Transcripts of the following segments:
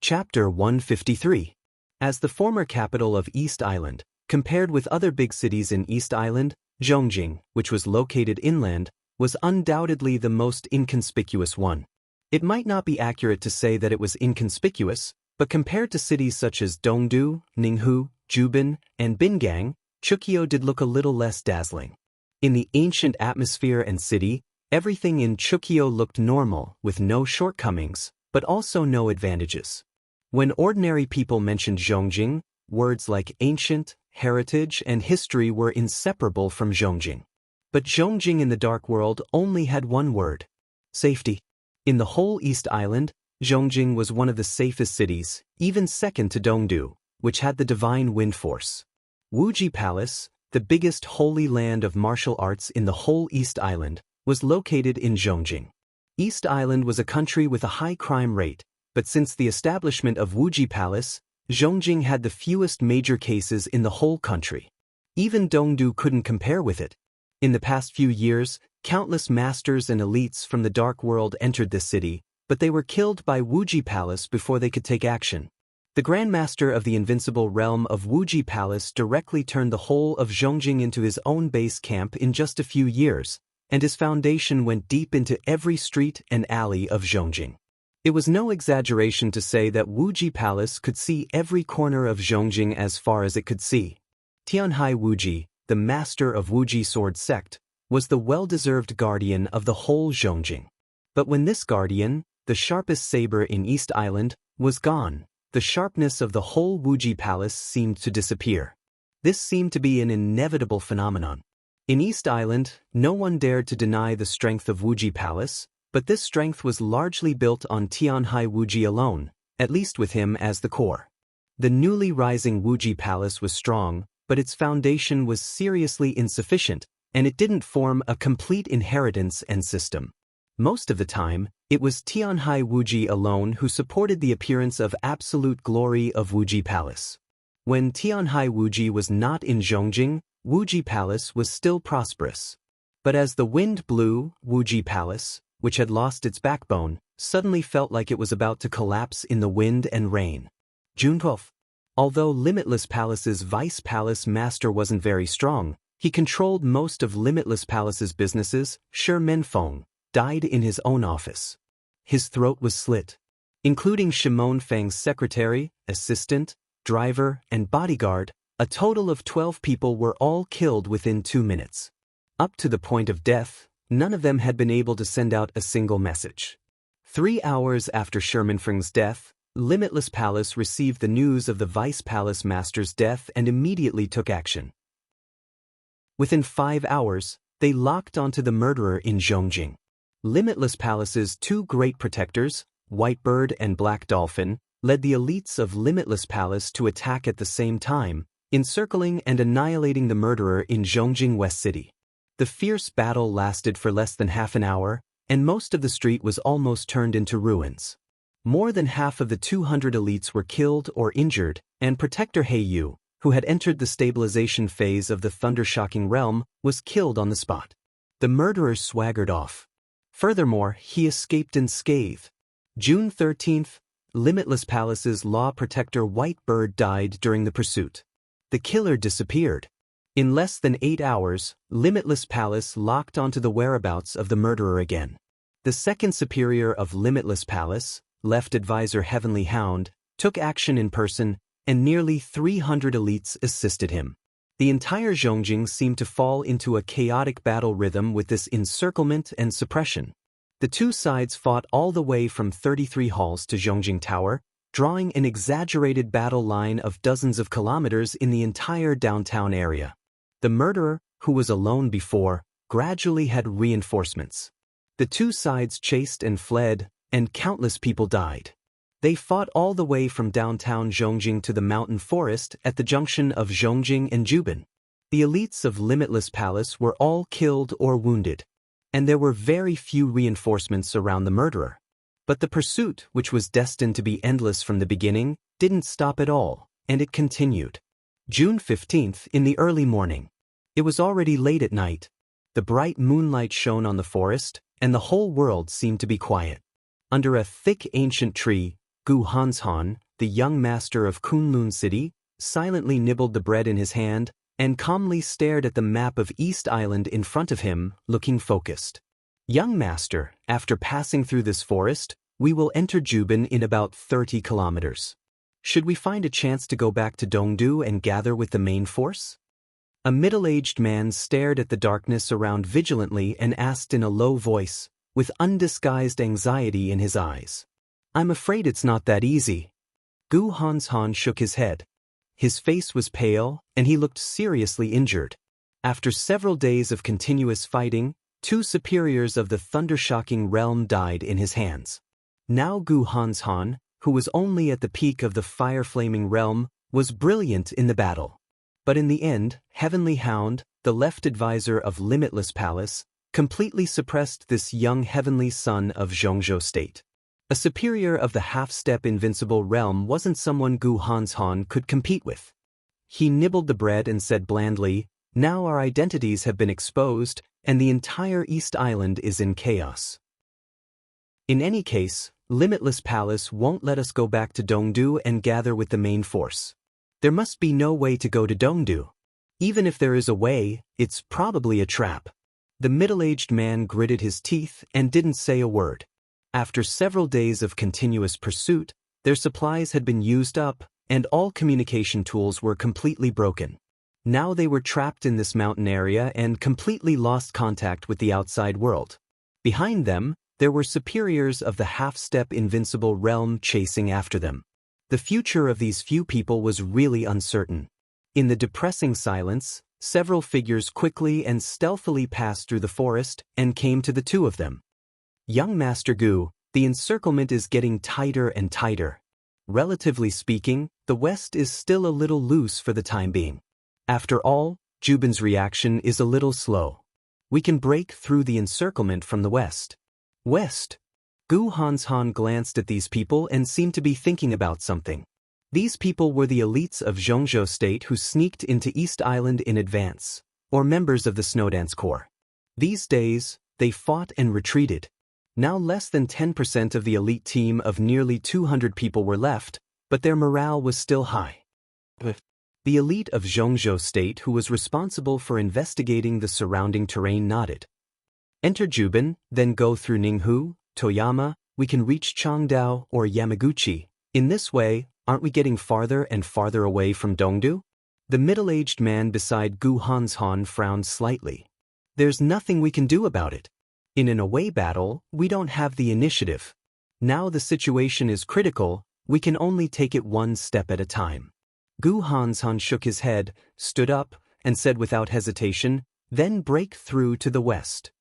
Chapter 153. As the former capital of East Island, compared with other big cities in East Island, Zhongjing, which was located inland, was undoubtedly the most inconspicuous one. It might not be accurate to say that it was inconspicuous, but compared to cities such as Dongdu, Ninghu, Jubin, and Bingang, Chukyo did look a little less dazzling. In the ancient atmosphere and city, everything in Chukyo looked normal, with no shortcomings, but also no advantages. When ordinary people mentioned Zhongjing, words like ancient, heritage, and history were inseparable from Zhongjing. But Zhongjing in the Dark World only had one word: safety. In the whole East Island, Zhongjing was one of the safest cities, even second to Dongdu, which had the divine wind force. Wuji Palace, the biggest holy land of martial arts in the whole East Island, was located in Zhongjing. East Island was a country with a high crime rate, but since the establishment of Wuji Palace, Zhongjing had the fewest major cases in the whole country. Even Dongdu couldn't compare with it. In the past few years, countless masters and elites from the Dark World entered this city, but they were killed by Wuji Palace before they could take action. The Grand Master of the invincible realm of Wuji Palace directly turned the whole of Zhongjing into his own base camp in just a few years, and his foundation went deep into every street and alley of Zhongjing. It was no exaggeration to say that Wuji Palace could see every corner of Zhongjing as far as it could see. Tianhai Wuji, the master of Wuji sword sect, was the well-deserved guardian of the whole Zhongjing. But when this guardian, the sharpest saber in East Island, was gone, the sharpness of the whole Wuji Palace seemed to disappear. This seemed to be an inevitable phenomenon. In East Island, no one dared to deny the strength of Wuji Palace, but this strength was largely built on Tianhai Wuji alone, at least with him as the core. The newly rising Wuji Palace was strong, but its foundation was seriously insufficient, and it didn't form a complete inheritance and system. Most of the time, it was Tianhai Wuji alone who supported the appearance of absolute glory of Wuji Palace. When Tianhai Wuji was not in Zhongjing, Wuji Palace was still prosperous. But as the wind blew, Wuji Palace, which had lost its backbone, suddenly felt like it was about to collapse in the wind and rain. June 12. Although Limitless Palace's vice palace master wasn't very strong, he controlled most of Limitless Palace's businesses. Shi Menfeng died in his own office. His throat was slit. Including Shimon Fang's secretary, assistant, driver, and bodyguard, a total of 12 people were all killed within 2 minutes. Up to the point of death, none of them had been able to send out a single message. 3 hours after Shi Menfeng's death, Limitless Palace received the news of the Vice Palace Master's death and immediately took action. Within 5 hours, they locked onto the murderer in Zhongjing. Limitless Palace's 2 great protectors, Whitebird and Black Dolphin, led the elites of Limitless Palace to attack at the same time, encircling and annihilating the murderer in Zhongjing West City. The fierce battle lasted for less than half an hour, and most of the street was almost turned into ruins. More than half of the 200 elites were killed or injured, and Protector Heiyu, who had entered the stabilization phase of the thunder-shocking realm, was killed on the spot. The murderer swaggered off. Furthermore, he escaped unscathed. June 13, Limitless Palace's Law Protector Whitebird died during the pursuit. The killer disappeared. In less than 8 hours, Limitless Palace locked onto the whereabouts of the murderer again. The second superior of Limitless Palace, Left Advisor Heavenly Hound, took action in person, and nearly 300 elites assisted him. The entire Zhongjing seemed to fall into a chaotic battle rhythm with this encirclement and suppression. The two sides fought all the way from 33 halls to Zhongjing Tower, drawing an exaggerated battle line of dozens of kilometers in the entire downtown area. The murderer, who was alone before, gradually had reinforcements. The two sides chased and fled, and countless people died. They fought all the way from downtown Zhongjing to the mountain forest at the junction of Zhongjing and Jubin. The elites of Limitless Palace were all killed or wounded, and there were very few reinforcements around the murderer. But the pursuit, which was destined to be endless from the beginning, didn't stop at all, and it continued. June 15th, in the early morning. It was already late at night. The bright moonlight shone on the forest, and the whole world seemed to be quiet. Under a thick ancient tree, Gu Hanshan, the young master of Kunlun City, silently nibbled the bread in his hand and calmly stared at the map of East Island in front of him, looking focused. Young master, after passing through this forest, we will enter Juban in about 30 kilometers. Should we find a chance to go back to Dongdu and gather with the main force? A middle-aged man stared at the darkness around vigilantly and asked in a low voice, with undisguised anxiety in his eyes. I'm afraid it's not that easy. Gu Hanshan shook his head. His face was pale, and he looked seriously injured. After several days of continuous fighting, 2 superiors of the thunder-shocking realm died in his hands. Now Gu Hanshan, who was only at the peak of the fire-flaming realm, was brilliant in the battle. But in the end, Heavenly Hound, the left advisor of Limitless Palace, completely suppressed this young heavenly son of Zhongzhou State. A superior of the half-step invincible realm wasn't someone Gu Hanshan could compete with. He nibbled the bread and said blandly, "Now our identities have been exposed, and the entire East Island is in chaos. In any case, Limitless Palace won't let us go back to Dongdu and gather with the main force. There must be no way to go to Dongdu. Even if there is a way, it's probably a trap." The middle-aged man gritted his teeth and didn't say a word. After several days of continuous pursuit, their supplies had been used up, and all communication tools were completely broken. Now they were trapped in this mountain area and completely lost contact with the outside world. Behind them, there were superiors of the half-step invincible realm chasing after them. The future of these few people was really uncertain. In the depressing silence, several figures quickly and stealthily passed through the forest and came to the 2 of them. "Young Master Gu, the encirclement is getting tighter and tighter. Relatively speaking, the West is still a little loose for the time being. After all, Juban's reaction is a little slow. We can break through the encirclement from the West." West? Gu Hanshan glanced at these people and seemed to be thinking about something. These people were the elites of Zhongzhou State who sneaked into East Island in advance, or members of the Snowdance Corps. These days, they fought and retreated. Now less than 10% of the elite team of nearly 200 people were left, but their morale was still high. The elite of Zhongzhou State who was responsible for investigating the surrounding terrain nodded. "Enter Juban, then go through Ninghu, Toyama, we can reach Changdao or Yamaguchi. In this way, aren't we getting farther and farther away from Dongdu?" The middle-aged man beside Gu Hanshan frowned slightly. "There's nothing we can do about it. In an away battle, we don't have the initiative. Now the situation is critical, we can only take it one step at a time." Gu Hanshan shook his head, stood up, and said without hesitation, "Then break through to the west."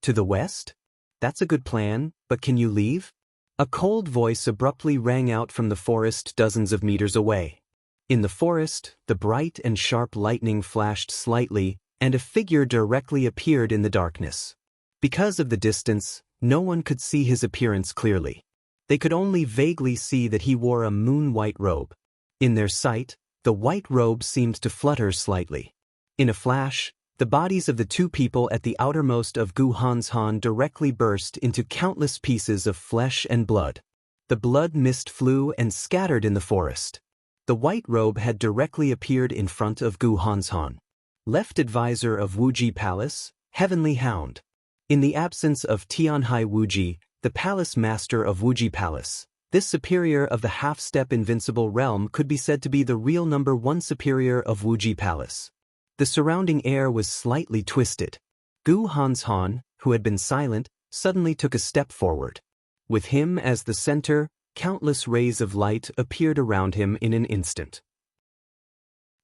"To the west? That's a good plan, but can you leave?" A cold voice abruptly rang out from the forest dozens of meters away. In the forest, the bright and sharp lightning flashed slightly, and a figure directly appeared in the darkness. Because of the distance, no one could see his appearance clearly. They could only vaguely see that he wore a moon-white robe. In their sight, the white robe seemed to flutter slightly. In a flash, the bodies of the 2 people at the outermost of Gu Hanshan directly burst into countless pieces of flesh and blood. The blood mist flew and scattered in the forest. The white robe had directly appeared in front of Gu Hanshan. Left advisor of Wuji Palace, Heavenly Hound. In the absence of Tianhai Wuji, the palace master of Wuji Palace, this superior of the half-step invincible realm could be said to be the real number 1 superior of Wuji Palace. The surrounding air was slightly twisted. Gu Hanshan, who had been silent, suddenly took a step forward. With him as the center, countless rays of light appeared around him in an instant.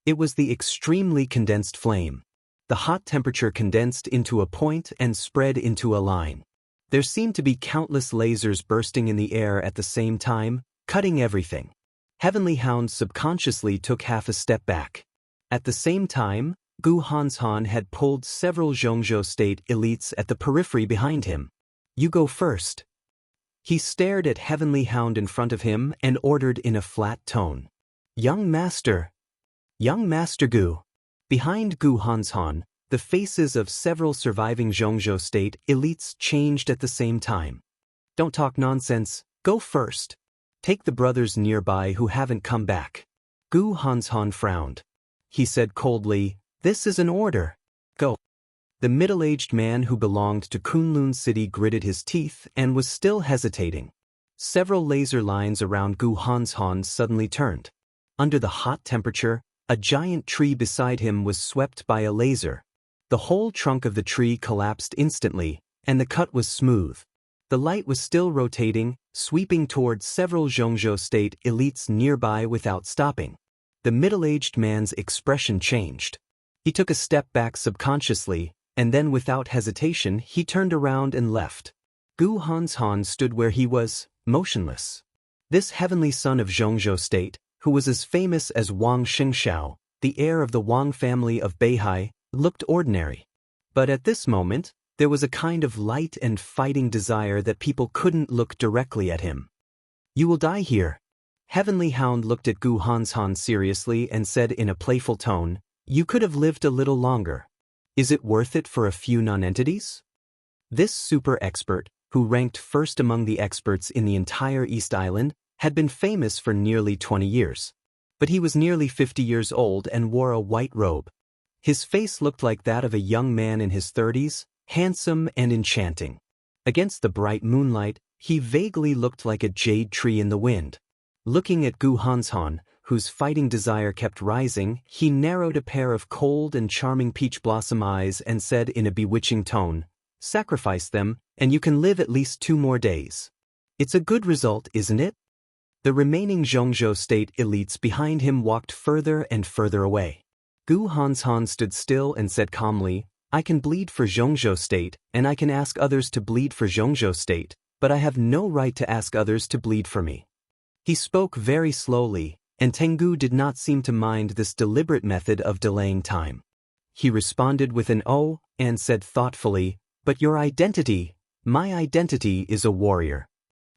It was the extremely condensed flame. The hot temperature condensed into a point and spread into a line. There seemed to be countless lasers bursting in the air at the same time, cutting everything. Heavenly Hound subconsciously took half a step back. At the same time, Gu Hanshan had pulled several Zhongzhou State elites at the periphery behind him. "You go first." He stared at Heavenly Hound in front of him and ordered in a flat tone. Young Master Gu." Behind Gu Hanshan, the faces of several surviving Zhongzhou State elites changed at the same time. "Don't talk nonsense, go first." Take the brothers nearby who haven't come back. Gu Hanshan frowned. He said coldly, "This is an order. Go." The middle-aged man who belonged to Kunlun City gritted his teeth and was still hesitating. Several laser lines around Gu Hanshan suddenly turned. Under the hot temperature, a giant tree beside him was swept by a laser. The whole trunk of the tree collapsed instantly, and the cut was smooth. The light was still rotating, sweeping towards several Zhongzhou State elites nearby without stopping. The middle-aged man's expression changed. He took a step back subconsciously, and then without hesitation he turned around and left. Gu Hanshan stood where he was, motionless. This heavenly son of Zhongzhou State, who was as famous as Wang Xingxiao, the heir of the Wang family of Beihai, looked ordinary. But at this moment, there was a kind of light and fighting desire that people couldn't look directly at him. "You will die here." Heavenly Hound looked at Gu Hanshan seriously and said in a playful tone, "You could have lived a little longer. Is it worth it for a few non-entities?" This super expert, who ranked first among the experts in the entire East Island, had been famous for nearly 20 years. But he was nearly 50 years old and wore a white robe. His face looked like that of a young man in his 30s, handsome and enchanting. Against the bright moonlight, he vaguely looked like a jade tree in the wind. Looking at Gu Hanshan, whose fighting desire kept rising, he narrowed a pair of cold and charming peach blossom eyes and said in a bewitching tone, "Sacrifice them, and you can live at least 2 more days. It's a good result, isn't it?" The remaining Zhongzhou State elites behind him walked further and further away. Gu Hanshan stood still and said calmly, "I can bleed for Zhongzhou State, and I can ask others to bleed for Zhongzhou State, but I have no right to ask others to bleed for me." He spoke very slowly, and Tengu did not seem to mind this deliberate method of delaying time. He responded with an "oh" and said thoughtfully, "But your identity, my identity is a warrior."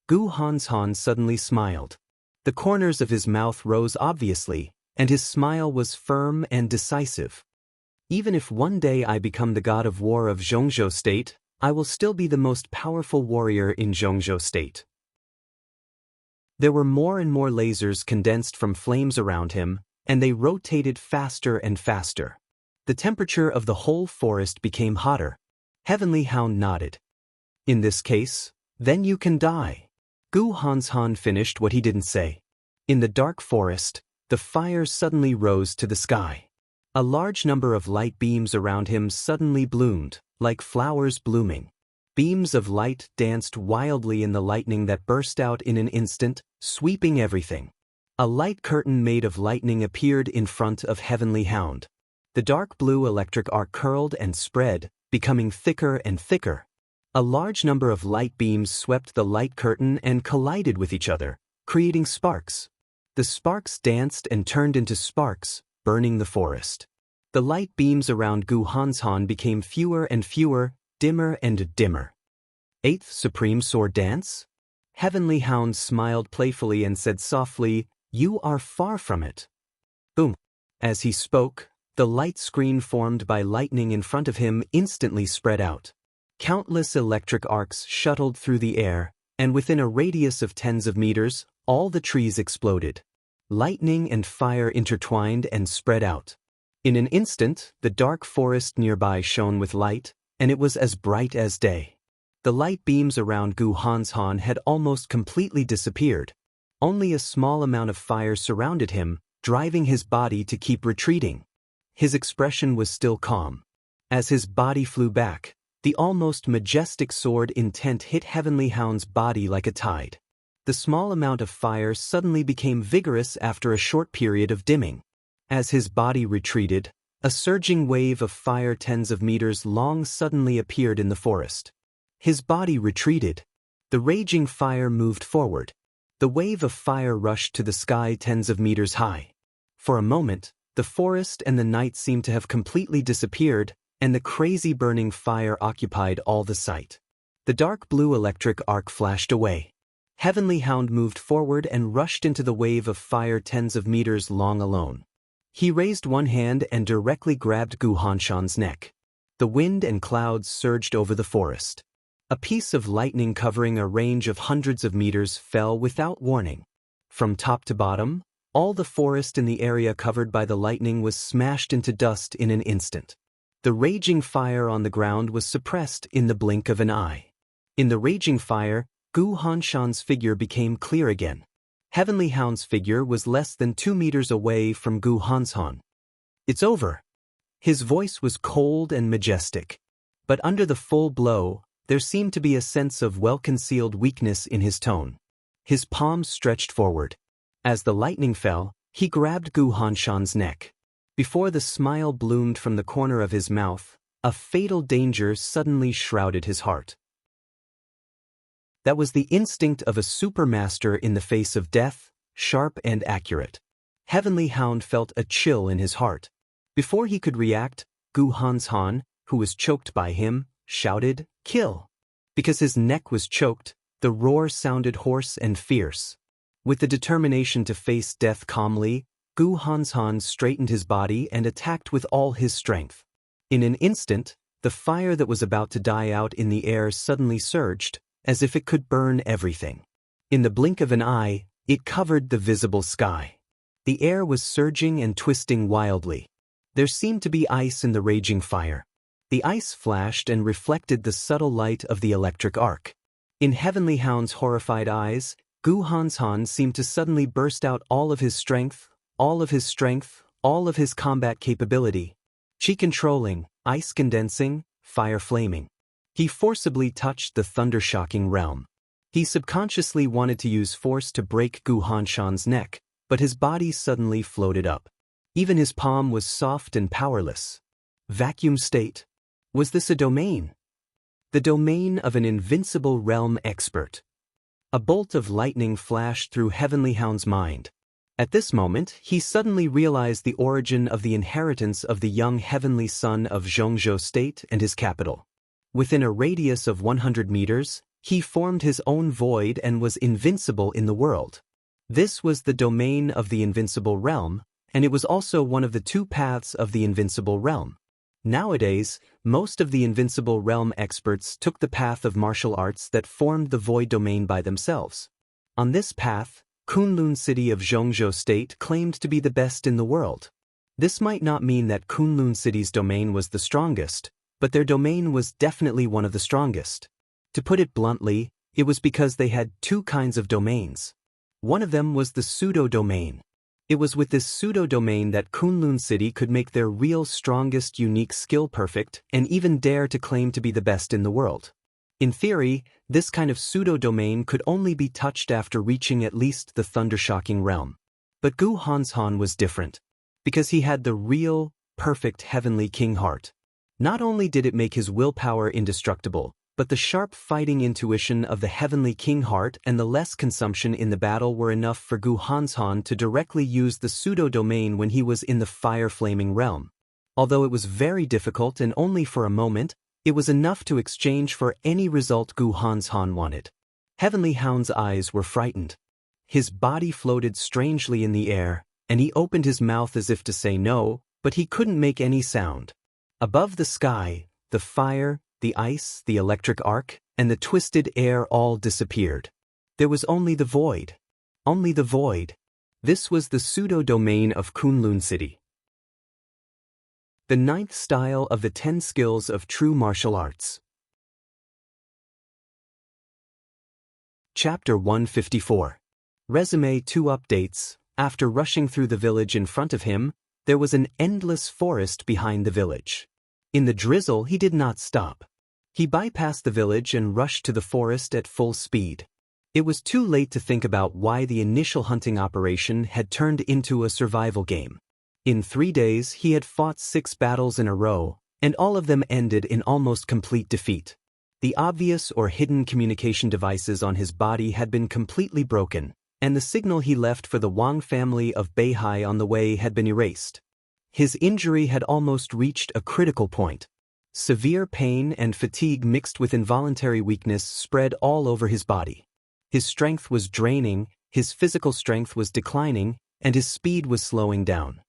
Gu Hanshan suddenly smiled. The corners of his mouth rose obviously, and his smile was firm and decisive. "Even if one day I become the god of war of Zhongzhou State, I will still be the most powerful warrior in Zhongzhou State." There were more and more lasers condensed from flames around him, and they rotated faster and faster. The temperature of the whole forest became hotter. Heavenly Hound nodded. "In this case, then you can die." Gu Hanshan finished what he didn't say. In the dark forest, the fire suddenly rose to the sky. A large number of light beams around him suddenly bloomed, like flowers blooming. Beams of light danced wildly in the lightning that burst out in an instant, sweeping everything. A light curtain made of lightning appeared in front of Heavenly Hound. The dark blue electric arc curled and spread, becoming thicker and thicker. A large number of light beams swept the light curtain and collided with each other, creating sparks. The sparks danced and turned into sparks, burning the forest. The light beams around Gu Hanshan became fewer and fewer, dimmer and dimmer. "Eighth Supreme Sword Dance?" Heavenly Hound smiled playfully and said softly, "You are far from it." Boom! As he spoke, the light screen formed by lightning in front of him instantly spread out. Countless electric arcs shuttled through the air, and within a radius of tens of meters, all the trees exploded. Lightning and fire intertwined and spread out. In an instant, the dark forest nearby shone with light, and it was as bright as day. The light beams around Gu Hanshan had almost completely disappeared. Only a small amount of fire surrounded him, driving his body to keep retreating. His expression was still calm. As his body flew back, the almost majestic sword intent hit Heavenly Hound's body like a tide. The small amount of fire suddenly became vigorous after a short period of dimming. As his body retreated, a surging wave of fire tens of meters long suddenly appeared in the forest. His body retreated. The raging fire moved forward. The wave of fire rushed to the sky tens of meters high. For a moment, the forest and the night seemed to have completely disappeared, and the crazy burning fire occupied all the sight. The dark blue electric arc flashed away. Heavenly Hound moved forward and rushed into the wave of fire tens of meters long alone. He raised one hand and directly grabbed Gu Hanshan's neck. The wind and clouds surged over the forest. A piece of lightning covering a range of hundreds of meters fell without warning. From top to bottom, all the forest in the area covered by the lightning was smashed into dust in an instant. The raging fire on the ground was suppressed in the blink of an eye. In the raging fire, Gu Hanshan's figure became clear again. Heavenly Hound's figure was less than 2 meters away from Gu Hanshan. "It's over." His voice was cold and majestic. But under the full blow, there seemed to be a sense of well-concealed weakness in his tone. His palms stretched forward. As the lightning fell, he grabbed Gu Hanshan's neck. Before the smile bloomed from the corner of his mouth, a fatal danger suddenly shrouded his heart. That was the instinct of a supermaster in the face of death, sharp and accurate. Heavenly Hound felt a chill in his heart. Before he could react, Gu Hanshan, who was choked by him, shouted, "Kill!" Because his neck was choked, the roar sounded hoarse and fierce. With the determination to face death calmly, Gu Hanshan straightened his body and attacked with all his strength. In an instant, the fire that was about to die out in the air suddenly surged, as if it could burn everything. In the blink of an eye, it covered the visible sky. The air was surging and twisting wildly. There seemed to be ice in the raging fire. The ice flashed and reflected the subtle light of the electric arc. In Heavenly Hound's horrified eyes, Gu Hanshan seemed to suddenly burst out all of his strength, all of his strength, all of his combat capability. Chi controlling, ice condensing, fire flaming. He forcibly touched the thunder-shocking realm. He subconsciously wanted to use force to break Gu Hanshan's neck, but his body suddenly floated up. Even his palm was soft and powerless. Vacuum state. Was this a domain? The domain of an invincible realm expert. A bolt of lightning flashed through Heavenly Hound's mind. At this moment, he suddenly realized the origin of the inheritance of the young heavenly son of Zhongzhou State and his capital. Within a radius of 100 meters, he formed his own void and was invincible in the world. This was the domain of the invincible realm, and it was also one of the 2 paths of the invincible realm. Nowadays, most of the invincible realm experts took the path of martial arts that formed the void domain by themselves. On this path, Kunlun City of Zhongzhou State claimed to be the best in the world. This might not mean that Kunlun City's domain was the strongest, but their domain was definitely one of the strongest. To put it bluntly, it was because they had 2 kinds of domains. One of them was the pseudo-domain. It was with this pseudo-domain that Kunlun City could make their real strongest unique skill perfect and even dare to claim to be the best in the world. In theory, this kind of pseudo-domain could only be touched after reaching at least the thunder-shocking realm. But Gu Hanshan was different, because he had the real, perfect heavenly king heart. Not only did it make his willpower indestructible, but the sharp fighting intuition of the heavenly king heart and the less consumption in the battle were enough for Gu Hanshan to directly use the pseudo-domain when he was in the fire-flaming realm. Although it was very difficult and only for a moment, it was enough to exchange for any result Gu Hanshan wanted. Heavenly Hound's eyes were frightened. His body floated strangely in the air, and he opened his mouth as if to say no, but he couldn't make any sound. Above the sky, the fire, the ice, the electric arc, and the twisted air all disappeared. There was only the void. Only the void. This was the pseudo-domain of Kunlun City. The 9th style of the 10 skills of true martial arts. Chapter 154. Resume 2 updates. After rushing through the village in front of him, there was an endless forest behind the village. In the drizzle, he did not stop. He bypassed the village and rushed to the forest at full speed. It was too late to think about why the initial hunting operation had turned into a survival game. In 3 days, he had fought 6 battles in a row, and all of them ended in almost complete defeat. The obvious or hidden communication devices on his body had been completely broken, and the signal he left for the Wang family of Beihai on the way had been erased. His injury had almost reached a critical point. Severe pain and fatigue mixed with involuntary weakness spread all over his body. His strength was draining, his physical strength was declining, and his speed was slowing down.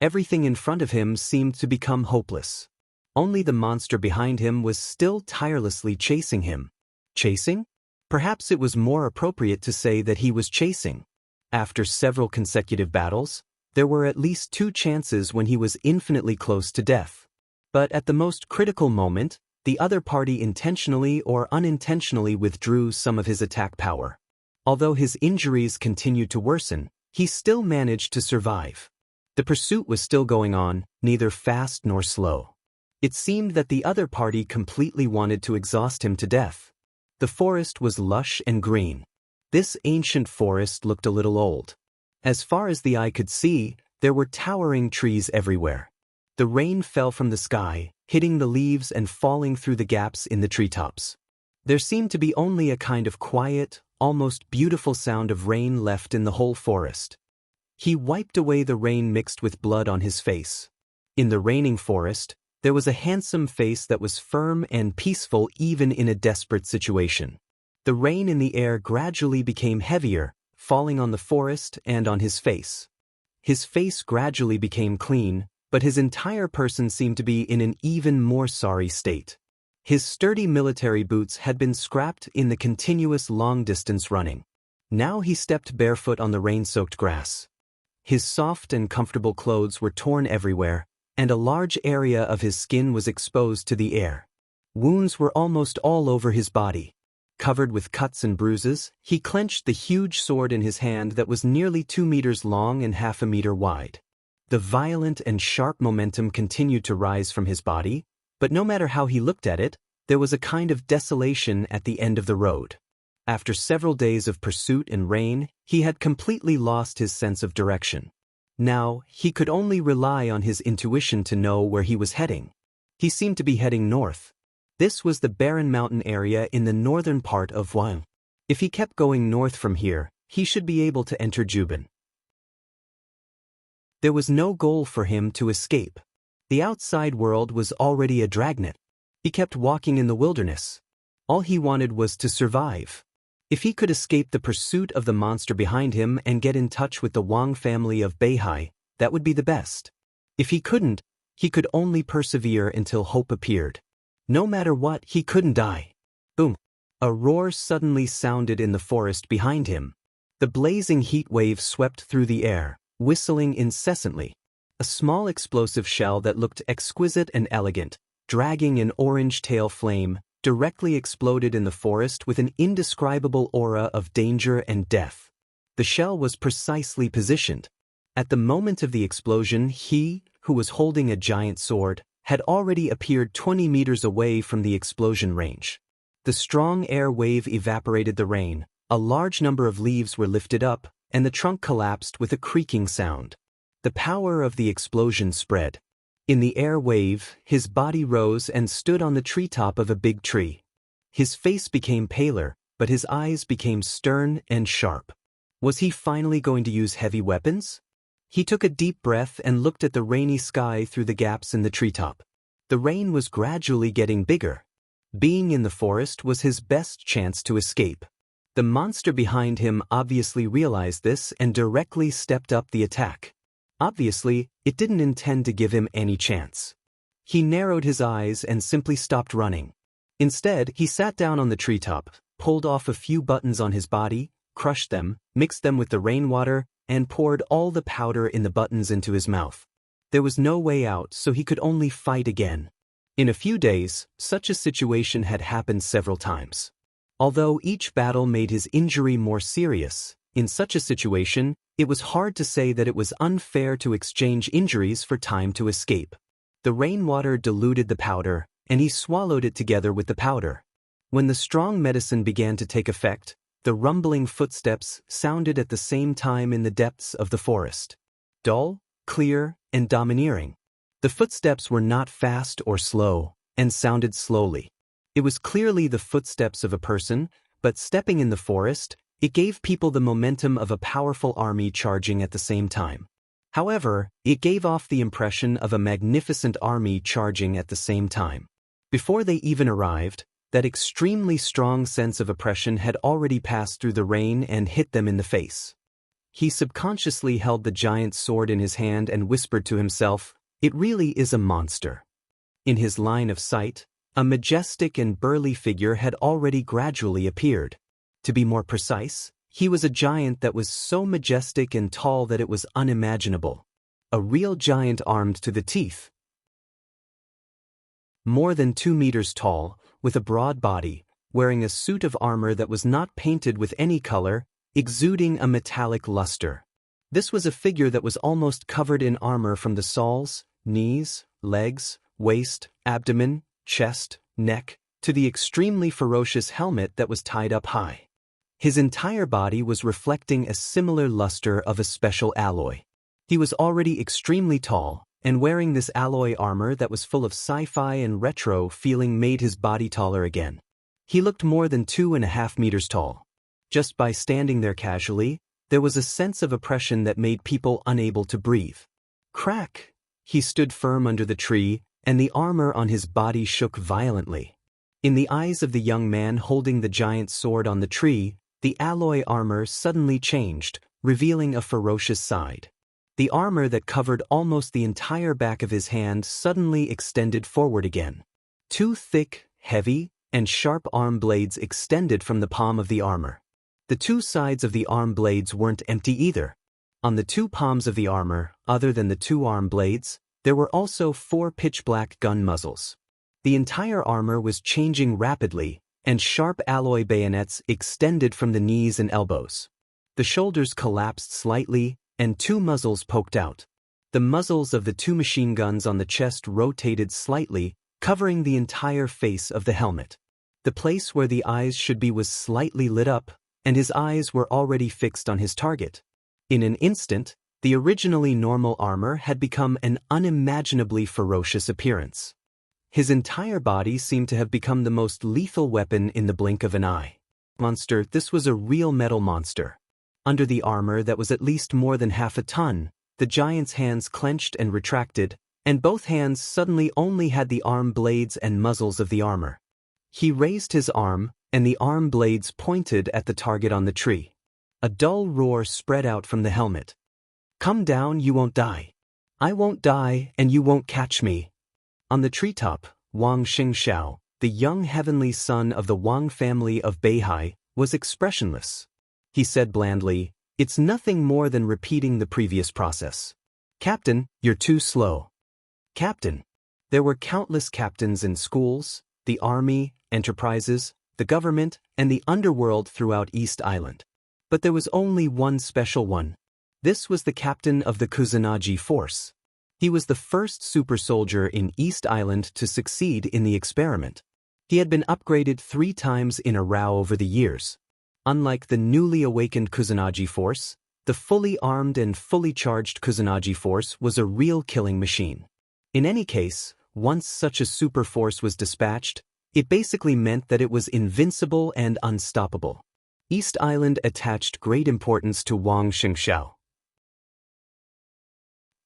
Everything in front of him seemed to become hopeless. Only the monster behind him was still tirelessly chasing him. Chasing? Perhaps it was more appropriate to say that he was chasing. After several consecutive battles, there were at least 2 chances when he was infinitely close to death. But at the most critical moment, the other party intentionally or unintentionally withdrew some of his attack power. Although his injuries continued to worsen, he still managed to survive. The pursuit was still going on, neither fast nor slow. It seemed that the other party completely wanted to exhaust him to death. The forest was lush and green. This ancient forest looked a little old. As far as the eye could see, there were towering trees everywhere. The rain fell from the sky, hitting the leaves and falling through the gaps in the treetops. There seemed to be only a kind of quiet, almost beautiful sound of rain left in the whole forest. He wiped away the rain mixed with blood on his face. In the raining forest, there was a handsome face that was firm and peaceful even in a desperate situation. The rain in the air gradually became heavier, falling on the forest and on his face. His face gradually became clean, but his entire person seemed to be in an even more sorry state. His sturdy military boots had been scrapped in the continuous long-distance running. Now he stepped barefoot on the rain-soaked grass. His soft and comfortable clothes were torn everywhere, and a large area of his skin was exposed to the air. Wounds were almost all over his body. Covered with cuts and bruises, he clenched the huge sword in his hand that was nearly 2 meters long and half a meter wide. The violent and sharp momentum continued to rise from his body, but no matter how he looked at it, there was a kind of desolation at the end of the road. After several days of pursuit and rain, he had completely lost his sense of direction. Now, he could only rely on his intuition to know where he was heading. He seemed to be heading north. This was the barren mountain area in the northern part of Wang. If he kept going north from here, he should be able to enter Juban. There was no goal for him to escape. The outside world was already a dragnet. He kept walking in the wilderness. All he wanted was to survive. If he could escape the pursuit of the monster behind him and get in touch with the Wang family of Beihai, that would be the best. If he couldn't, he could only persevere until hope appeared. No matter what, he couldn't die. Boom! A roar suddenly sounded in the forest behind him. The blazing heat wave swept through the air, whistling incessantly. A small explosive shell that looked exquisite and elegant, dragging an orange tail flame, directly exploded in the forest with an indescribable aura of danger and death. The shell was precisely positioned. At the moment of the explosion, he, who was holding a giant sword, had already appeared 20 meters away from the explosion range. The strong air wave evaporated the rain, a large number of leaves were lifted up, and the trunk collapsed with a creaking sound. The power of the explosion spread. In the air wave, his body rose and stood on the treetop of a big tree. His face became paler, but his eyes became stern and sharp. Was he finally going to use heavy weapons? He took a deep breath and looked at the rainy sky through the gaps in the treetop. The rain was gradually getting bigger. Being in the forest was his best chance to escape. The monster behind him obviously realized this and directly stepped up the attack. Obviously, it didn't intend to give him any chance. He narrowed his eyes and simply stopped running. Instead, he sat down on the treetop, pulled off a few buttons on his body, crushed them, mixed them with the rainwater, and poured all the powder in the buttons into his mouth. There was no way out, so he could only fight again. In a few days, such a situation had happened several times. Although each battle made his injury more serious, in such a situation, it was hard to say that it was unfair to exchange injuries for time to escape. The rainwater diluted the powder, and he swallowed it together with the powder. When the strong medicine began to take effect, the rumbling footsteps sounded at the same time in the depths of the forest. Dull, clear, and domineering. The footsteps were not fast or slow, and sounded slowly. It was clearly the footsteps of a person, but stepping in the forest, it gave people the momentum of a powerful army charging at the same time. However, it gave off the impression of a magnificent army charging at the same time. Before they even arrived, that extremely strong sense of oppression had already passed through the rain and hit them in the face. He subconsciously held the giant sword in his hand and whispered to himself, "It really is a monster." In his line of sight, a majestic and burly figure had already gradually appeared. To be more precise, He was a giant that was so majestic and tall that it was unimaginable. A real giant armed to the teeth. More than 2 meters tall, with a broad body, wearing a suit of armor that was not painted with any color, exuding a metallic luster. This was a figure that was almost covered in armor from the soles, knees, legs, waist, abdomen, chest, neck, to the extremely ferocious helmet that was tied up high. His entire body was reflecting a similar luster of a special alloy. He was already extremely tall, and wearing this alloy armor that was full of sci-fi and retro feeling made his body taller again. He looked more than 2.5 meters tall. Just by standing there casually, there was a sense of oppression that made people unable to breathe. Crack! He stood firm under the tree, and the armor on his body shook violently. In the eyes of the young man holding the giant sword on the tree, the alloy armor suddenly changed, revealing a ferocious side. The armor that covered almost the entire back of his hand suddenly extended forward again. 2 thick, heavy, and sharp arm blades extended from the palm of the armor. The 2 sides of the arm blades weren't empty either. On the 2 palms of the armor, other than the 2 arm blades, there were also 4 pitch-black gun muzzles. The entire armor was changing rapidly, and sharp alloy bayonets extended from the knees and elbows. The shoulders collapsed slightly, and 2 muzzles poked out. The muzzles of the 2 machine guns on the chest rotated slightly, covering the entire face of the helmet. The place where the eyes should be was slightly lit up, and his eyes were already fixed on his target. In an instant, the originally normal armor had become an unimaginably ferocious appearance. His entire body seemed to have become the most lethal weapon in the blink of an eye. Monster, this was a real metal monster. Under the armor that was at least more than half a ton, the giant's hands clenched and retracted, and both hands suddenly only had the arm blades and muzzles of the armor. He raised his arm, and the arm blades pointed at the target on the tree. A dull roar spread out from the helmet. "Come down, you won't die. I won't die, and you won't catch me." On the treetop, Wang Xingxiao, the young heavenly son of the Wang family of Beihai, was expressionless. He said blandly, "It's nothing more than repeating the previous process." "Captain, you're too slow." "Captain." There were countless captains in schools, the army, enterprises, the government, and the underworld throughout East Island. But there was only one special one. This was the captain of the Kusanagi force. He was the first super soldier in East Island to succeed in the experiment. He had been upgraded 3 times in a row over the years. Unlike the newly awakened Kusanagi force, the fully armed and fully charged Kusanagi force was a real killing machine. In any case, once such a super force was dispatched, it basically meant that it was invincible and unstoppable. East Island attached great importance to Wang Xingxiao.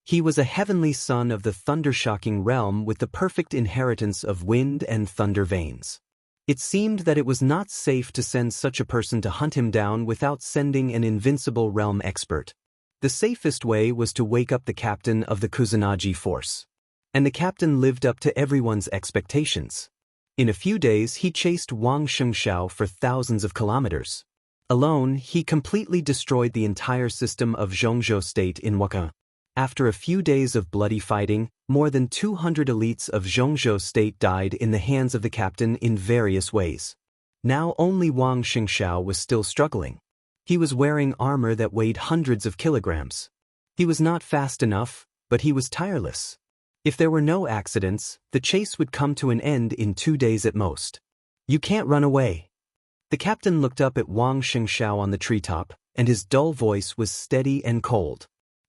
He was a heavenly son of the thunder-shocking realm with the perfect inheritance of wind and thunder veins. It seemed that it was not safe to send such a person to hunt him down without sending an invincible realm expert. The safest way was to wake up the captain of the Kusanagi force. And the captain lived up to everyone's expectations. In a few days he chased Wang Xingxiao for thousands of kilometers. Alone, he completely destroyed the entire system of Zhongzhou state in Wakka. After a few days of bloody fighting, more than 200 elites of Zhongzhou state died in the hands of the captain in various ways. Now only Wang Xingxiao was still struggling. He was wearing armor that weighed hundreds of kilograms. He was not fast enough, but he was tireless. If there were no accidents, the chase would come to an end in 2 days at most. "You can't run away." The captain looked up at Wang Xingxiao on the treetop, and his dull voice was steady and cold.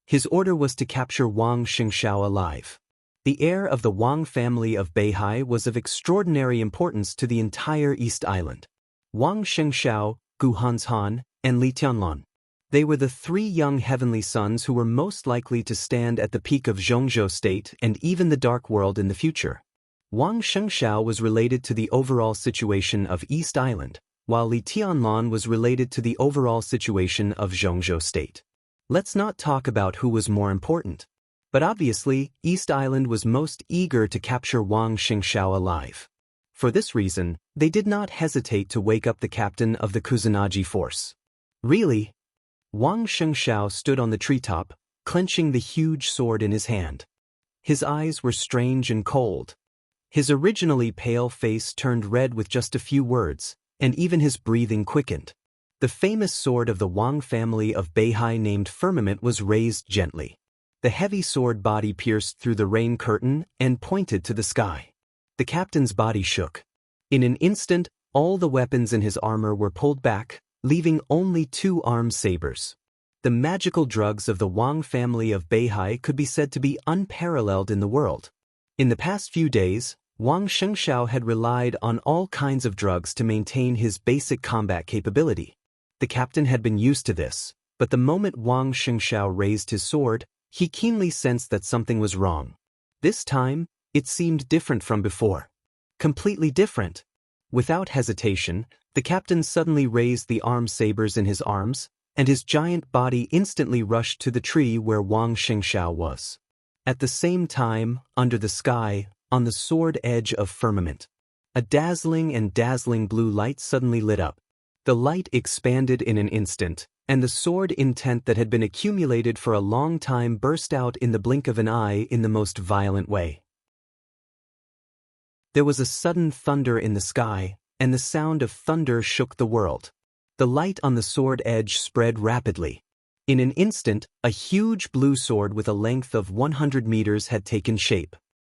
His order was to capture Wang Xingxiao alive. The heir of the Wang family of Beihai was of extraordinary importance to the entire East Island. Wang Xingxiao, Gu Hanshan, and Li Tianlan. They were the 3 young heavenly sons who were most likely to stand at the peak of Zhongzhou state and even the dark world in the future. Wang Xingxiao was related to the overall situation of East Island, while Li Tianlan was related to the overall situation of Zhongzhou state. Let's not talk about who was more important. But obviously, East Island was most eager to capture Wang Xingxiao alive. For this reason, they did not hesitate to wake up the captain of the Kusanagi force. Really? Wang Shengshao stood on the treetop, clenching the huge sword in his hand. His eyes were strange and cold. His originally pale face turned red with just a few words, and even his breathing quickened. The famous sword of the Wang family of Beihai named Firmament was raised gently. The heavy sword body pierced through the rain curtain and pointed to the sky. The captain's body shook. In an instant, all the weapons in his armor were pulled back, leaving only 2 armed sabers. The magical drugs of the Wang family of Beihai could be said to be unparalleled in the world. In the past few days, Wang Shengshao had relied on all kinds of drugs to maintain his basic combat capability. The captain had been used to this, but the moment Wang Shengshao raised his sword, he keenly sensed that something was wrong. This time, it seemed different from before. Completely different. Without hesitation, the captain suddenly raised the armed sabers in his arms, and his giant body instantly rushed to the tree where Wang Shengshao was. At the same time, under the sky, on the sword edge of Firmament, a dazzling blue light suddenly lit up. The light expanded in an instant, and the sword intent that had been accumulated for a long time burst out in the blink of an eye in the most violent way. There was a sudden thunder in the sky, and the sound of thunder shook the world. The light on the sword edge spread rapidly. In an instant, a huge blue sword with a length of 100 meters had taken shape.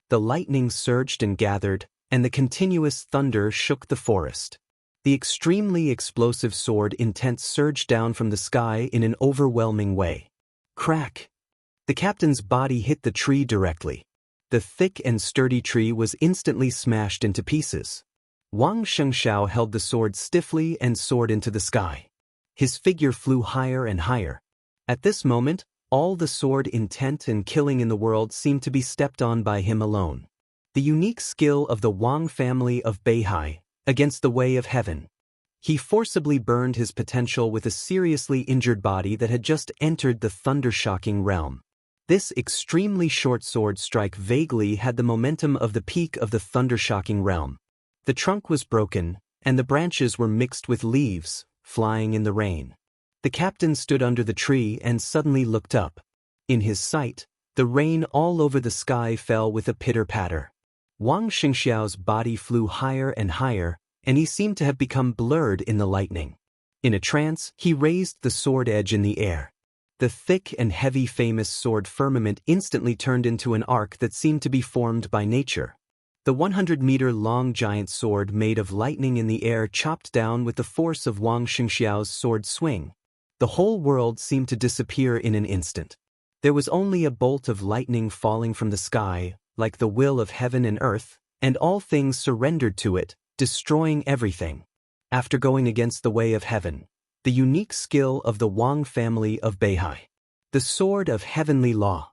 The lightning surged and gathered, and the continuous thunder shook the forest. The extremely explosive sword intent surged down from the sky in an overwhelming way. Crack! The captain's body hit the tree directly. The thick and sturdy tree was instantly smashed into pieces. Wang Shengshao held the sword stiffly and soared into the sky. His figure flew higher and higher. At this moment, all the sword intent and killing in the world seemed to be stepped on by him alone. The unique skill of the Wang family of Beihai, against the way of heaven. He forcibly burned his potential with a seriously injured body that had just entered the thunder-shocking realm. This extremely short sword strike vaguely had the momentum of the peak of the thunder-shocking realm. The trunk was broken, and the branches were mixed with leaves, flying in the rain. The captain stood under the tree and suddenly looked up. In his sight, the rain all over the sky fell with a pitter-patter. Wang Shengxiao's body flew higher and higher, and he seemed to have become blurred in the lightning. In a trance, he raised the sword edge in the air. The thick and heavy famous sword Firmament instantly turned into an arc that seemed to be formed by nature. The 100-meter-long giant sword made of lightning in the air chopped down with the force of Wang Shengxiao's sword swing. The whole world seemed to disappear in an instant. There was only a bolt of lightning falling from the sky, like the will of heaven and earth, and all things surrendered to it, destroying everything. After going against the way of heaven, the unique skill of the Wang family of Beihai. The sword of heavenly law.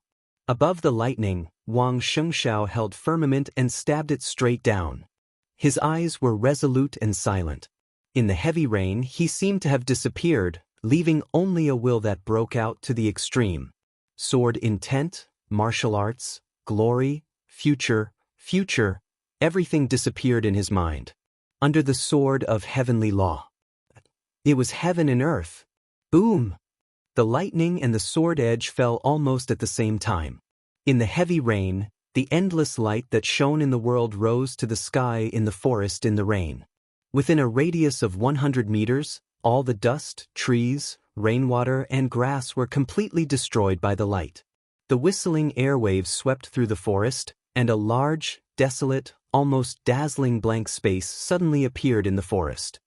Above the lightning, Wang Shengshao held Firmament and stabbed it straight down. His eyes were resolute and silent. In the heavy rain, he seemed to have disappeared, leaving only a will that broke out to the extreme. Sword intent, martial arts, glory, future, everything disappeared in his mind. Under the sword of heavenly law. It was heaven and earth. Boom! The lightning and the sword edge fell almost at the same time. In the heavy rain, the endless light that shone in the world rose to the sky in the forest in the rain. Within a radius of 100 meters, all the dust, trees, rainwater, and grass were completely destroyed by the light. The whistling airwaves swept through the forest, and a large, desolate, almost dazzling blank space suddenly appeared in the forest.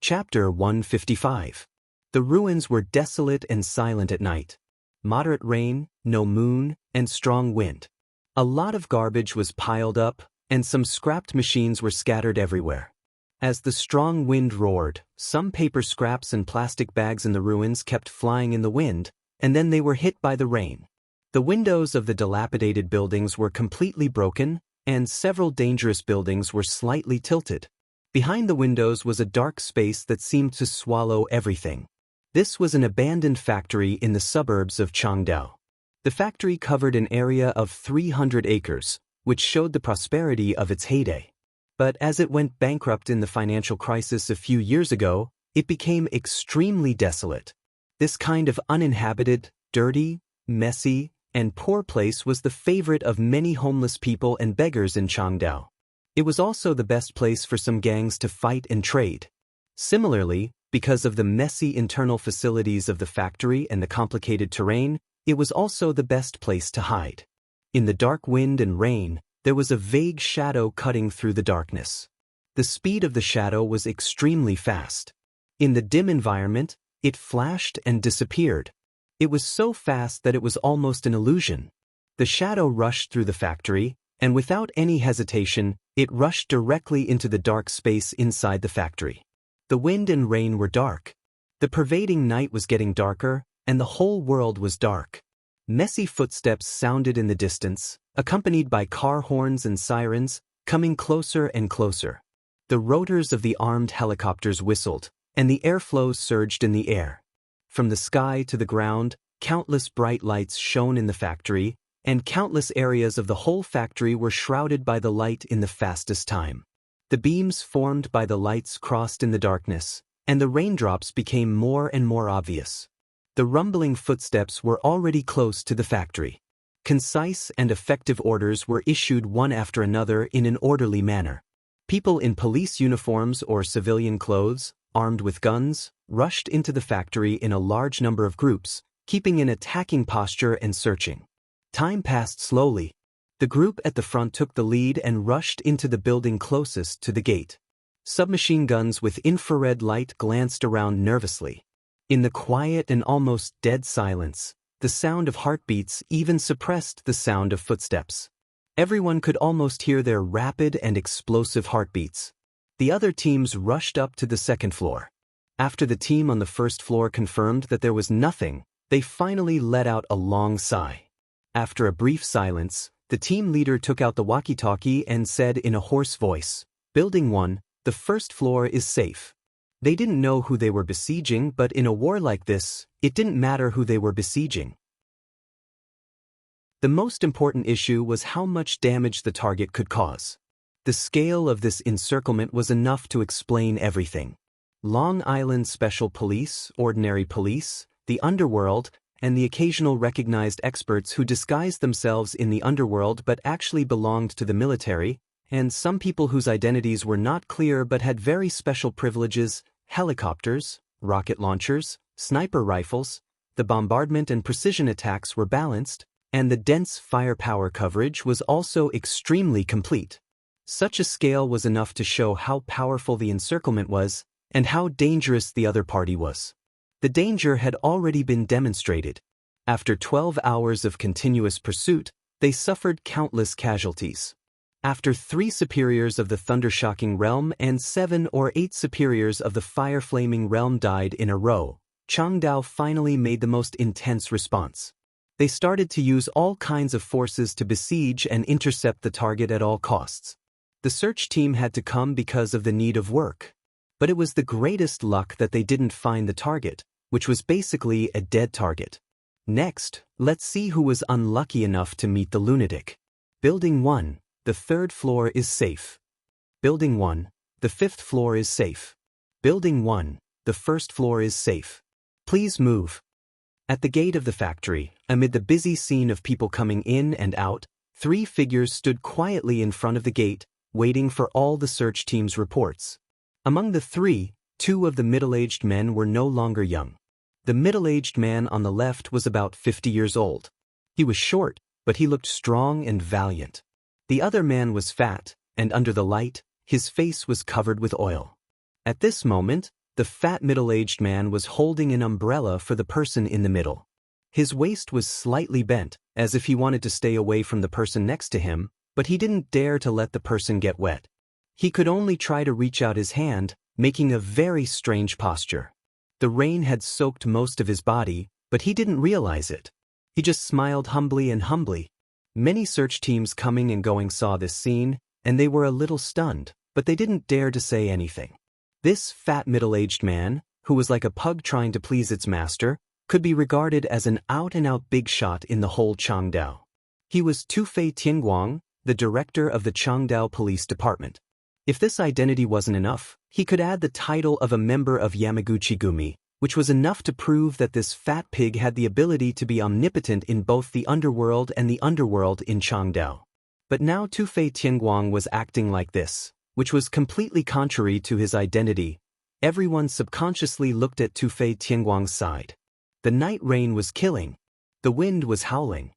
Chapter 155. The ruins were desolate and silent at night. Moderate rain, no moon, and strong wind. A lot of garbage was piled up, and some scrapped machines were scattered everywhere. As the strong wind roared, some paper scraps and plastic bags in the ruins kept flying in the wind, and then they were hit by the rain. The windows of the dilapidated buildings were completely broken, and several dangerous buildings were slightly tilted. Behind the windows was a dark space that seemed to swallow everything. This was an abandoned factory in the suburbs of Changdao. The factory covered an area of 300 acres, which showed the prosperity of its heyday. But as it went bankrupt in the financial crisis a few years ago, it became extremely desolate. This kind of uninhabited, dirty, messy, and poor place was the favorite of many homeless people and beggars in Changdao. It was also the best place for some gangs to fight and trade. Similarly, because of the messy internal facilities of the factory and the complicated terrain, it was also the best place to hide. In the dark wind and rain, there was a vague shadow cutting through the darkness. The speed of the shadow was extremely fast. In the dim environment, it flashed and disappeared. It was so fast that it was almost an illusion. The shadow rushed through the factory, and without any hesitation, it rushed directly into the dark space inside the factory. The wind and rain were dark. The pervading night was getting darker, and the whole world was dark. Messy footsteps sounded in the distance, accompanied by car horns and sirens, coming closer and closer. The rotors of the armed helicopters whistled, and the airflow surged in the air. From the sky to the ground, countless bright lights shone in the factory, and countless areas of the whole factory were shrouded by the light in the fastest time. The beams formed by the lights crossed in the darkness, and the raindrops became more and more obvious. The rumbling footsteps were already close to the factory. Concise and effective orders were issued one after another in an orderly manner. People in police uniforms or civilian clothes, armed with guns, rushed into the factory in a large number of groups, keeping an attacking posture and searching. Time passed slowly. The group at the front took the lead and rushed into the building closest to the gate. Submachine guns with infrared light glanced around nervously. In the quiet and almost dead silence, the sound of heartbeats even suppressed the sound of footsteps. Everyone could almost hear their rapid and explosive heartbeats. The other teams rushed up to the second floor. After the team on the first floor confirmed that there was nothing, they finally let out a long sigh. After a brief silence, the team leader took out the walkie-talkie and said in a hoarse voice, "Building 1, the first floor is safe." They didn't know who they were besieging, but in a war like this, it didn't matter who they were besieging. The most important issue was how much damage the target could cause. The scale of this encirclement was enough to explain everything. Long Island Special Police, Ordinary Police, the Underworld, and the occasional recognized experts who disguised themselves in the underworld but actually belonged to the military, and some people whose identities were not clear but had very special privileges, helicopters, rocket launchers, sniper rifles, the bombardment and precision attacks were balanced, and the dense firepower coverage was also extremely complete. Such a scale was enough to show how powerful the encirclement was, and how dangerous the other party was. The danger had already been demonstrated. After 12 hours of continuous pursuit, they suffered countless casualties. After 3 superiors of the Thundershocking Realm and 7 or 8 superiors of the Fire-Flaming Realm died in a row, Changdao finally made the most intense response. They started to use all kinds of forces to besiege and intercept the target at all costs. The search team had to come because of the need of work. But it was the greatest luck that they didn't find the target, which was basically a dead target. Next, let's see who was unlucky enough to meet the lunatic. Building 1, the 3rd floor is safe. Building 1, the 5th floor is safe. Building 1, the 1st floor is safe. Please move. At the gate of the factory, amid the busy scene of people coming in and out, 3 figures stood quietly in front of the gate, waiting for all the search team's reports. Among the 3, 2 of the middle-aged men were no longer young. The middle-aged man on the left was about 50 years old. He was short, but he looked strong and valiant. The other man was fat, and under the light, his face was covered with oil. At this moment, the fat middle-aged man was holding an umbrella for the person in the middle. His waist was slightly bent, as if he wanted to stay away from the person next to him, but he didn't dare to let the person get wet. He could only try to reach out his hand, making a very strange posture. The rain had soaked most of his body, but he didn't realize it. He just smiled humbly. Many search teams coming and going saw this scene, and they were a little stunned, but they didn't dare to say anything. This fat middle-aged man, who was like a pug trying to please its master, could be regarded as an out-and-out big shot in the whole Changdao. He was Tufei Tianguang, the director of the Changdao Police Department. If this identity wasn't enough, he could add the title of a member of Yamaguchi-gumi, which was enough to prove that this fat pig had the ability to be omnipotent in both the underworld and the underworld in Changdao. But now Tu-Fei Tianguang was acting like this, which was completely contrary to his identity. Everyone subconsciously looked at Tu-Fei Tianguang's side. The night rain was killing. The wind was howling.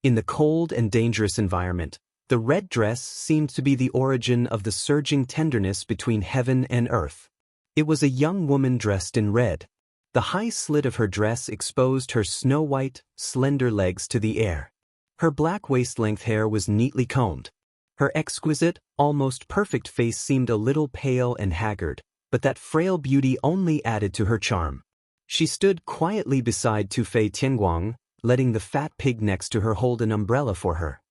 In the cold and dangerous environment, the red dress seemed to be the origin of the surging tenderness between heaven and earth. It was a young woman dressed in red. The high slit of her dress exposed her snow-white, slender legs to the air. Her black waist-length hair was neatly combed. Her exquisite, almost perfect face seemed a little pale and haggard, but that frail beauty only added to her charm. She stood quietly beside Tu-Fei Tianguang, letting the fat pig next to her hold an umbrella for her.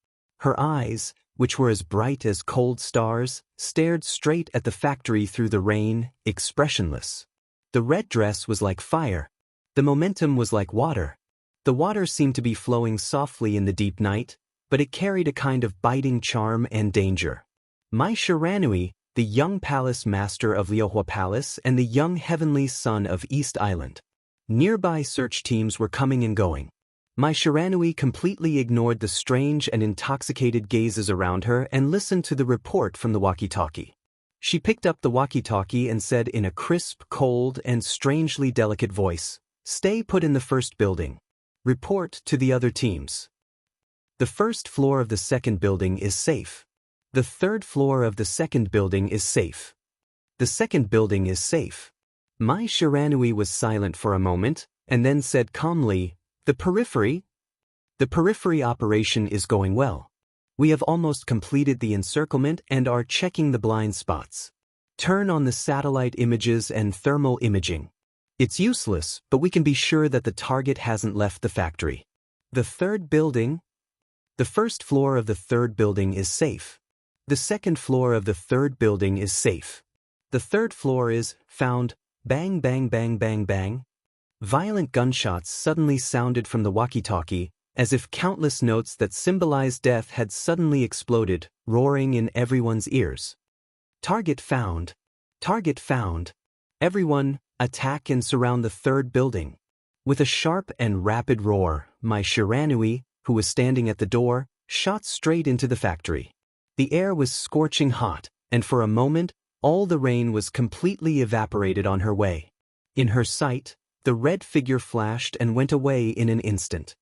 Her eyes, which were as bright as cold stars, stared straight at the factory through the rain, expressionless. The red dress was like fire. The momentum was like water. The water seemed to be flowing softly in the deep night, but it carried a kind of biting charm and danger. Mai Shiranui, the young palace master of Liuhua Palace and the young heavenly son of East Island. Nearby search teams were coming and going. Mai Shiranui completely ignored the strange and intoxicated gazes around her and listened to the report from the walkie-talkie. She picked up the walkie-talkie and said in a crisp, cold, and strangely delicate voice, "Stay put in the first building. Report to the other teams. The first floor of the second building is safe. The third floor of the second building is safe. The second building is safe." Mai Shiranui was silent for a moment, and then said calmly, The periphery operation is going well. We have almost completed the encirclement and are checking the blind spots. Turn on the satellite images and thermal imaging. It's useless, but we can be sure that the target hasn't left the factory. The third building? The first floor of the third building is safe. The second floor of the third building is safe. The third floor is found. Bang, bang, bang, bang, bang. Violent gunshots suddenly sounded from the walkie-talkie, as if countless notes that symbolized death had suddenly exploded, roaring in everyone's ears. Target found. Target found. Everyone, attack and surround the third building. With a sharp and rapid roar, Mai Shiranui, who was standing at the door, shot straight into the factory. The air was scorching hot, and for a moment, all the rain was completely evaporated on her way. In her sight, the red figure flashed and went away in an instant.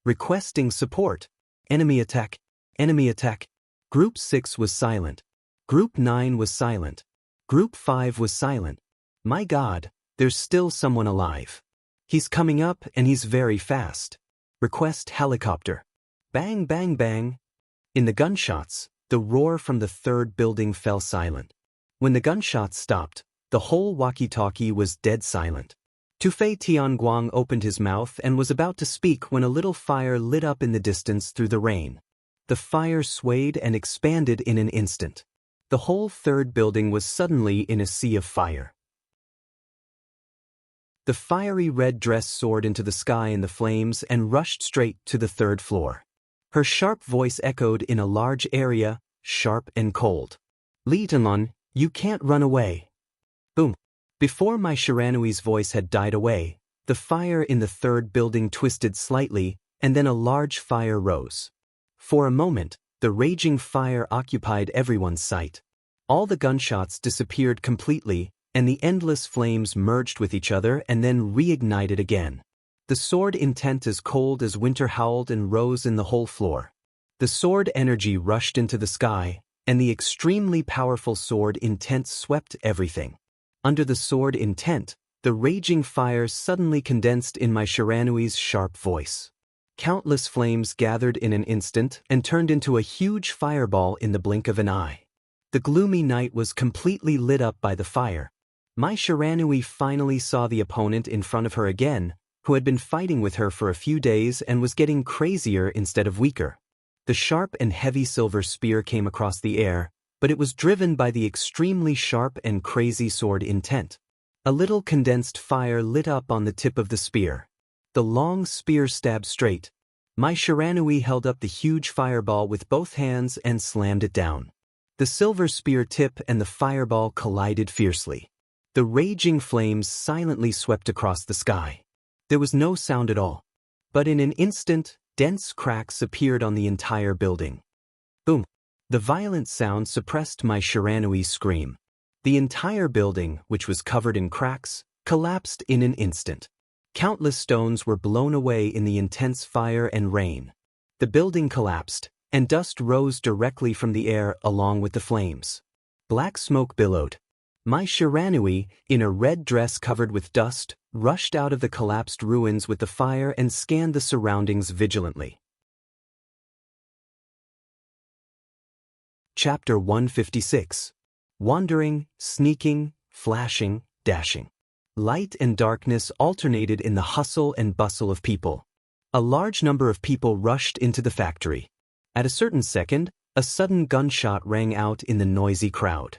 Requesting support. Enemy attack. Enemy attack. Group 6 was silent. Group 9 was silent. Group 5 was silent. My God, there's still someone alive. He's coming up and he's very fast. Request helicopter. Bang, bang, bang. In the gunshots, the roar from the third building fell silent. When the gunshots stopped, the whole walkie-talkie was dead silent. Tu-Fei Tianguang opened his mouth and was about to speak when a little fire lit up in the distance through the rain. The fire swayed and expanded in an instant. The whole third building was suddenly in a sea of fire. The fiery red dress soared into the sky in the flames and rushed straight to the third floor. Her sharp voice echoed in a large area, sharp and cold. Li Tenlun, you can't run away. Boom. Before Mai Shiranui's voice had died away, the fire in the third building twisted slightly, and then a large fire rose. For a moment, the raging fire occupied everyone's sight. All the gunshots disappeared completely, and the endless flames merged with each other and then reignited again. The sword intent as cold as winter howled and rose in the whole floor. The sword energy rushed into the sky, and the extremely powerful sword intent swept everything. Under the sword intent, the raging fire suddenly condensed in Mai Shiranui's sharp voice. Countless flames gathered in an instant and turned into a huge fireball in the blink of an eye. The gloomy night was completely lit up by the fire. Mai Shiranui finally saw the opponent in front of her again, who had been fighting with her for a few days and was getting crazier instead of weaker. The sharp and heavy silver spear came across the air, but it was driven by the extremely sharp and crazy sword intent. A little condensed fire lit up on the tip of the spear. The long spear stabbed straight. Mai Shiranui held up the huge fireball with both hands and slammed it down. The silver spear tip and the fireball collided fiercely. The raging flames silently swept across the sky. There was no sound at all. But in an instant, dense cracks appeared on the entire building. Boom! The violent sound suppressed my Shiranui's scream. The entire building, which was covered in cracks, collapsed in an instant. Countless stones were blown away in the intense fire and rain. The building collapsed, and dust rose directly from the air along with the flames. Black smoke billowed. My Shiranui, in a red dress covered with dust, rushed out of the collapsed ruins with the fire and scanned the surroundings vigilantly. Chapter 156. Wandering, sneaking, flashing, dashing. Light and darkness alternated in the hustle and bustle of people. A large number of people rushed into the factory. At a certain second, a sudden gunshot rang out in the noisy crowd.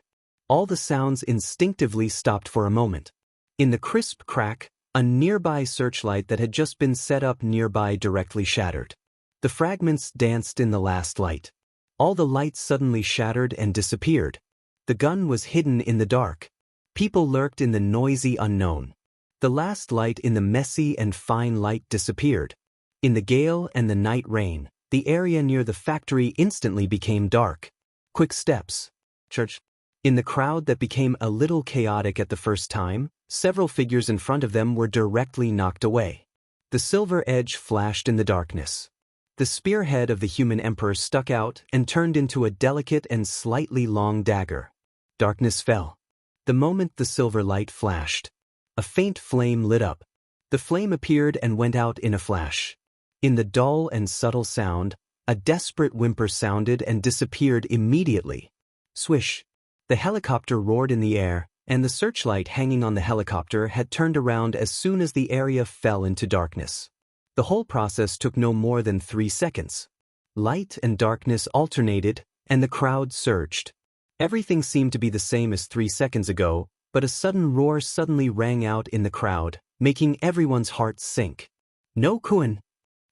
All the sounds instinctively stopped for a moment. In the crisp crack, a nearby searchlight that had just been set up nearby directly shattered. The fragments danced in the last light. All the lights suddenly shattered and disappeared. The gun was hidden in the dark. People lurked in the noisy unknown. The last light in the messy and fine light disappeared. In the gale and the night rain, the area near the factory instantly became dark. Quick steps. Church. In the crowd that became a little chaotic at the first time, several figures in front of them were directly knocked away. The silver edge flashed in the darkness. The spearhead of the human emperor stuck out and turned into a delicate and slightly long dagger. Darkness fell. The moment the silver light flashed, a faint flame lit up. The flame appeared and went out in a flash. In the dull and subtle sound, a desperate whimper sounded and disappeared immediately. Swish! The helicopter roared in the air, and the searchlight hanging on the helicopter had turned around as soon as the area fell into darkness. The whole process took no more than 3 seconds. Light and darkness alternated, and the crowd surged. Everything seemed to be the same as 3 seconds ago, but a sudden roar suddenly rang out in the crowd, making everyone's heart sink. No Kuan!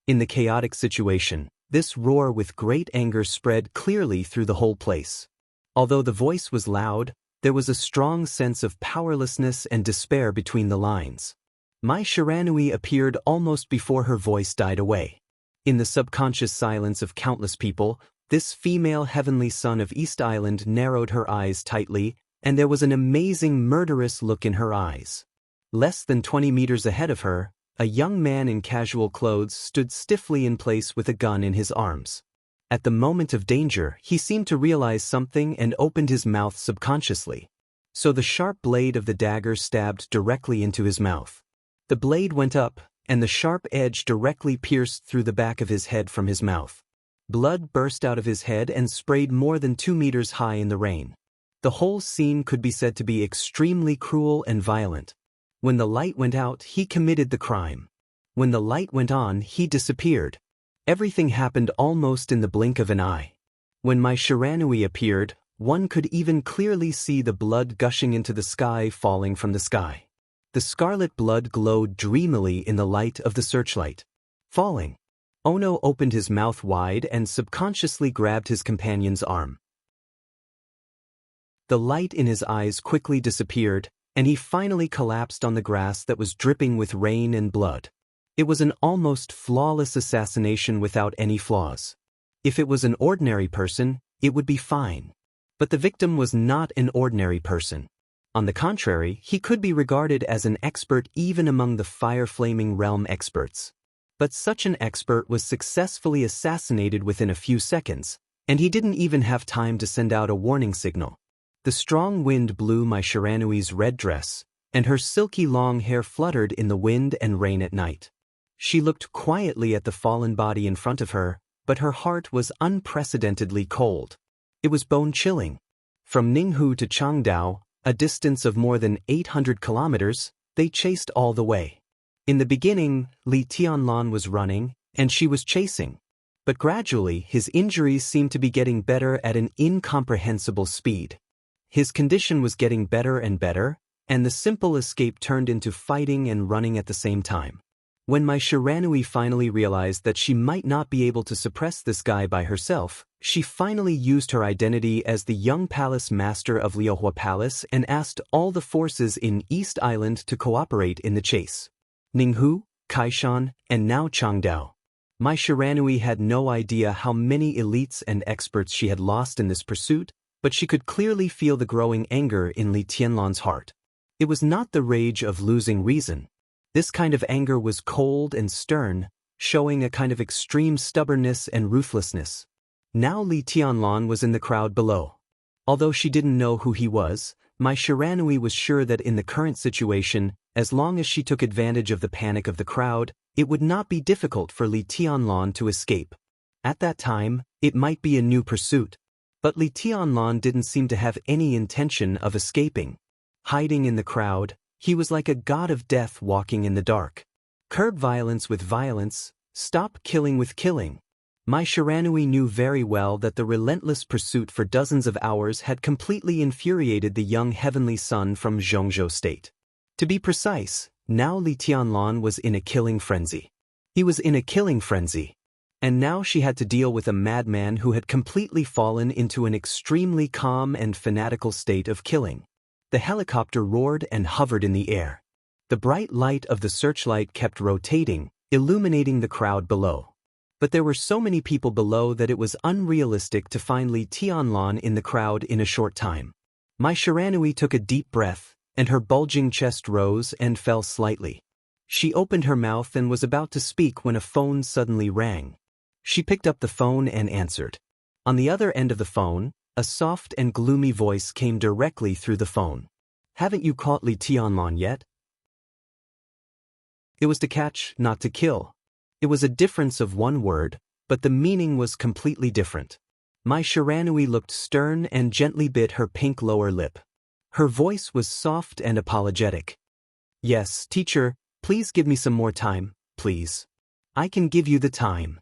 In the chaotic situation, this roar with great anger spread clearly through the whole place. Although the voice was loud, there was a strong sense of powerlessness and despair between the lines. My Shiranui appeared almost before her voice died away. In the subconscious silence of countless people, this female heavenly son of East Island narrowed her eyes tightly, and there was an amazing murderous look in her eyes. Less than 20 meters ahead of her, a young man in casual clothes stood stiffly in place with a gun in his arms. At the moment of danger, he seemed to realize something and opened his mouth subconsciously. So the sharp blade of the dagger stabbed directly into his mouth. The blade went up, and the sharp edge directly pierced through the back of his head from his mouth. Blood burst out of his head and sprayed more than 2 meters high in the rain. The whole scene could be said to be extremely cruel and violent. When the light went out, he committed the crime. When the light went on, he disappeared. Everything happened almost in the blink of an eye. When my Shiranui appeared, one could even clearly see the blood gushing into the sky falling from the sky. The scarlet blood glowed dreamily in the light of the searchlight. Falling. Ono opened his mouth wide and subconsciously grabbed his companion's arm. The light in his eyes quickly disappeared, and he finally collapsed on the grass that was dripping with rain and blood. It was an almost flawless assassination without any flaws. If it was an ordinary person, it would be fine. But the victim was not an ordinary person. On the contrary, he could be regarded as an expert even among the fire-flaming realm experts. But such an expert was successfully assassinated within a few seconds, and he didn't even have time to send out a warning signal. The strong wind blew my Shiranui's red dress, and her silky long hair fluttered in the wind and rain at night. She looked quietly at the fallen body in front of her, but her heart was unprecedentedly cold. It was bone-chilling. From Ninghu to Changdao, a distance of more than 800 kilometers, they chased all the way. In the beginning, Li Tianlan was running, and she was chasing. But gradually, his injuries seemed to be getting better at an incomprehensible speed. His condition was getting better and better, and the simple escape turned into fighting and running at the same time. When my Shiranui finally realized that she might not be able to suppress this guy by herself, she finally used her identity as the young palace master of Liuhua Palace and asked all the forces in East Island to cooperate in the chase. Ninghu, Kaishan, and now Changdao. My Shiranui had no idea how many elites and experts she had lost in this pursuit, but she could clearly feel the growing anger in Li Tianlan's heart. It was not the rage of losing reason. This kind of anger was cold and stern, showing a kind of extreme stubbornness and ruthlessness. Now Li Tianlan was in the crowd below. Although she didn't know who he was, my Shiranui was sure that in the current situation, as long as she took advantage of the panic of the crowd, it would not be difficult for Li Tianlan to escape. At that time, it might be a new pursuit. But Li Tianlan didn't seem to have any intention of escaping. Hiding in the crowd, he was like a god of death walking in the dark. Curb violence with violence, stop killing with killing. My Shiranui knew very well that the relentless pursuit for dozens of hours had completely infuriated the young heavenly son from Zhongzhou State. To be precise, now Li Tianlan was in a killing frenzy. He was in a killing frenzy. And now she had to deal with a madman who had completely fallen into an extremely calm and fanatical state of killing. The helicopter roared and hovered in the air. The bright light of the searchlight kept rotating, illuminating the crowd below. But there were so many people below that it was unrealistic to find Li Tianlan in the crowd in a short time. My Shiranui took a deep breath, and her bulging chest rose and fell slightly. She opened her mouth and was about to speak when a phone suddenly rang. She picked up the phone and answered. On the other end of the phone, a soft and gloomy voice came directly through the phone. Haven't you caught Li Tianlan yet? It was to catch, not to kill. It was a difference of one word, but the meaning was completely different. My Shiranui looked stern and gently bit her pink lower lip. Her voice was soft and apologetic. Yes, teacher, please give me some more time, please. I can give you the time.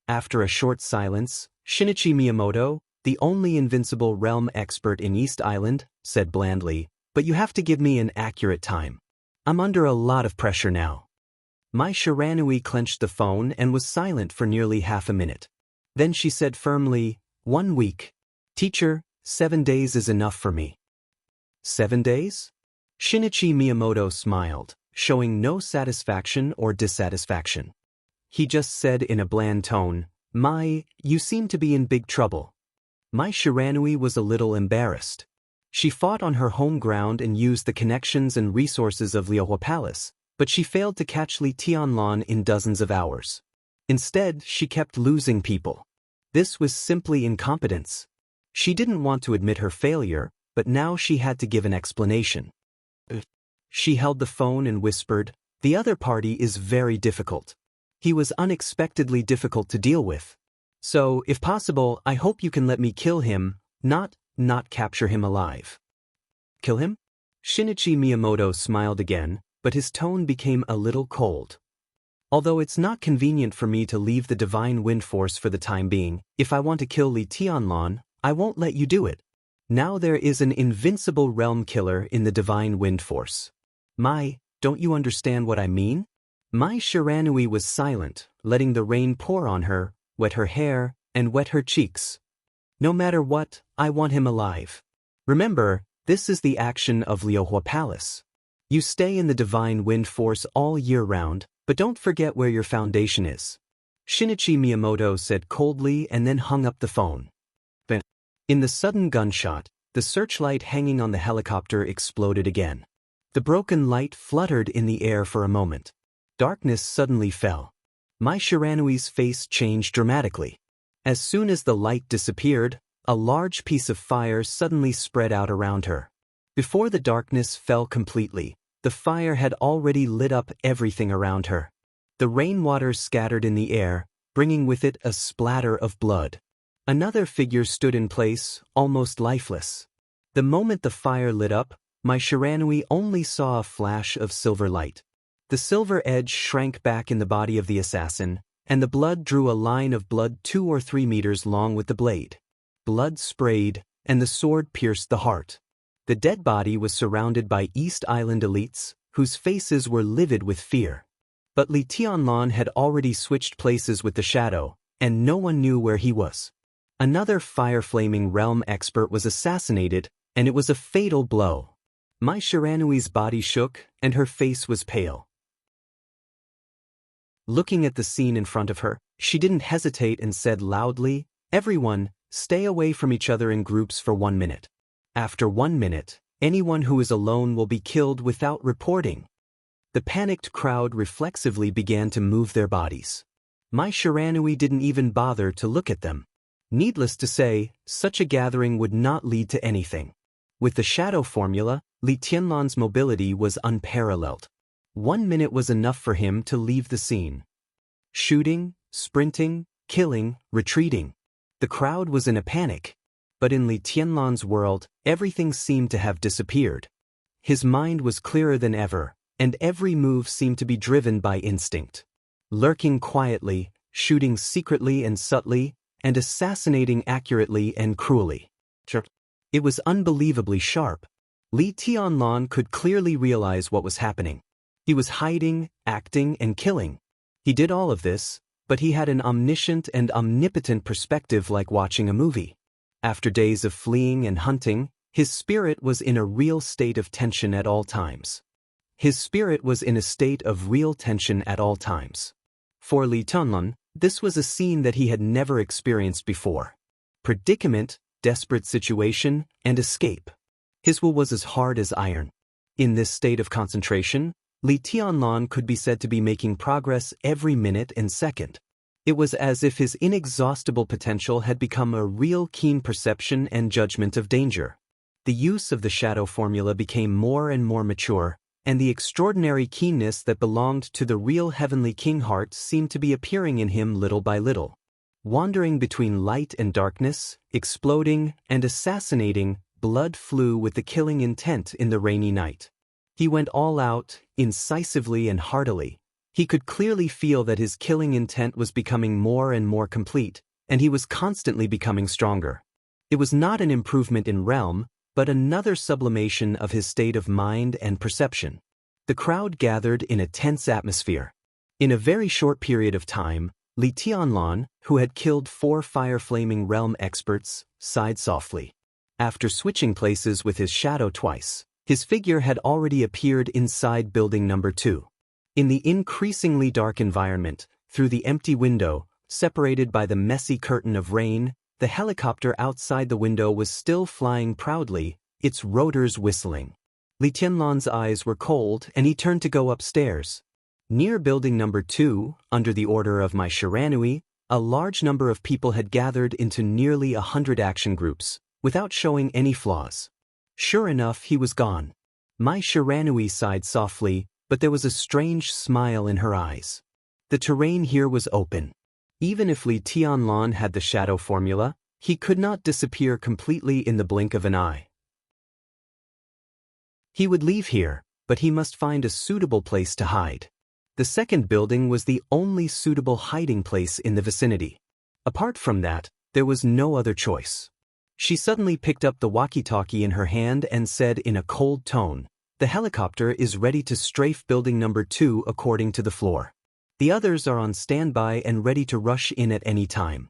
After a short silence, Shinichi Miyamoto, the only invincible realm expert in East Island, said blandly, but you have to give me an accurate time. I'm under a lot of pressure now. My Shiranui clenched the phone and was silent for nearly half a minute. Then she said firmly, 1 week. Teacher, 7 days is enough for me. 7 days? Shinichi Miyamoto smiled, showing no satisfaction or dissatisfaction. He just said in a bland tone, you seem to be in big trouble. My Shiranui was a little embarrassed. She fought on her home ground and used the connections and resources of Liuhua Palace, but she failed to catch Li Tianlan in dozens of hours. Instead, she kept losing people. This was simply incompetence. She didn't want to admit her failure, but now she had to give an explanation. She held the phone and whispered, the other party is very difficult. He was unexpectedly difficult to deal with. So, if possible, I hope you can let me kill him, not capture him alive. Kill him? Shinichi Miyamoto smiled again, but his tone became a little cold. Although it's not convenient for me to leave the Divine Wind Force for the time being, if I want to kill Li Tianlan, I won't let you do it. Now there is an invincible realm killer in the Divine Wind Force. Don't you understand what I mean? My Shiranui was silent, letting the rain pour on her, wet her hair, and wet her cheeks. No matter what, I want him alive. Remember, this is the action of Liuhua Palace. You stay in the Divine Wind Force all year round, but don't forget where your foundation is. Shinichi Miyamoto said coldly and then hung up the phone. In the sudden gunshot, the searchlight hanging on the helicopter exploded again. The broken light fluttered in the air for a moment. Darkness suddenly fell. My Shiranui's face changed dramatically. As soon as the light disappeared, a large piece of fire suddenly spread out around her. Before the darkness fell completely, the fire had already lit up everything around her. The rainwater scattered in the air, bringing with it a splatter of blood. Another figure stood in place, almost lifeless. The moment the fire lit up, my Shiranui only saw a flash of silver light. The silver edge shrank back in the body of the assassin, and the blood drew a line of blood 2 or 3 meters long with the blade. Blood sprayed, and the sword pierced the heart. The dead body was surrounded by East Island elites, whose faces were livid with fear. But Li Tianlan had already switched places with the shadow, and no one knew where he was. Another fire-flaming realm expert was assassinated, and it was a fatal blow. Mai Shiranui's body shook, and her face was pale. Looking at the scene in front of her, she didn't hesitate and said loudly, "Everyone, stay away from each other in groups for 1 minute. After 1 minute, anyone who is alone will be killed without reporting." The panicked crowd reflexively began to move their bodies. Mai Shiranui didn't even bother to look at them. Needless to say, such a gathering would not lead to anything. With the shadow formula, Li Tianlan's mobility was unparalleled. 1 minute was enough for him to leave the scene. Shooting, sprinting, killing, retreating. The crowd was in a panic. But in Li Tianlan's world, everything seemed to have disappeared. His mind was clearer than ever, and every move seemed to be driven by instinct. Lurking quietly, shooting secretly and subtly, and assassinating accurately and cruelly. It was unbelievably sharp. Li Tianlan could clearly realize what was happening. He was hiding, acting, and killing. He did all of this, but he had an omniscient and omnipotent perspective like watching a movie. After days of fleeing and hunting, his spirit was in a real state of tension at all times. For Li Tianlan, this was a scene that he had never experienced before. Predicament, desperate situation, and escape. His will was as hard as iron. In this state of concentration, Li Tianlan could be said to be making progress every minute and second. It was as if his inexhaustible potential had become a real keen perception and judgment of danger. The use of the shadow formula became more and more mature, and the extraordinary keenness that belonged to the real heavenly king heart seemed to be appearing in him little by little. Wandering between light and darkness, exploding and assassinating, blood flew with the killing intent in the rainy night. He went all out, incisively and heartily. He could clearly feel that his killing intent was becoming more and more complete, and he was constantly becoming stronger. It was not an improvement in realm, but another sublimation of his state of mind and perception. The crowd gathered in a tense atmosphere. In a very short period of time, Li Tianlan, who had killed 4 fire-flaming realm experts, sighed softly. After switching places with his shadow twice, his figure had already appeared inside building number 2. In the increasingly dark environment, through the empty window, separated by the messy curtain of rain, the helicopter outside the window was still flying proudly, its rotors whistling. Li Tianlan's eyes were cold and he turned to go upstairs. Near building number 2, under the order of Mai Shiranui, a large number of people had gathered into nearly 100 action groups, without showing any flaws. Sure enough, he was gone. Mai Shiranui sighed softly, but there was a strange smile in her eyes. The terrain here was open. Even if Li Tianlan had the shadow formula, he could not disappear completely in the blink of an eye. He would leave here, but he must find a suitable place to hide. The second building was the only suitable hiding place in the vicinity. Apart from that, there was no other choice. She suddenly picked up the walkie-talkie in her hand and said in a cold tone, "The helicopter is ready to strafe building number 2 according to the floor. The others are on standby and ready to rush in at any time."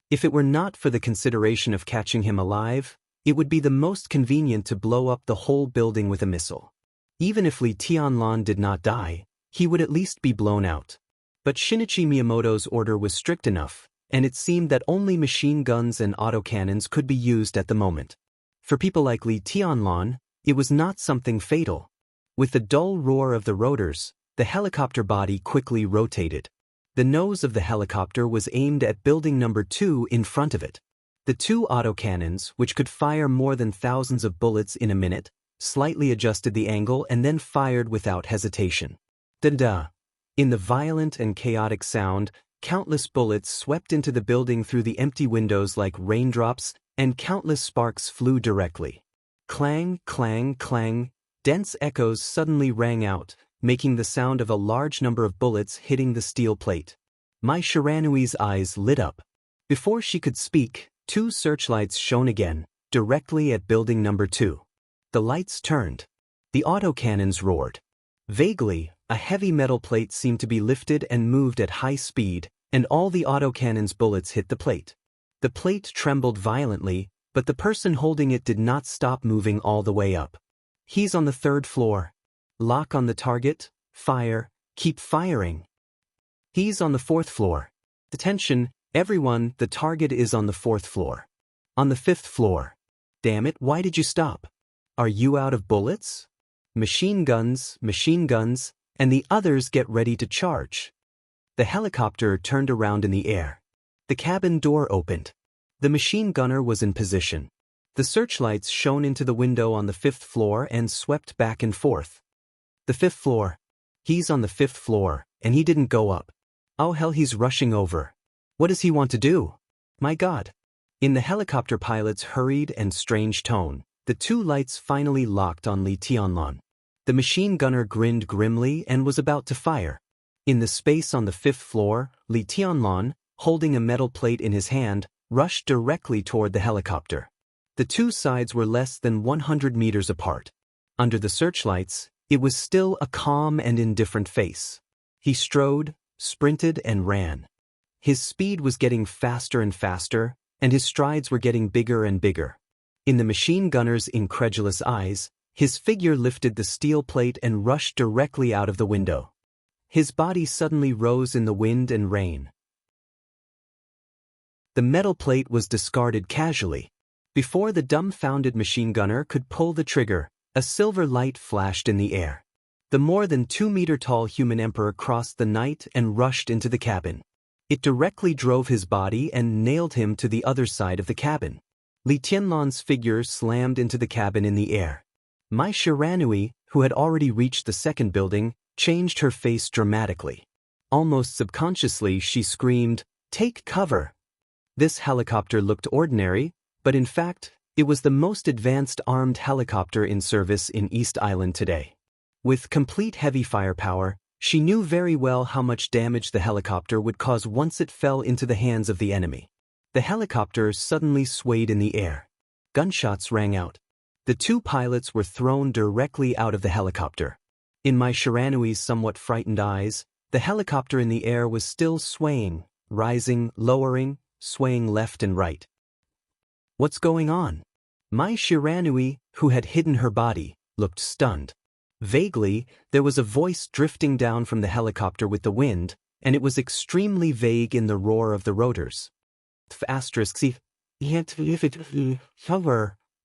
If it were not for the consideration of catching him alive, it would be the most convenient to blow up the whole building with a missile. Even if Li Tianlan did not die, he would at least be blown out. But Shinichi Miyamoto's order was strict enough, and it seemed that only machine guns and autocannons could be used at the moment. For people like Li Tianlan, it was not something fatal. With the dull roar of the rotors, the helicopter body quickly rotated. The nose of the helicopter was aimed at building number 2 in front of it. The 2 autocannons, which could fire more than thousands of bullets in a minute, slightly adjusted the angle and then fired without hesitation. Da-da! In the violent and chaotic sound, countless bullets swept into the building through the empty windows like raindrops, and countless sparks flew directly. Clang, clang, clang, dense echoes suddenly rang out, making the sound of a large number of bullets hitting the steel plate. Mai Shiranui's eyes lit up. Before she could speak, 2 searchlights shone again, directly at building number 2. The lights turned. The autocannons roared. Vaguely, A heavy metal plate seemed to be lifted and moved at high speed, and all the autocannon's bullets hit the plate. The plate trembled violently, but the person holding it did not stop moving all the way up. He's on the 3rd floor. Lock on the target, fire, keep firing. He's on the 4th floor. Attention, everyone, the target is on the 4th floor. On the 5th floor. Damn it, why did you stop? Are you out of bullets? Machine guns, and the others get ready to charge. The helicopter turned around in the air. The cabin door opened. The machine gunner was in position. The searchlights shone into the window on the 5th floor and swept back and forth. The 5th floor. He's on the 5th floor, and he didn't go up. Oh hell, he's rushing over. What does he want to do? My God. In the helicopter pilot's hurried and strange tone, the two lights finally locked on Li Tianlan. The machine gunner grinned grimly and was about to fire. In the space on the 5th floor, Li Tianlan, holding a metal plate in his hand, rushed directly toward the helicopter. The two sides were less than 100 meters apart. Under the searchlights, it was still a calm and indifferent face. He strode, sprinted, and ran. His speed was getting faster and faster, and his strides were getting bigger and bigger. In the machine gunner's incredulous eyes, his figure lifted the steel plate and rushed directly out of the window. His body suddenly rose in the wind and rain. The metal plate was discarded casually. Before the dumbfounded machine gunner could pull the trigger, a silver light flashed in the air. The more than 2-meter-tall human emperor crossed the night and rushed into the cabin. It directly drove his body and nailed him to the other side of the cabin. Li Tianlan's figure slammed into the cabin in the air. Mai Shiranui, who had already reached the 2nd building, changed her face dramatically. Almost subconsciously, she screamed, "Take cover!" This helicopter looked ordinary, but in fact, it was the most advanced armed helicopter in service in East Island today. With complete heavy firepower, she knew very well how much damage the helicopter would cause once it fell into the hands of the enemy. The helicopter suddenly swayed in the air. Gunshots rang out. The two pilots were thrown directly out of the helicopter. In Mai Shiranui's somewhat frightened eyes, the helicopter in the air was still swaying, rising, lowering, swaying left and right. What's going on? Mai Shiranui, who had hidden her body, looked stunned. Vaguely, there was a voice drifting down from the helicopter with the wind, and it was extremely vague in the roar of the rotors.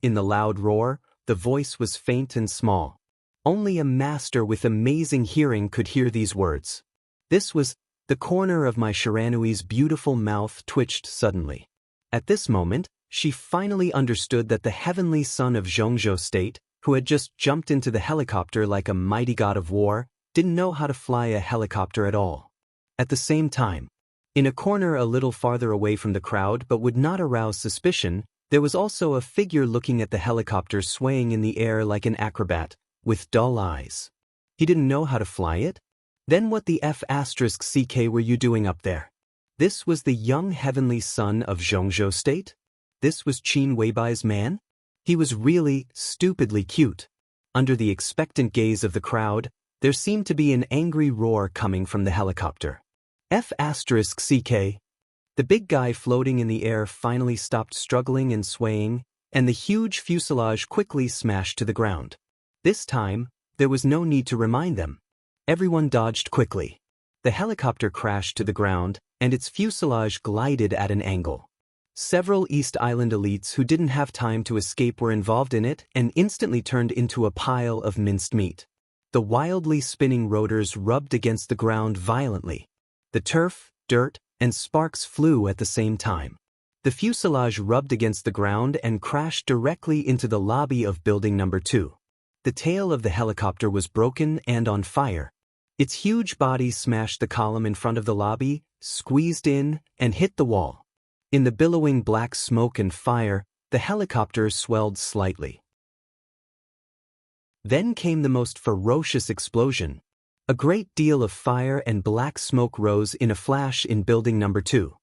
In the loud roar, the voice was faint and small. Only a master with amazing hearing could hear these words. This was, the corner of Mai Shiranui's beautiful mouth twitched suddenly. At this moment, she finally understood that the heavenly son of Zhongzhou State, who had just jumped into the helicopter like a mighty god of war, didn't know how to fly a helicopter at all. At the same time, in a corner a little farther away from the crowd but would not arouse suspicion, there was also a figure looking at the helicopter swaying in the air like an acrobat, with dull eyes. He didn't know how to fly it? Then what the F***ck were you doing up there? This was the young heavenly son of Zhongzhou State? This was Qin Weibai's man? He was really, stupidly cute. Under the expectant gaze of the crowd, there seemed to be an angry roar coming from the helicopter. F***ck. The big guy floating in the air finally stopped struggling and swaying, and the huge fuselage quickly smashed to the ground. This time, there was no need to remind them. Everyone dodged quickly. The helicopter crashed to the ground, and its fuselage glided at an angle. Several East Island elites who didn't have time to escape were involved in it and instantly turned into a pile of minced meat. The wildly spinning rotors rubbed against the ground violently. The turf, dirt, and sparks flew at the same time. The fuselage rubbed against the ground and crashed directly into the lobby of building number 2. The tail of the helicopter was broken and on fire. Its huge body smashed the column in front of the lobby, squeezed in, and hit the wall. In the billowing black smoke and fire, the helicopter swelled slightly. Then came the most ferocious explosion. A great deal of fire and black smoke rose in a flash in building number 2.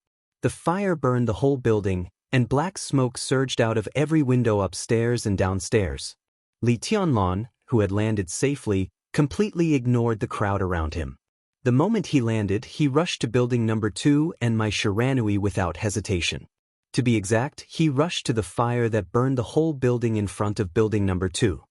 The fire burned the whole building, and black smoke surged out of every window upstairs and downstairs. Li Tianlan, who had landed safely, completely ignored the crowd around him. The moment he landed, he rushed to building number 2 and my Shiranui without hesitation. To be exact, he rushed to the fire that burned the whole building in front of building number 2.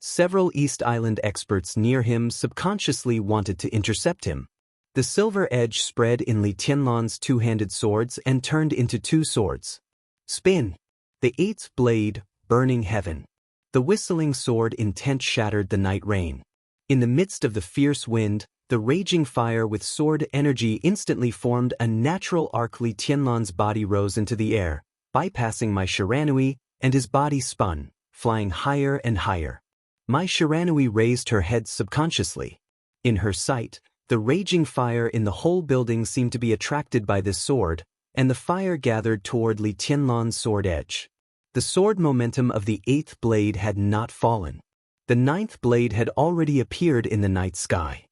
Several East Island experts near him subconsciously wanted to intercept him. The silver edge spread in Li Tianlan's two-handed swords and turned into 2 swords. Spin! The 8th blade, burning heaven. The whistling sword intent shattered the night rain. In the midst of the fierce wind, the raging fire with sword energy instantly formed a natural arc. Li Tianlan's body rose into the air, bypassing my Shiranui, and his body spun, flying higher and higher. My Shiranui raised her head subconsciously. In her sight, the raging fire in the whole building seemed to be attracted by this sword, and the fire gathered toward Li Tianlan's sword edge. The sword momentum of the 8th blade had not fallen. The 9th blade had already appeared in the night sky.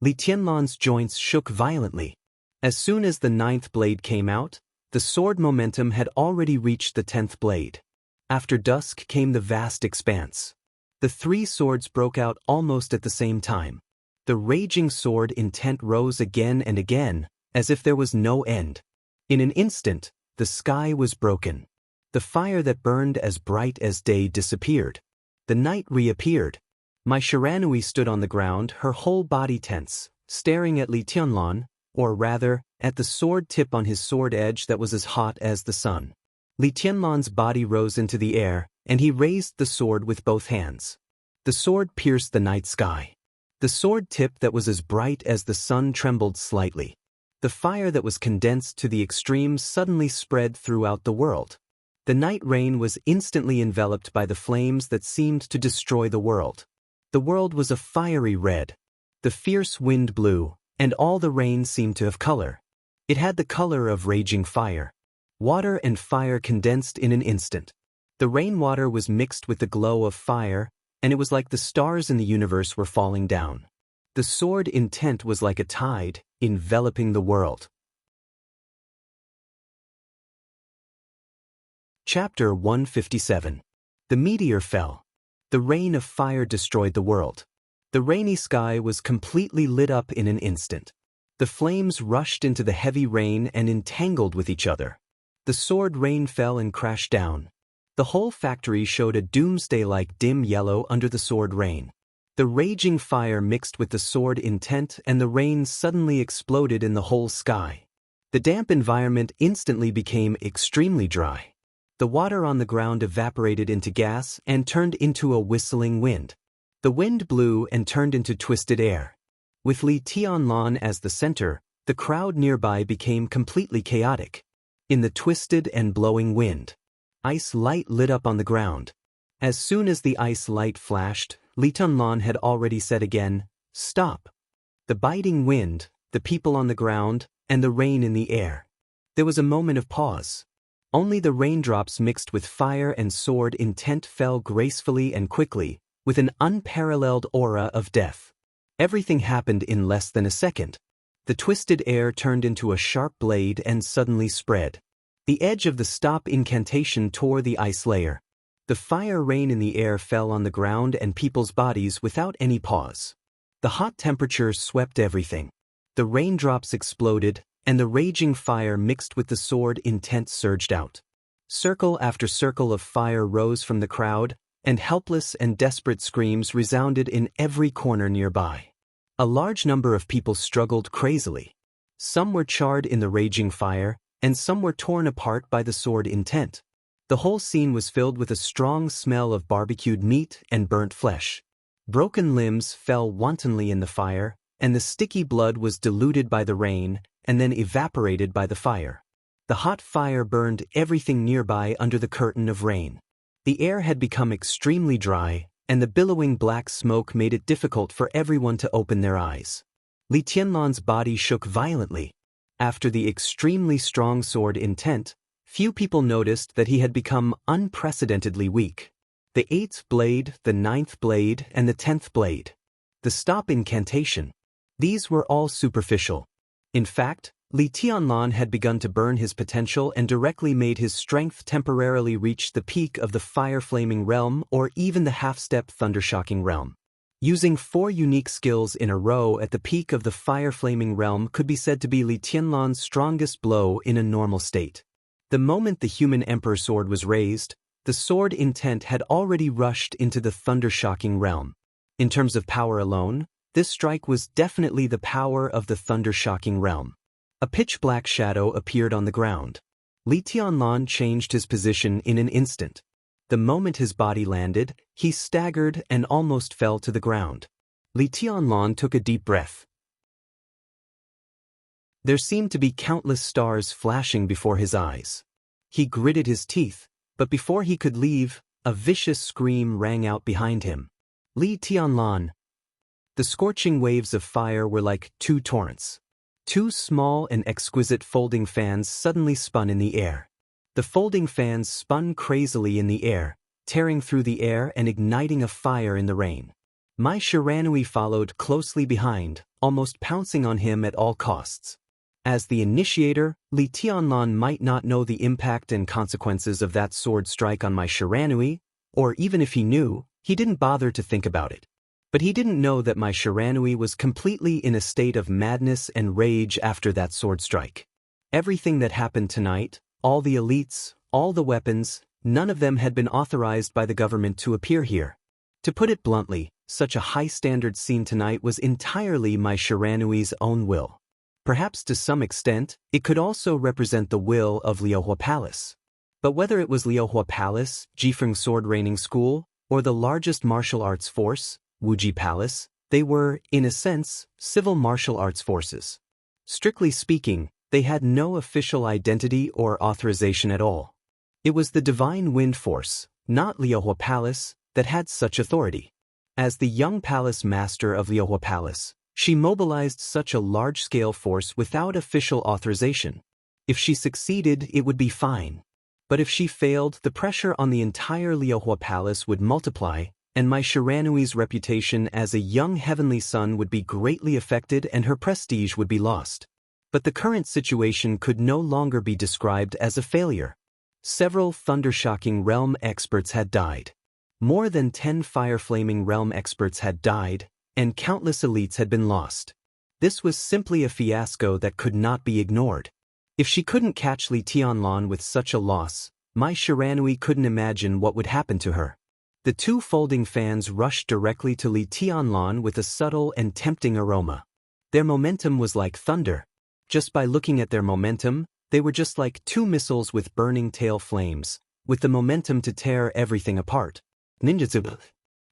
Li Tianlan's joints shook violently. As soon as the 9th blade came out, the sword momentum had already reached the 10th blade. After dusk came the vast expanse. The 3 swords broke out almost at the same time. The raging sword intent rose again and again, as if there was no end. In an instant, the sky was broken. The fire that burned as bright as day disappeared. The night reappeared. My Shiranui stood on the ground, her whole body tense, staring at Li Tianlan, or rather, at the sword tip on his sword edge that was as hot as the sun. Li Tianlan's body rose into the air, and he raised the sword with both hands. The sword pierced the night sky. The sword tip that was as bright as the sun trembled slightly. The fire that was condensed to the extreme suddenly spread throughout the world. The night rain was instantly enveloped by the flames that seemed to destroy the world. The world was a fiery red. The fierce wind blew, and all the rain seemed to have color. It had the color of raging fire. Water and fire condensed in an instant. The rainwater was mixed with the glow of fire, and it was like the stars in the universe were falling down. The sword intent was like a tide, enveloping the world. Chapter 157. The meteor fell. The rain of fire destroyed the world. The rainy sky was completely lit up in an instant. The flames rushed into the heavy rain and entangled with each other. The sword rain fell and crashed down. The whole factory showed a doomsday-like dim yellow under the sword rain. The raging fire mixed with the sword intent, and the rain suddenly exploded in the whole sky. The damp environment instantly became extremely dry. The water on the ground evaporated into gas and turned into a whistling wind. The wind blew and turned into twisted air. With Li Tianlan as the center, the crowd nearby became completely chaotic. In the twisted and blowing wind, ice light lit up on the ground. As soon as the ice light flashed, Li Tianlan had already said again, "Stop." The biting wind, the people on the ground, and the rain in the air. There was a moment of pause. Only the raindrops mixed with fire and sword intent fell gracefully and quickly, with an unparalleled aura of death. Everything happened in less than a second. The twisted air turned into a sharp blade and suddenly spread. The edge of the stop incantation tore the ice layer. The fire rain in the air fell on the ground and people's bodies without any pause. The hot temperature swept everything. The raindrops exploded, and the raging fire mixed with the sword intent surged out. Circle after circle of fire rose from the crowd, and helpless and desperate screams resounded in every corner nearby. A large number of people struggled crazily. Some were charred in the raging fire, and some were torn apart by the sword intent. The whole scene was filled with a strong smell of barbecued meat and burnt flesh. Broken limbs fell wantonly in the fire, and the sticky blood was diluted by the rain, and then evaporated by the fire. The hot fire burned everything nearby under the curtain of rain. The air had become extremely dry, and the billowing black smoke made it difficult for everyone to open their eyes. Li Tianlan's body shook violently. After the extremely strong sword intent, few people noticed that he had become unprecedentedly weak. The 8th blade, the 9th blade, and the 10th blade. The stop incantation. These were all superficial. In fact, Li Tianlan had begun to burn his potential and directly made his strength temporarily reach the peak of the fire-flaming realm or even the half-step thunder-shocking realm. Using 4 unique skills in a row at the peak of the fire-flaming realm could be said to be Li Tianlan's strongest blow in a normal state. The moment the human emperor sword was raised, the sword intent had already rushed into the thunder-shocking realm. In terms of power alone, this strike was definitely the power of the thunder-shocking realm. A pitch-black shadow appeared on the ground. Li Tianlan changed his position in an instant. The moment his body landed, he staggered and almost fell to the ground. Li Tianlan took a deep breath. There seemed to be countless stars flashing before his eyes. He gritted his teeth, but before he could leave, a vicious scream rang out behind him. Li Tianlan. The scorching waves of fire were like 2 torrents. 2 small and exquisite folding fans suddenly spun in the air. The folding fans spun crazily in the air, tearing through the air and igniting a fire in the rain. Mai Shiranui followed closely behind, almost pouncing on him at all costs. As the initiator, Li Tianlan might not know the impact and consequences of that sword strike on Mai Shiranui, or even if he knew, he didn't bother to think about it. But he didn't know that Mai Shiranui was completely in a state of madness and rage after that sword strike. Everything that happened tonight, all the elites, all the weapons, none of them had been authorized by the government to appear here. To put it bluntly, such a high-standard scene tonight was entirely Mai Shiranui's own will. Perhaps to some extent, it could also represent the will of Liuhua Palace. But whether it was Liuhua Palace, Jifeng Sword Training School, or the largest martial arts force, Wuji Palace, they were, in a sense, civil martial arts forces. Strictly speaking, they had no official identity or authorization at all. It was the divine wind force, not Liuhua Palace, that had such authority. As the young palace master of Liuhua Palace, she mobilized such a large-scale force without official authorization. If she succeeded, it would be fine. But if she failed, the pressure on the entire Liuhua Palace would multiply, and Mai Shiranui's reputation as a young heavenly son would be greatly affected and her prestige would be lost. But the current situation could no longer be described as a failure. Several thunder-shocking realm experts had died. More than 10 fire-flaming realm experts had died, and countless elites had been lost. This was simply a fiasco that could not be ignored. If she couldn't catch Li Tianlan with such a loss, Mai Shiranui couldn't imagine what would happen to her. The 2 folding fans rushed directly to Li Tianlan with a subtle and tempting aroma. Their momentum was like thunder. Just by looking at their momentum, they were just like 2 missiles with burning tail flames, with the momentum to tear everything apart. Ninjutsu.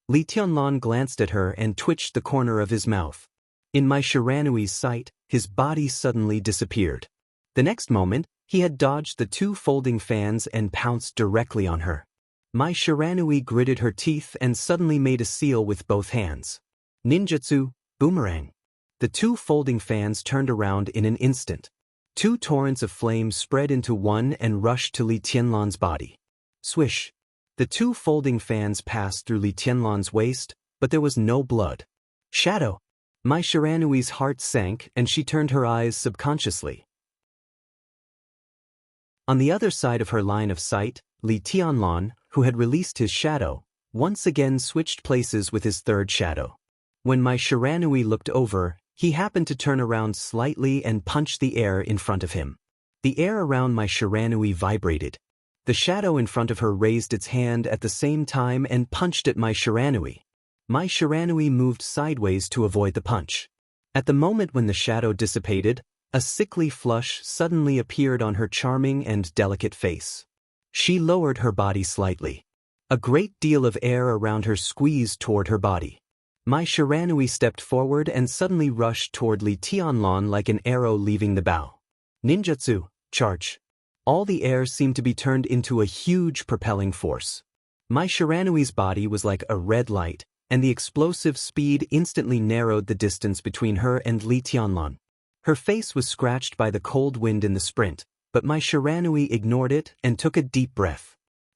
Li Tianlan glanced at her and twitched the corner of his mouth. In Mai Shiranui's sight, his body suddenly disappeared. The next moment, he had dodged the 2 folding fans and pounced directly on her. Mai Shiranui gritted her teeth and suddenly made a seal with both hands. Ninjutsu, boomerang. The 2 folding fans turned around in an instant. 2 torrents of flame spread into one and rushed to Li Tianlan's body. Swish. The 2 folding fans passed through Li Tianlan's waist, but there was no blood. Shadow. Mai Shiranui's heart sank and she turned her eyes subconsciously. On the other side of her line of sight, Li Tianlan, who had released his shadow, once again switched places with his 3rd shadow. When Mai Shiranui looked over, he happened to turn around slightly and punch the air in front of him. The air around Mai Shiranui vibrated. The shadow in front of her raised its hand at the same time and punched at Mai Shiranui. Mai Shiranui moved sideways to avoid the punch. At the moment when the shadow dissipated, a sickly flush suddenly appeared on her charming and delicate face. She lowered her body slightly. A great deal of air around her squeezed toward her body. Mai Shiranui stepped forward and suddenly rushed toward Li Tianlan like an arrow leaving the bow. Ninjutsu, charge. All the air seemed to be turned into a huge propelling force. Mai Shiranui's body was like a red light, and the explosive speed instantly narrowed the distance between her and Li Tianlan. Her face was scratched by the cold wind in the sprint, but Mai Shiranui ignored it and took a deep breath.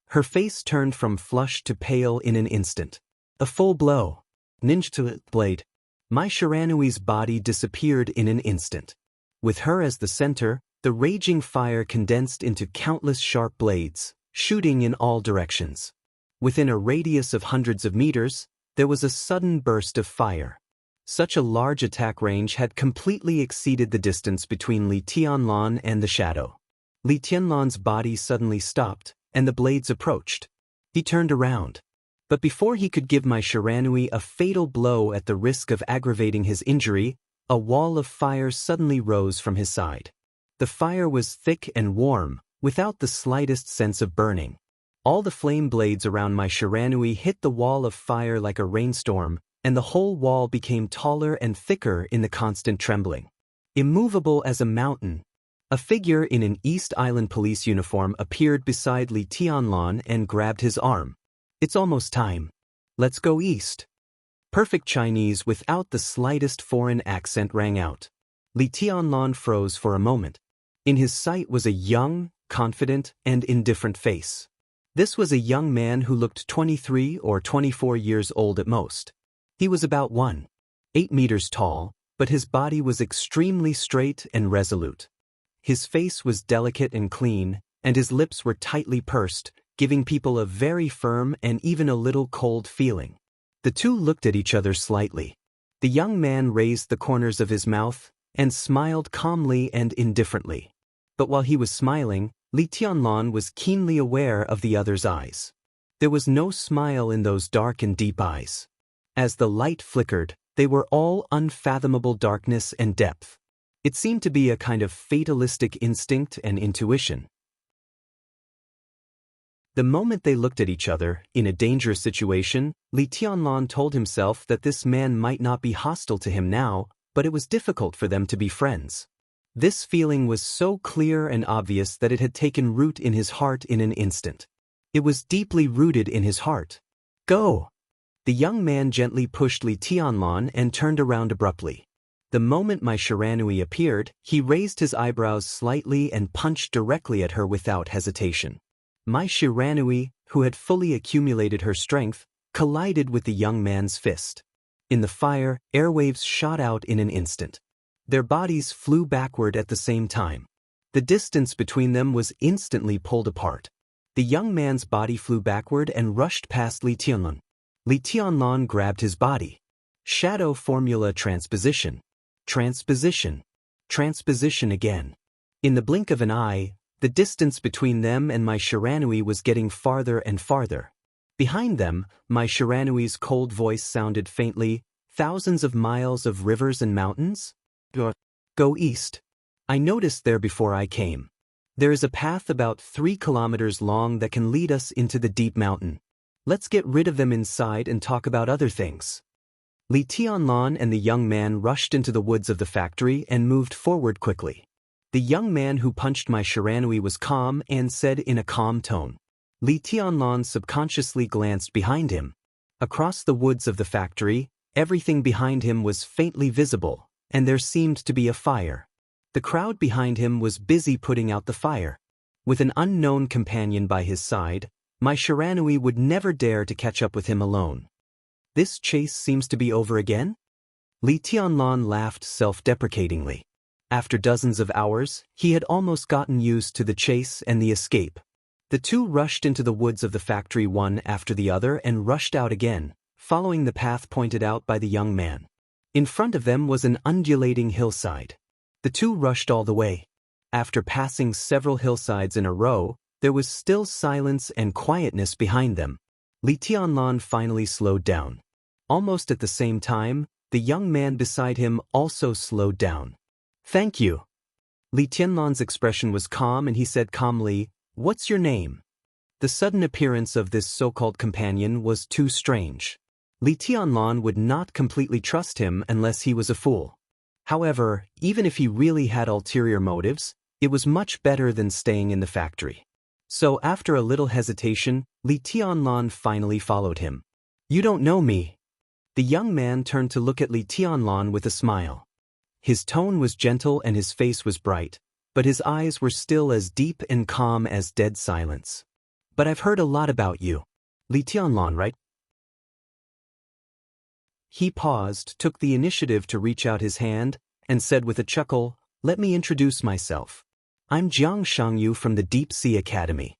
Her face turned from flushed to pale in an instant. A full blow. Ninjutsu blade. Mai Shiranui's body disappeared in an instant. With her as the center, the raging fire condensed into countless sharp blades, shooting in all directions. Within a radius of hundreds of meters, there was a sudden burst of fire. Such a large attack range had completely exceeded the distance between Li Tianlan and the shadow. Li Tianlan's body suddenly stopped, and the blades approached. He turned around. But before he could give my Shiranui a fatal blow at the risk of aggravating his injury, a wall of fire suddenly rose from his side. The fire was thick and warm, without the slightest sense of burning. All the flame blades around my Shiranui hit the wall of fire like a rainstorm, and the whole wall became taller and thicker in the constant trembling. Immovable as a mountain, a figure in an East Island police uniform appeared beside Li Tianlan and grabbed his arm. "It's almost time. Let's go east." Perfect Chinese without the slightest foreign accent rang out. Li Tianlan froze for a moment. In his sight was a young, confident, and indifferent face. This was a young man who looked 23 or 24 years old at most. He was about 1.8 meters tall, but his body was extremely straight and resolute. His face was delicate and clean, and his lips were tightly pursed, giving people a very firm and even a little cold feeling. The two looked at each other slightly. The young man raised the corners of his mouth and smiled calmly and indifferently. But while he was smiling, Li Tianlan was keenly aware of the other's eyes. There was no smile in those dark and deep eyes. As the light flickered, they were all unfathomable darkness and depth. It seemed to be a kind of fatalistic instinct and intuition. The moment they looked at each other, in a dangerous situation, Li Tianlan told himself that this man might not be hostile to him now, but it was difficult for them to be friends. This feeling was so clear and obvious that it had taken root in his heart in an instant. It was deeply rooted in his heart. "Go!" The young man gently pushed Li Tianlan and turned around abruptly. The moment my Shiranui appeared, he raised his eyebrows slightly and punched directly at her without hesitation. My Shiranui, who had fully accumulated her strength, collided with the young man's fist. In the fire, airwaves shot out in an instant. Their bodies flew backward at the same time. The distance between them was instantly pulled apart. The young man's body flew backward and rushed past Li Tianlan. Li Tianlan grabbed his body. Shadow formula transposition. Transposition. Transposition again. In the blink of an eye, the distance between them and my Shiranui was getting farther and farther. Behind them, my Shiranui's cold voice sounded faintly, "Thousands of miles of rivers and mountains? Go east. I noticed there before I came. There is a path about 3 kilometers long that can lead us into the deep mountain. Let's get rid of them inside and talk about other things." Li Tianlan and the young man rushed into the woods of the factory and moved forward quickly. The young man who punched my Shiranui was calm and said in a calm tone. Li Tianlan subconsciously glanced behind him. Across the woods of the factory, everything behind him was faintly visible, and there seemed to be a fire. The crowd behind him was busy putting out the fire. With an unknown companion by his side, my Shiranui would never dare to catch up with him alone. "This chase seems to be over again?" Li Tianlan laughed self-deprecatingly. After dozens of hours, he had almost gotten used to the chase and the escape. The two rushed into the woods of the factory one after the other and rushed out again, following the path pointed out by the young man. In front of them was an undulating hillside. The two rushed all the way. After passing several hillsides in a row, there was still silence and quietness behind them. Li Tianlan finally slowed down. Almost at the same time, the young man beside him also slowed down. "Thank you." Li Tianlan's expression was calm and he said calmly, "What's your name?" The sudden appearance of this so-called companion was too strange. Li Tianlan would not completely trust him unless he was a fool. However, even if he really had ulterior motives, it was much better than staying in the factory. So after a little hesitation, Li Tianlan finally followed him. "You don't know me." The young man turned to look at Li Tianlan with a smile. His tone was gentle and his face was bright, but his eyes were still as deep and calm as dead silence. "But I've heard a lot about you. Li Tianlan, right?" He paused, took the initiative to reach out his hand, and said with a chuckle, "Let me introduce myself. I'm Jiang Shangyu from the Deep Sea Academy."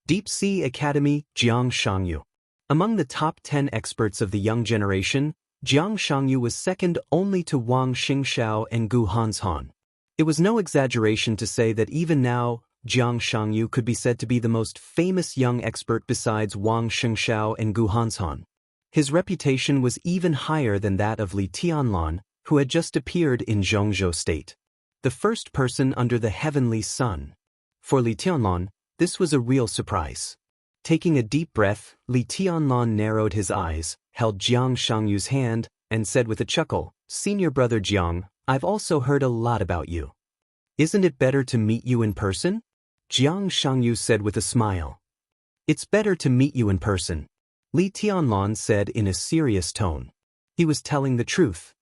"Deep Sea Academy, Jiang Shangyu." Among the top 10 experts of the young generation, Jiang Shangyu was second only to Wang Xingxiao and Gu Hanshan. It was no exaggeration to say that even now, Jiang Shangyu could be said to be the most famous young expert besides Wang Xingxiao and Gu Hanshan. His reputation was even higher than that of Li Tianlan, who had just appeared in Zhongzhou State. The first person under the heavenly sun. For Li Tianlan, this was a real surprise. Taking a deep breath, Li Tianlan narrowed his eyes, held Jiang Shangyu's hand, and said with a chuckle, "Senior brother Jiang, I've also heard a lot about you. Isn't it better to meet you in person?" Jiang Shangyu said with a smile. "It's better to meet you in person," Li Tianlan said in a serious tone. He was telling the truth.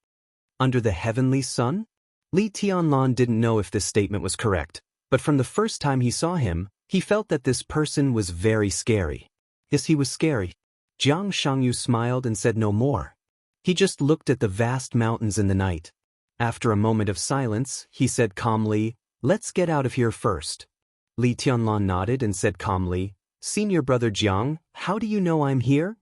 Under the heavenly sun? Li Tianlan didn't know if this statement was correct, but from the first time he saw him, he felt that this person was very scary. Yes, he was scary. Jiang Shangyu smiled and said no more. He just looked at the vast mountains in the night. After a moment of silence, he said calmly, "Let's get out of here first." Li Tianlan nodded and said calmly, "Senior brother Jiang, how do you know I'm here?"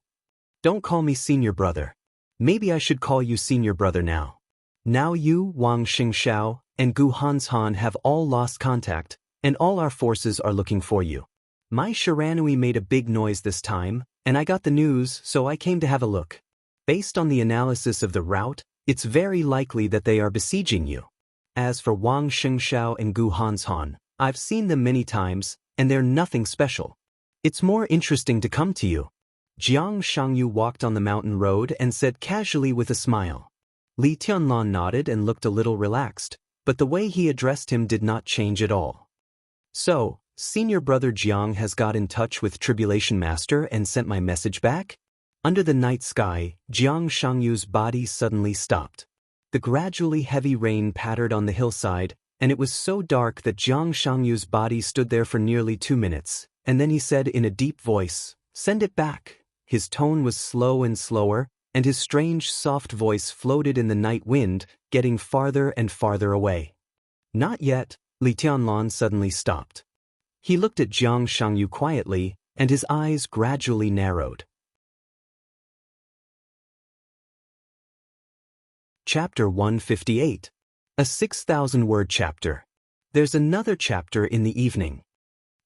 "Don't call me senior brother. Maybe I should call you senior brother now. Now you, Wang Xingxiao, and Gu Hanshan have all lost contact, and all our forces are looking for you. My Shiranui made a big noise this time, and I got the news, so I came to have a look. Based on the analysis of the route, it's very likely that they are besieging you. As for Wang Xingxiao and Gu Hanshan, I've seen them many times, and they're nothing special. It's more interesting to come to you." Jiang Shangyu walked on the mountain road and said casually with a smile. Li Tianlan nodded and looked a little relaxed, but the way he addressed him did not change at all. "So, senior brother Jiang has got in touch with Tribulation Master and sent my message back?" Under the night sky, Jiang Shangyu's body suddenly stopped. The gradually heavy rain pattered on the hillside, and it was so dark that Jiang Shangyu's body stood there for nearly 2 minutes, and then he said in a deep voice, "Send it back." His tone was slow and slower, and his strange soft voice floated in the night wind, getting farther and farther away. "Not yet," Li Tianlan suddenly stopped. He looked at Jiang Shangyu quietly, and his eyes gradually narrowed. Chapter 158. A 6,000-word chapter. There's another chapter in the evening.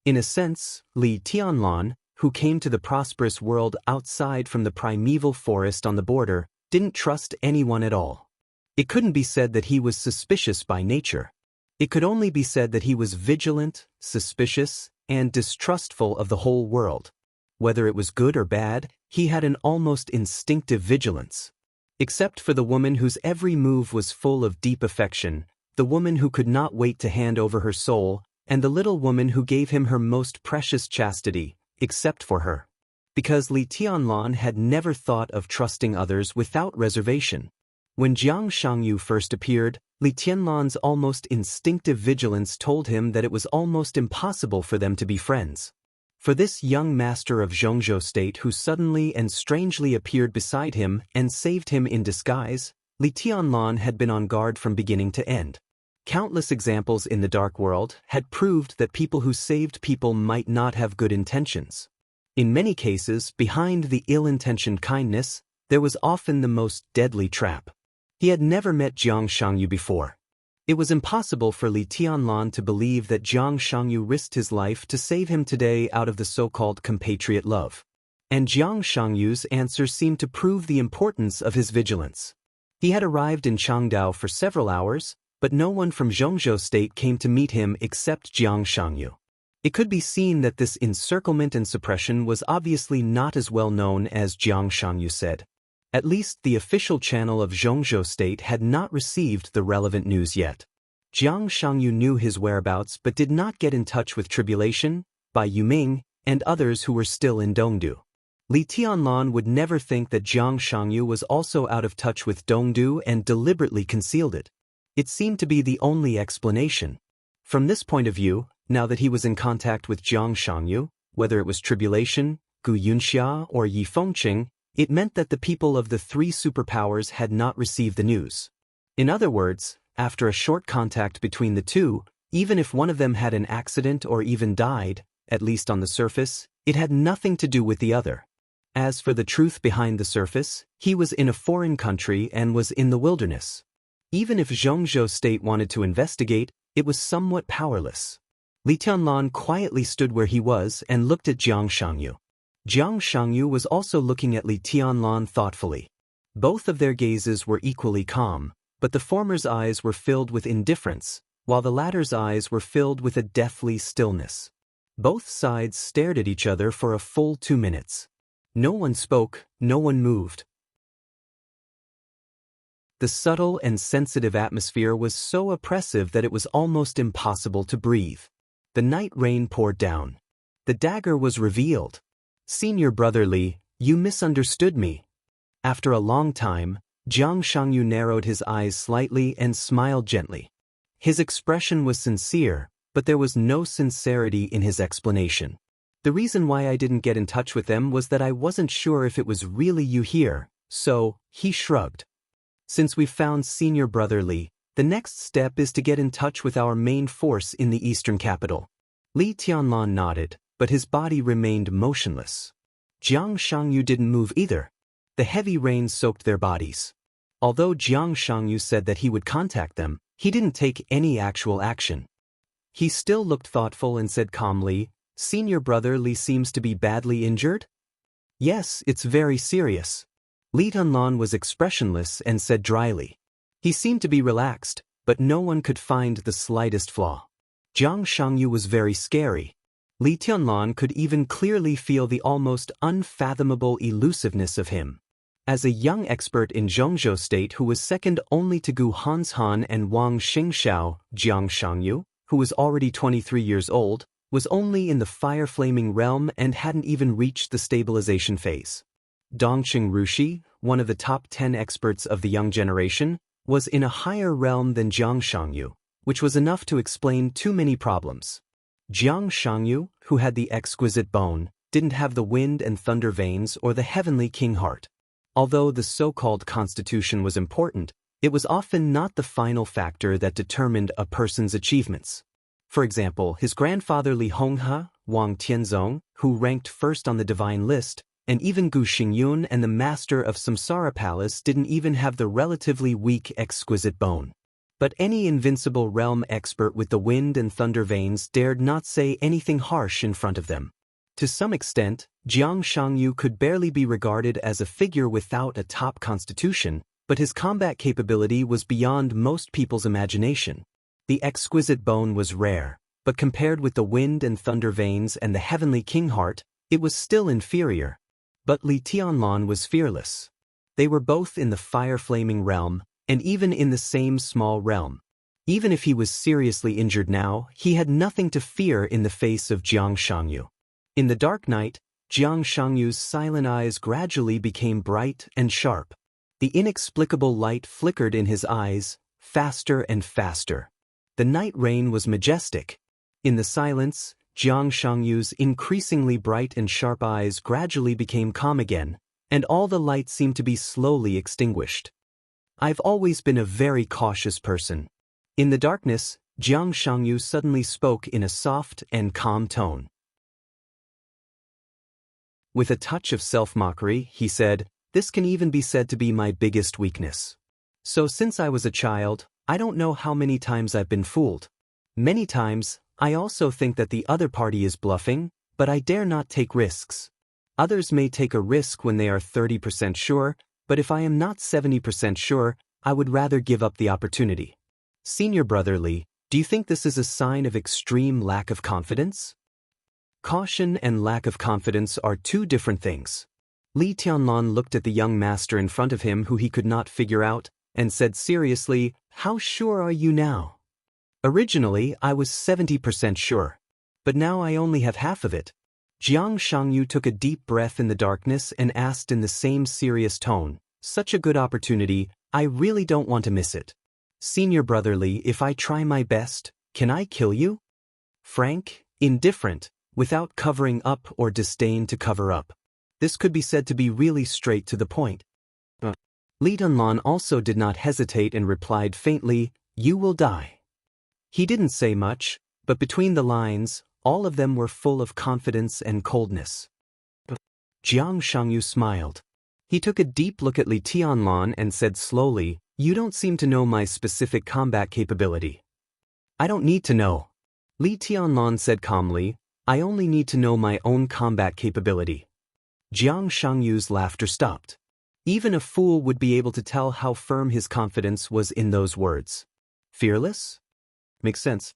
In a sense, Li Tianlan, who came to the prosperous world outside from the primeval forest on the border, didn't trust anyone at all. It couldn't be said that he was suspicious by nature. It could only be said that he was vigilant, suspicious, and distrustful of the whole world. Whether it was good or bad, he had an almost instinctive vigilance. Except for the woman whose every move was full of deep affection, the woman who could not wait to hand over her soul, and the little woman who gave him her most precious chastity, except for her. Because Li Tianlan had never thought of trusting others without reservation. When Jiang Shangyu first appeared, Li Tianlan's almost instinctive vigilance told him that it was almost impossible for them to be friends. For this young master of Zhongzhou State who suddenly and strangely appeared beside him and saved him in disguise, Li Tianlan had been on guard from beginning to end. Countless examples in the dark world had proved that people who saved people might not have good intentions. In many cases, behind the ill-intentioned kindness, there was often the most deadly trap. He had never met Jiang Shangyu before. It was impossible for Li Tianlan to believe that Jiang Shangyu risked his life to save him today out of the so-called compatriot love. And Jiang Shangyu's answer seemed to prove the importance of his vigilance. He had arrived in Changdao for several hours, but no one from Zhongzhou State came to meet him except Jiang Shangyu. It could be seen that this encirclement and suppression was obviously not as well known as Jiang Shangyu said. At least the official channel of Zhongzhou State had not received the relevant news yet. Jiang Shangyu knew his whereabouts but did not get in touch with Tribulation, Bai Yuming, and others who were still in Dongdu. Li Tianlan would never think that Jiang Shangyu was also out of touch with Dongdu and deliberately concealed it. It seemed to be the only explanation. From this point of view, now that he was in contact with Jiang Shangyu, whether it was Tribulation, Gu Yunxia, or Yi Fengqing, it meant that the people of the three superpowers had not received the news. In other words, after a short contact between the two, even if one of them had an accident or even died, at least on the surface, it had nothing to do with the other. As for the truth behind the surface, he was in a foreign country and was in the wilderness. Even if Zhongzhou State wanted to investigate, it was somewhat powerless. Li Tianlan quietly stood where he was and looked at Jiang Shangyu. Jiang Shangyu was also looking at Li Tianlan thoughtfully. Both of their gazes were equally calm, but the former's eyes were filled with indifference, while the latter's eyes were filled with a deathly stillness. Both sides stared at each other for a full 2 minutes. No one spoke, no one moved. The subtle and sensitive atmosphere was so oppressive that it was almost impossible to breathe. The night rain poured down. The dagger was revealed. "Senior brother Li, you misunderstood me." After a long time, Jiang Shangyu narrowed his eyes slightly and smiled gently. His expression was sincere, but there was no sincerity in his explanation. "The reason why I didn't get in touch with them was that I wasn't sure if it was really you here, so," he shrugged. "Since we've found Senior Brother Li, the next step is to get in touch with our main force in the eastern capital." Li Tianlan nodded, but his body remained motionless. Jiang Shangyu didn't move either. The heavy rain soaked their bodies. Although Jiang Shangyu said that he would contact them, he didn't take any actual action. He still looked thoughtful and said calmly, "Senior brother Li seems to be badly injured?" "Yes, it's very serious." Li Tianlan was expressionless and said dryly. He seemed to be relaxed, but no one could find the slightest flaw. Jiang Shangyu was very scary. Li Tianlan could even clearly feel the almost unfathomable elusiveness of him. As a young expert in Zhongzhou State who was second only to Gu Hanshan and Wang Xingxiao, Jiang Shangyu, who was already 23 years old, was only in the fire-flaming realm and hadn't even reached the stabilization phase. Dongqing Rushi, one of the top 10 experts of the young generation, was in a higher realm than Jiang Shangyu, which was enough to explain too many problems. Jiang Shangyu, who had the exquisite bone, didn't have the wind and thunder veins or the heavenly king heart. Although the so-called constitution was important, it was often not the final factor that determined a person's achievements. For example, his grandfather Li Honghe, Wang Tianzong, who ranked first on the divine list, and even Gu Xingyun and the master of Samsara Palace didn't even have the relatively weak exquisite bone. But any invincible realm expert with the wind and thunder veins dared not say anything harsh in front of them. To some extent, Jiang Shangyu could barely be regarded as a figure without a top constitution, but his combat capability was beyond most people's imagination. The exquisite bone was rare, but compared with the wind and thunder veins and the heavenly king heart, it was still inferior. But Li Tianlan was fearless. They were both in the fire-flaming realm, and even in the same small realm. Even if he was seriously injured now, he had nothing to fear in the face of Jiang Shangyu. In the dark night, Jiang Shangyu's silent eyes gradually became bright and sharp. The inexplicable light flickered in his eyes, faster and faster. The night rain was majestic. In the silence, Jiang Shangyu's increasingly bright and sharp eyes gradually became calm again, and all the light seemed to be slowly extinguished. "I've always been a very cautious person." In the darkness, Jiang Shangyu suddenly spoke in a soft and calm tone. With a touch of self-mockery, he said, "This can even be said to be my biggest weakness. So since I was a child, I don't know how many times I've been fooled. Many times, I also think that the other party is bluffing, but I dare not take risks. Others may take a risk when they are 30% sure, but if I am not 70% sure, I would rather give up the opportunity. Senior brother Li, do you think this is a sign of extreme lack of confidence?" Caution and lack of confidence are two different things. Li Tianlan looked at the young master in front of him who he could not figure out, and said seriously, "How sure are you now?" "Originally, I was 70% sure. But now I only have half of it." Jiang Shangyu took a deep breath in the darkness and asked in the same serious tone, "Such a good opportunity, I really don't want to miss it. Senior brother Li, if I try my best, can I kill you?" Frank, indifferent, without covering up or disdain to cover up. This could be said to be really straight to the point. Li Tianlan also did not hesitate and replied faintly, "You will die." He didn't say much, but between the lines, all of them were full of confidence and coldness. Jiang Shangyu smiled. He took a deep look at Li Tianlan and said slowly, "You don't seem to know my specific combat capability." "I don't need to know." Li Tianlan said calmly, "I only need to know my own combat capability." Jiang Shangyu's laughter stopped. Even a fool would be able to tell how firm his confidence was in those words. Fearless? Makes sense.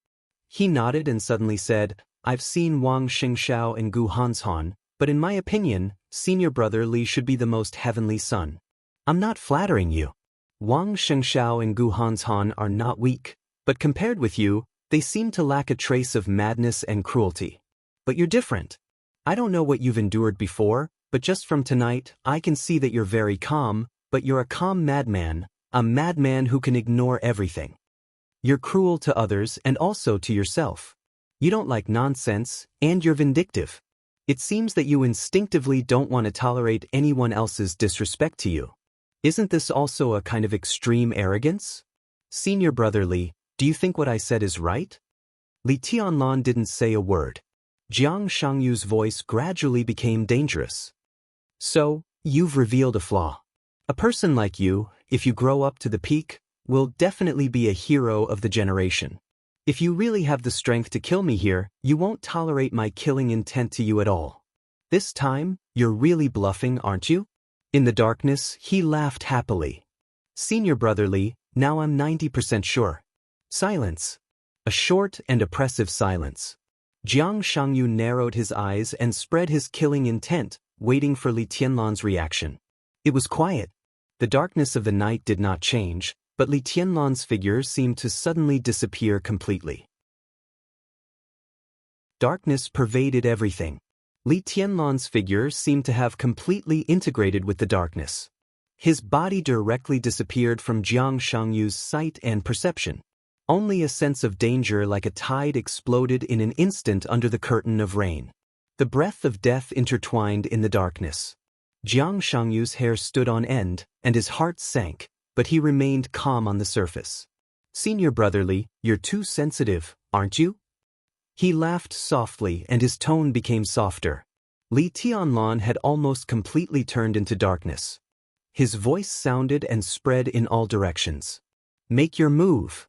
He nodded and suddenly said, "I've seen Wang Xingxiao and Gu Hanshan, but in my opinion, senior brother Li should be the most heavenly son." "I'm not flattering you. Wang Xingxiao and Gu Hanshan are not weak, but compared with you, they seem to lack a trace of madness and cruelty. But you're different. I don't know what you've endured before, but just from tonight, I can see that you're very calm, but you're a calm madman, a madman who can ignore everything. You're cruel to others and also to yourself. You don't like nonsense, and you're vindictive. It seems that you instinctively don't want to tolerate anyone else's disrespect to you. Isn't this also a kind of extreme arrogance? Senior brother Li, do you think what I said is right?" Li Tianlan didn't say a word. Jiang Shangyu's voice gradually became dangerous. "So, you've revealed a flaw. A person like you, if you grow up to the peak, will definitely be a hero of the generation. If you really have the strength to kill me here, you won't tolerate my killing intent to you at all. This time, you're really bluffing, aren't you?" In the darkness, he laughed happily. "Senior brother Li, now I'm 90% sure." Silence. A short and oppressive silence. Jiang Shangyu narrowed his eyes and spread his killing intent, waiting for Li Tianlan's reaction. It was quiet. The darkness of the night did not change, but Li Tianlan's figure seemed to suddenly disappear completely. Darkness pervaded everything. Li Tianlan's figure seemed to have completely integrated with the darkness. His body directly disappeared from Jiang Shangyu's sight and perception. Only a sense of danger like a tide exploded in an instant under the curtain of rain. The breath of death intertwined in the darkness. Jiang Shangyu's hair stood on end, and his heart sank, but he remained calm on the surface. "Senior brother Li, you're too sensitive, aren't you?" He laughed softly and his tone became softer. Li Tianlan had almost completely turned into darkness. His voice sounded and spread in all directions. "Make your move."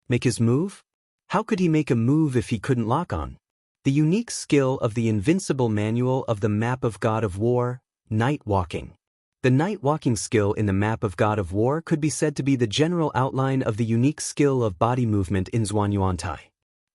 Make his move? How could he make a move if he couldn't lock on? The unique skill of the invincible manual of the map of God of War, night walking. The night walking skill in the map of God of War could be said to be the general outline of the unique skill of body movement in Zhuanyuantai.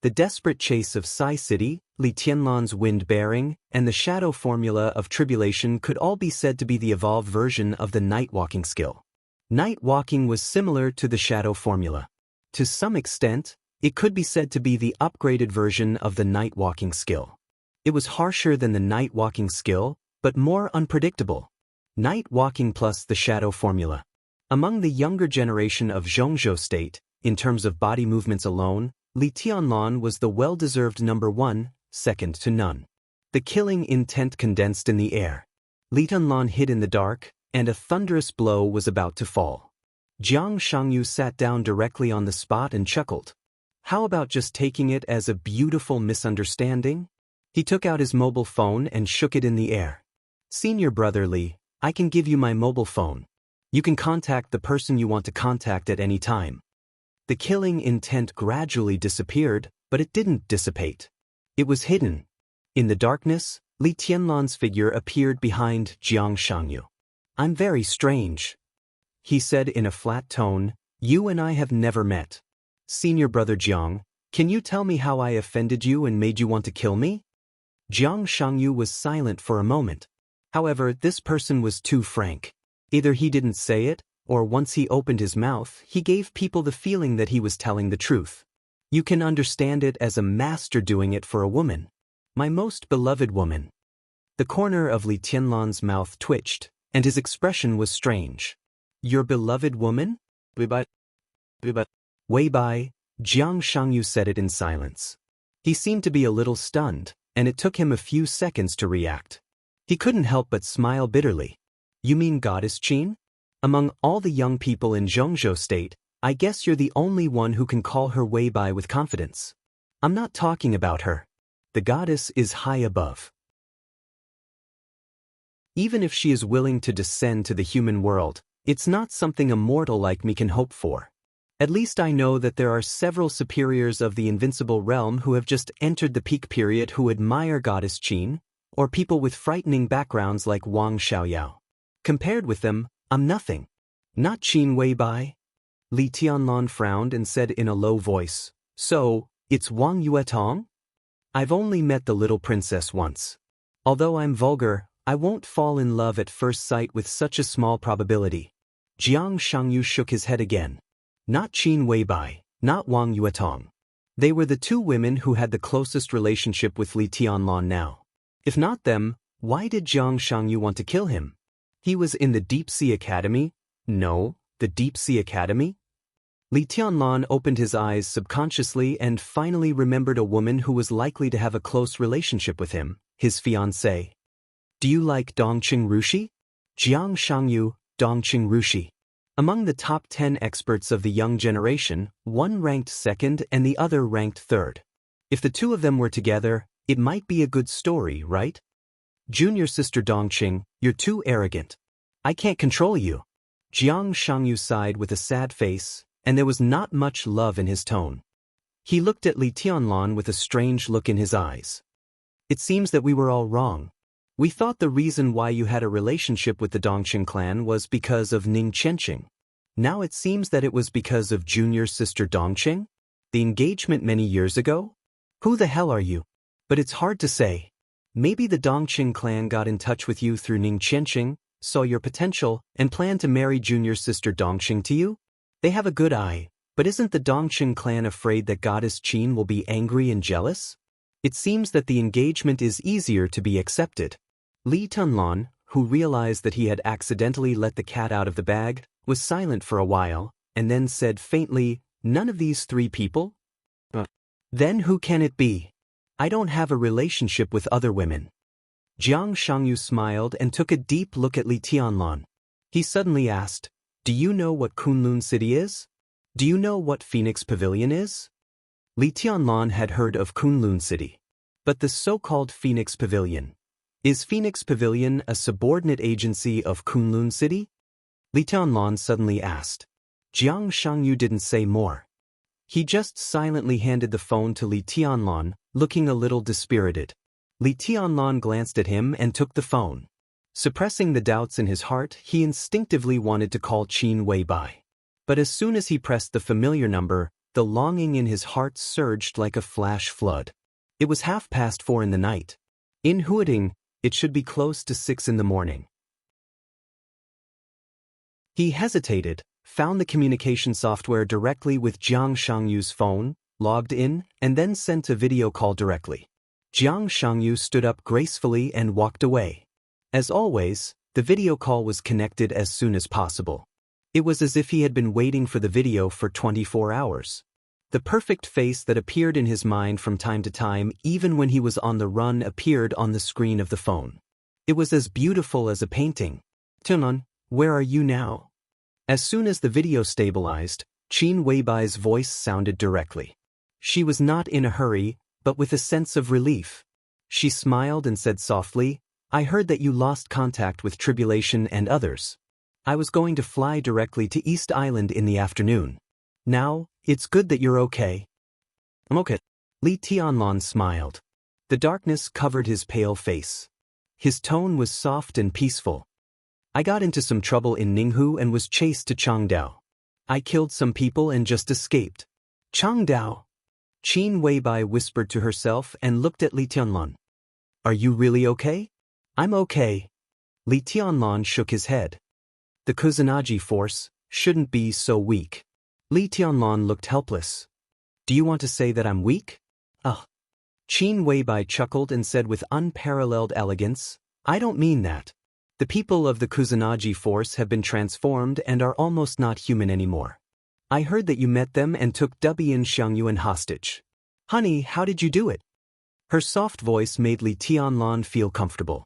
The desperate chase of Sai City, Li Tianlan's wind bearing, and the shadow formula of tribulation could all be said to be the evolved version of the night walking skill. Night walking was similar to the shadow formula. To some extent, it could be said to be the upgraded version of the night walking skill. It was harsher than the night walking skill, but more unpredictable. Night walking plus the shadow formula. Among the younger generation of Zhongzhou state, in terms of body movements alone, Li Tianlan was the well-deserved number one, second to none. The killing intent condensed in the air. Li Tianlan hid in the dark, and a thunderous blow was about to fall. Jiang Shangyu sat down directly on the spot and chuckled. "How about just taking it as a beautiful misunderstanding?" He took out his mobile phone and shook it in the air. "Senior brother Li, I can give you my mobile phone. You can contact the person you want to contact at any time." The killing intent gradually disappeared, but it didn't dissipate. It was hidden. In the darkness, Li Tianlan's figure appeared behind Jiang Shangyu. "I'm very strange," he said in a flat tone. "You and I have never met. Senior brother Jiang, can you tell me how I offended you and made you want to kill me?" Jiang Shangyu was silent for a moment. However, this person was too frank. Either he didn't say it, or once he opened his mouth, he gave people the feeling that he was telling the truth. You can understand it as a master doing it for a woman. "My most beloved woman." The corner of Li Tianlan's mouth twitched, and his expression was strange. "Your beloved woman?" Wei Bai, Jiang Shangyu said it in silence. He seemed to be a little stunned, and it took him a few seconds to react. He couldn't help but smile bitterly. "You mean Goddess Qin? Among all the young people in Zhongzhou state, I guess you're the only one who can call her Wei Bai with confidence. I'm not talking about her. The goddess is high above." Even if she is willing to descend to the human world, it's not something a mortal like me can hope for. At least I know that there are several superiors of the invincible realm who have just entered the peak period who admire Goddess Qin, or people with frightening backgrounds like Wang Xiaoyao. Compared with them, I'm nothing. Not Qin Weibai? Li Tianlan frowned and said in a low voice, "So, it's Wang Yuetong? I've only met the little princess once. Although I'm vulgar, I won't fall in love at first sight with such a small probability." Jiang Shangyu shook his head again. Not Qin Weibai, not Wang Yuetong. They were the two women who had the closest relationship with Li Tianlan now. If not them, why did Jiang Shangyu want to kill him? He was in the Deep Sea Academy? No, the Deep Sea Academy? Li Tianlan opened his eyes subconsciously and finally remembered a woman who was likely to have a close relationship with him, his fiancée. Do you like Dongqing Rushi? Jiang Shangyu, Dongqing Rushi. Among the top 10 experts of the young generation, one ranked second and the other ranked third. If the two of them were together, it might be a good story, right? Junior sister Dongqing, you're too arrogant. I can't control you. Jiang Shangyu sighed with a sad face, and there was not much love in his tone. He looked at Li Tianlan with a strange look in his eyes. It seems that we were all wrong. We thought the reason why you had a relationship with the Dongqing clan was because of Ning Qianqing. Now it seems that it was because of junior sister Dongqing? The engagement many years ago? Who the hell are you? But it's hard to say. Maybe the Dongqing clan got in touch with you through Ning Qianqing, saw your potential, and planned to marry junior sister Dongqing to you? They have a good eye, but isn't the Dongqing clan afraid that Goddess Qin will be angry and jealous? It seems that the engagement is easier to be accepted. Li Tianlan, who realized that he had accidentally let the cat out of the bag, was silent for a while, and then said faintly, "None of these three people? Then who can it be? I don't have a relationship with other women." Jiang Shangyu smiled and took a deep look at Li Tianlan. He suddenly asked, "Do you know what Kunlun City is? Do you know what Phoenix Pavilion is?" Li Tianlan had heard of Kunlun City. But the so-called Phoenix Pavilion. Is Phoenix Pavilion a subordinate agency of Kunlun City? Li Tianlan suddenly asked. Jiang Shangyu didn't say more. He just silently handed the phone to Li Tianlan, looking a little dispirited. Li Tianlan glanced at him and took the phone. Suppressing the doubts in his heart, he instinctively wanted to call Qin Weibai. But as soon as he pressed the familiar number, the longing in his heart surged like a flash flood. It was 4:30 in the night. In Huading, it should be close to 6 in the morning. He hesitated, found the communication software directly with Jiang Shangyu's phone, logged in, and then sent a video call directly. Jiang Shangyu stood up gracefully and walked away. As always, the video call was connected as soon as possible. It was as if he had been waiting for the video for 24 hours. The perfect face that appeared in his mind from time to time, even when he was on the run, appeared on the screen of the phone. It was as beautiful as a painting. "Tianlan, where are you now?" As soon as the video stabilized, Qin Weibai's voice sounded directly. She was not in a hurry, but with a sense of relief. She smiled and said softly, "I heard that you lost contact with Tribulation and others. I was going to fly directly to East Island in the afternoon. Now, it's good that you're okay." "I'm okay." Li Tianlan smiled. The darkness covered his pale face. His tone was soft and peaceful. "I got into some trouble in Ninghu and was chased to Changdao. I killed some people and just escaped." "Changdao?" Qin Weibai whispered to herself and looked at Li Tianlan. "Are you really okay?" "I'm okay." Li Tianlan shook his head. "The Kusanagi force shouldn't be so weak." Li Tianlan looked helpless. "Do you want to say that I'm weak?" "Ugh." Qin Weibai chuckled and said with unparalleled elegance, "I don't mean that. The people of the Kusanagi force have been transformed and are almost not human anymore. I heard that you met them and took Dubian Xiangyuan hostage. Honey, how did you do it?" Her soft voice made Li Tianlan feel comfortable.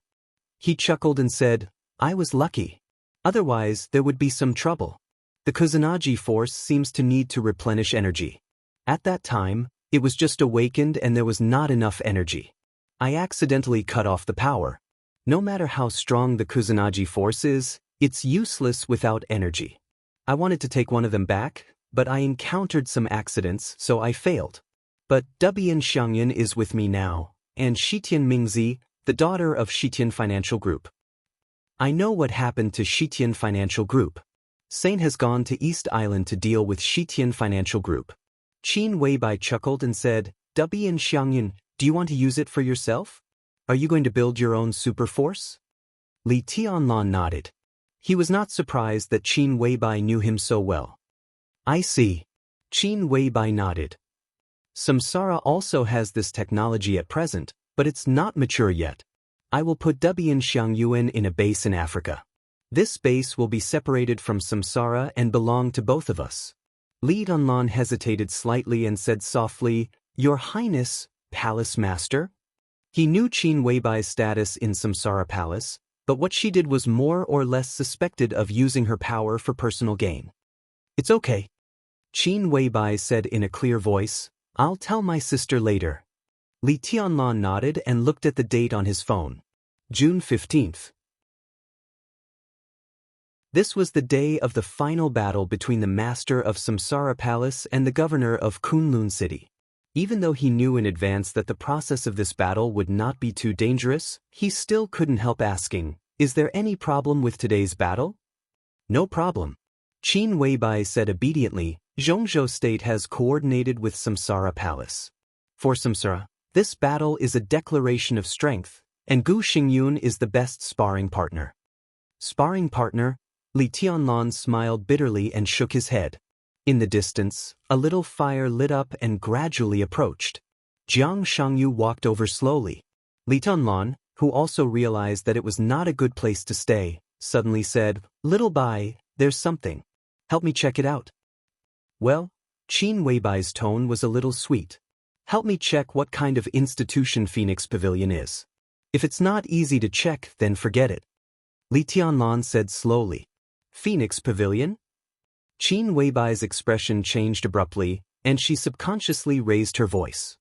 He chuckled and said, "I was lucky. Otherwise, there would be some trouble. The Kusanagi force seems to need to replenish energy. At that time, it was just awakened and there was not enough energy. I accidentally cut off the power. No matter how strong the Kusanagi force is, it's useless without energy. I wanted to take one of them back, but I encountered some accidents, so I failed. But Dubian Xiangyan is with me now, and Shitian Mingzi, the daughter of Shitian Financial Group. I know what happened to Shitian Financial Group. Saint has gone to East Island to deal with Shitian Financial Group. Qin Weibai chuckled and said, Dubian Xiangyan, do you want to use it for yourself? Are you going to build your own super force? Li Tianlan nodded. He was not surprised that Qin Weibai knew him so well. I see. Qin Weibai nodded. Samsara also has this technology at present, but it's not mature yet. I will put Dubian Xiangyuan in a base in Africa. This base will be separated from Samsara and belong to both of us. Li Dunlan hesitated slightly and said softly, Your Highness, Palace Master? He knew Qin Weibai's status in Samsara Palace, but what she did was more or less suspected of using her power for personal gain. It's okay. Qin Weibai said in a clear voice, I'll tell my sister later. Li Tianlan nodded and looked at the date on his phone. June 15th. This was the day of the final battle between the master of Samsara Palace and the governor of Kunlun City. Even though he knew in advance that the process of this battle would not be too dangerous, he still couldn't help asking, Is there any problem with today's battle? No problem. Qin Weibai said obediently, Zhongzhou State has coordinated with Samsara Palace. For Samsara, this battle is a declaration of strength, and Gu Xingyun is the best sparring partner. Sparring partner? Li Tianlan smiled bitterly and shook his head. In the distance, a little fire lit up and gradually approached. Jiang Shangyu walked over slowly. Li Tianlan, who also realized that it was not a good place to stay, suddenly said, Little Bai, there's something. Help me check it out. Well, Qin Weibai's tone was a little sweet. Help me check what kind of institution Phoenix Pavilion is. If it's not easy to check, then forget it. Li Tianlan said slowly. Phoenix Pavilion? Qin Weibai's expression changed abruptly, and she subconsciously raised her voice.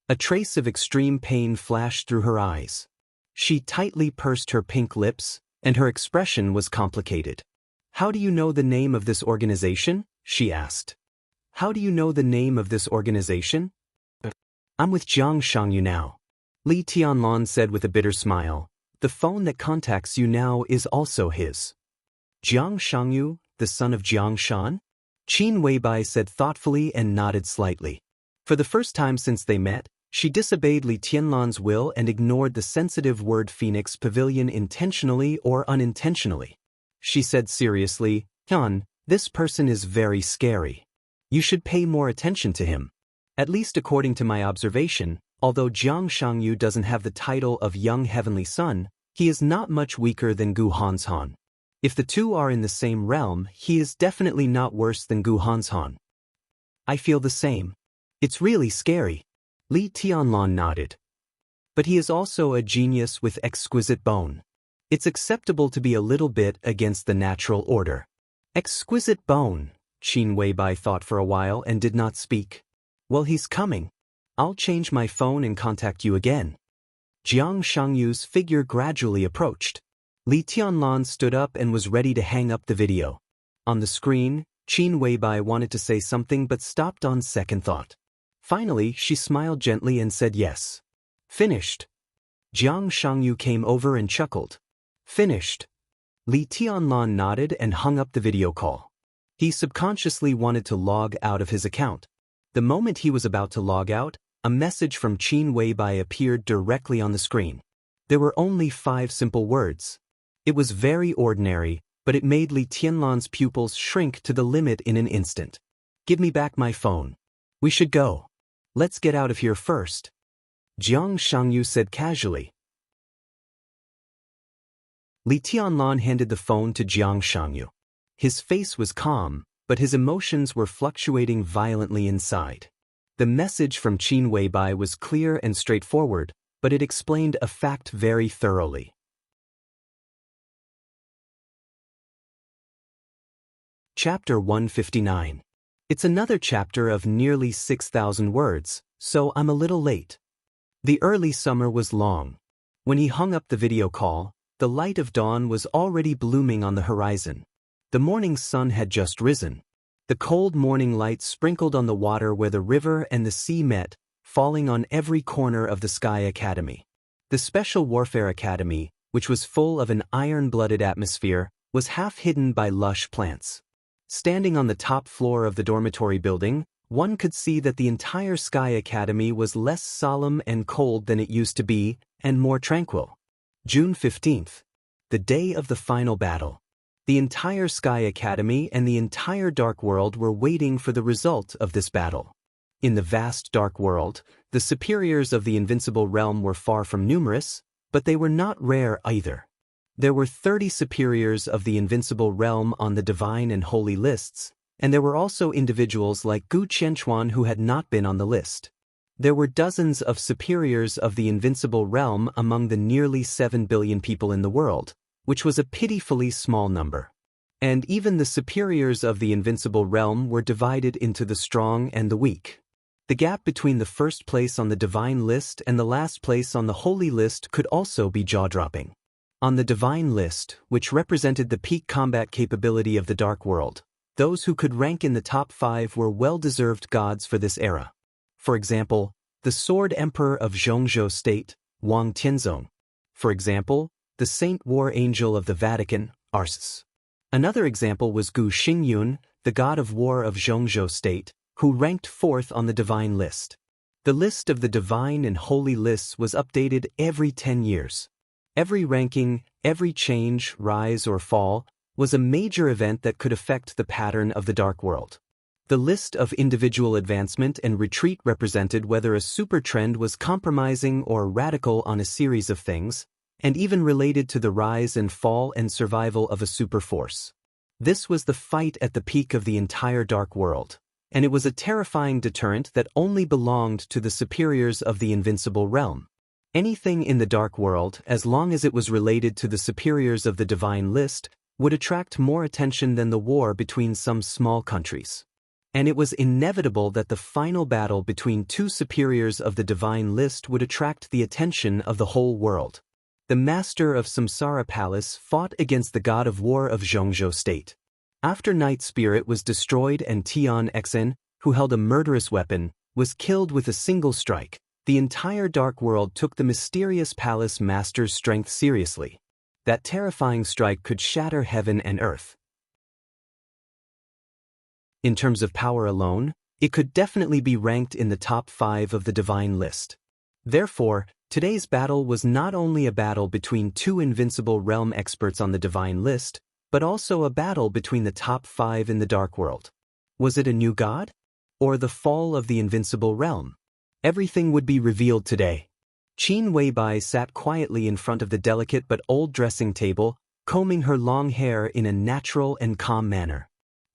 A trace of extreme pain flashed through her eyes. She tightly pursed her pink lips, and her expression was complicated. How do you know the name of this organization? She asked. How do you know the name of this organization? I'm with Jiang Shangyu now. Li Tianlan said with a bitter smile. The phone that contacts you now is also his. Jiang Shangyu, the son of Jiang Shan? Qin Weibai said thoughtfully and nodded slightly. For the first time since they met, she disobeyed Li Tianlan's will and ignored the sensitive word Phoenix Pavilion intentionally or unintentionally. She said seriously, Han, this person is very scary. You should pay more attention to him. At least according to my observation, although Jiang Shangyu doesn't have the title of Young Heavenly Son, he is not much weaker than Gu Hanshan. If the two are in the same realm, he is definitely not worse than Gu Hanshan. I feel the same. It's really scary. Li Tianlan nodded. But he is also a genius with exquisite bone. It's acceptable to be a little bit against the natural order. Exquisite bone, Qin Weibai thought for a while and did not speak. Well, he's coming. I'll change my phone and contact you again. Jiang Shangyu's figure gradually approached. Li Tianlan stood up and was ready to hang up the video. On the screen, Qin Weibai wanted to say something but stopped on second thought. Finally, she smiled gently and said yes. Finished. Jiang Shangyu came over and chuckled. Finished. Li Tianlan nodded and hung up the video call. He subconsciously wanted to log out of his account. The moment he was about to log out, a message from Qin Weibai appeared directly on the screen. There were only 5 simple words. It was very ordinary, but it made Li Tianlan's pupils shrink to the limit in an instant. Give me back my phone. We should go. Let's get out of here first. Jiang Shangyu said casually. Li Tianlan handed the phone to Jiang Shangyu. His face was calm, but his emotions were fluctuating violently inside. The message from Qin Weibai was clear and straightforward, but it explained a fact very thoroughly. Chapter 159. It's another chapter of nearly 6,000 words, so I'm a little late. The early summer was long. When he hung up the video call, the light of dawn was already blooming on the horizon. The morning sun had just risen. The cold morning light sprinkled on the water where the river and the sea met, falling on every corner of the Sky Academy. The Special Warfare Academy, which was full of an iron-blooded atmosphere, was half hidden by lush plants. Standing on the top floor of the dormitory building, one could see that the entire Sky Academy was less solemn and cold than it used to be, and more tranquil. June 15th. The day of the final battle. The entire Sky Academy and the entire Dark World were waiting for the result of this battle. In the vast Dark World, the superiors of the Invincible Realm were far from numerous, but they were not rare either. There were 30 superiors of the Invincible Realm on the Divine and Holy lists, and there were also individuals like Gu Qianchuan who had not been on the list. There were dozens of superiors of the Invincible Realm among the nearly 7 billion people in the world, which was a pitifully small number. And even the superiors of the Invincible Realm were divided into the strong and the weak. The gap between the first place on the Divine list and the last place on the Holy list could also be jaw-dropping. On the Divine list, which represented the peak combat capability of the Dark World, those who could rank in the top 5 were well-deserved gods for this era. For example, the Sword Emperor of Zhongzhou State, Wang Tianzong. For example, the Saint War Angel of the Vatican, Arsus. Another example was Gu Xingyun, the god of war of Zhongzhou State, who ranked 4th on the Divine list. The list of the Divine and Holy lists was updated every 10 years. Every ranking, every change, rise or fall, was a major event that could affect the pattern of the Dark World. The list of individual advancement and retreat represented whether a super trend was compromising or radical on a series of things, and even related to the rise and fall and survival of a super force. This was the fight at the peak of the entire Dark World, and it was a terrifying deterrent that only belonged to the superiors of the Invincible Realm. Anything in the Dark World, as long as it was related to the superiors of the Divine list, would attract more attention than the war between some small countries. And it was inevitable that the final battle between 2 superiors of the Divine list would attract the attention of the whole world. The master of Samsara Palace fought against the god of war of Zhongzhou State. After Night Spirit was destroyed and Tian Xen, who held a murderous weapon, was killed with a single strike, the entire Dark World took the mysterious palace master's strength seriously. That terrifying strike could shatter heaven and earth. In terms of power alone, it could definitely be ranked in the top 5 of the Divine list. Therefore, today's battle was not only a battle between 2 Invincible Realm experts on the Divine list, but also a battle between the top 5 in the Dark World. Was it a new god? Or the fall of the Invincible Realm? Everything would be revealed today. Qin Weibai sat quietly in front of the delicate but old dressing table, combing her long hair in a natural and calm manner.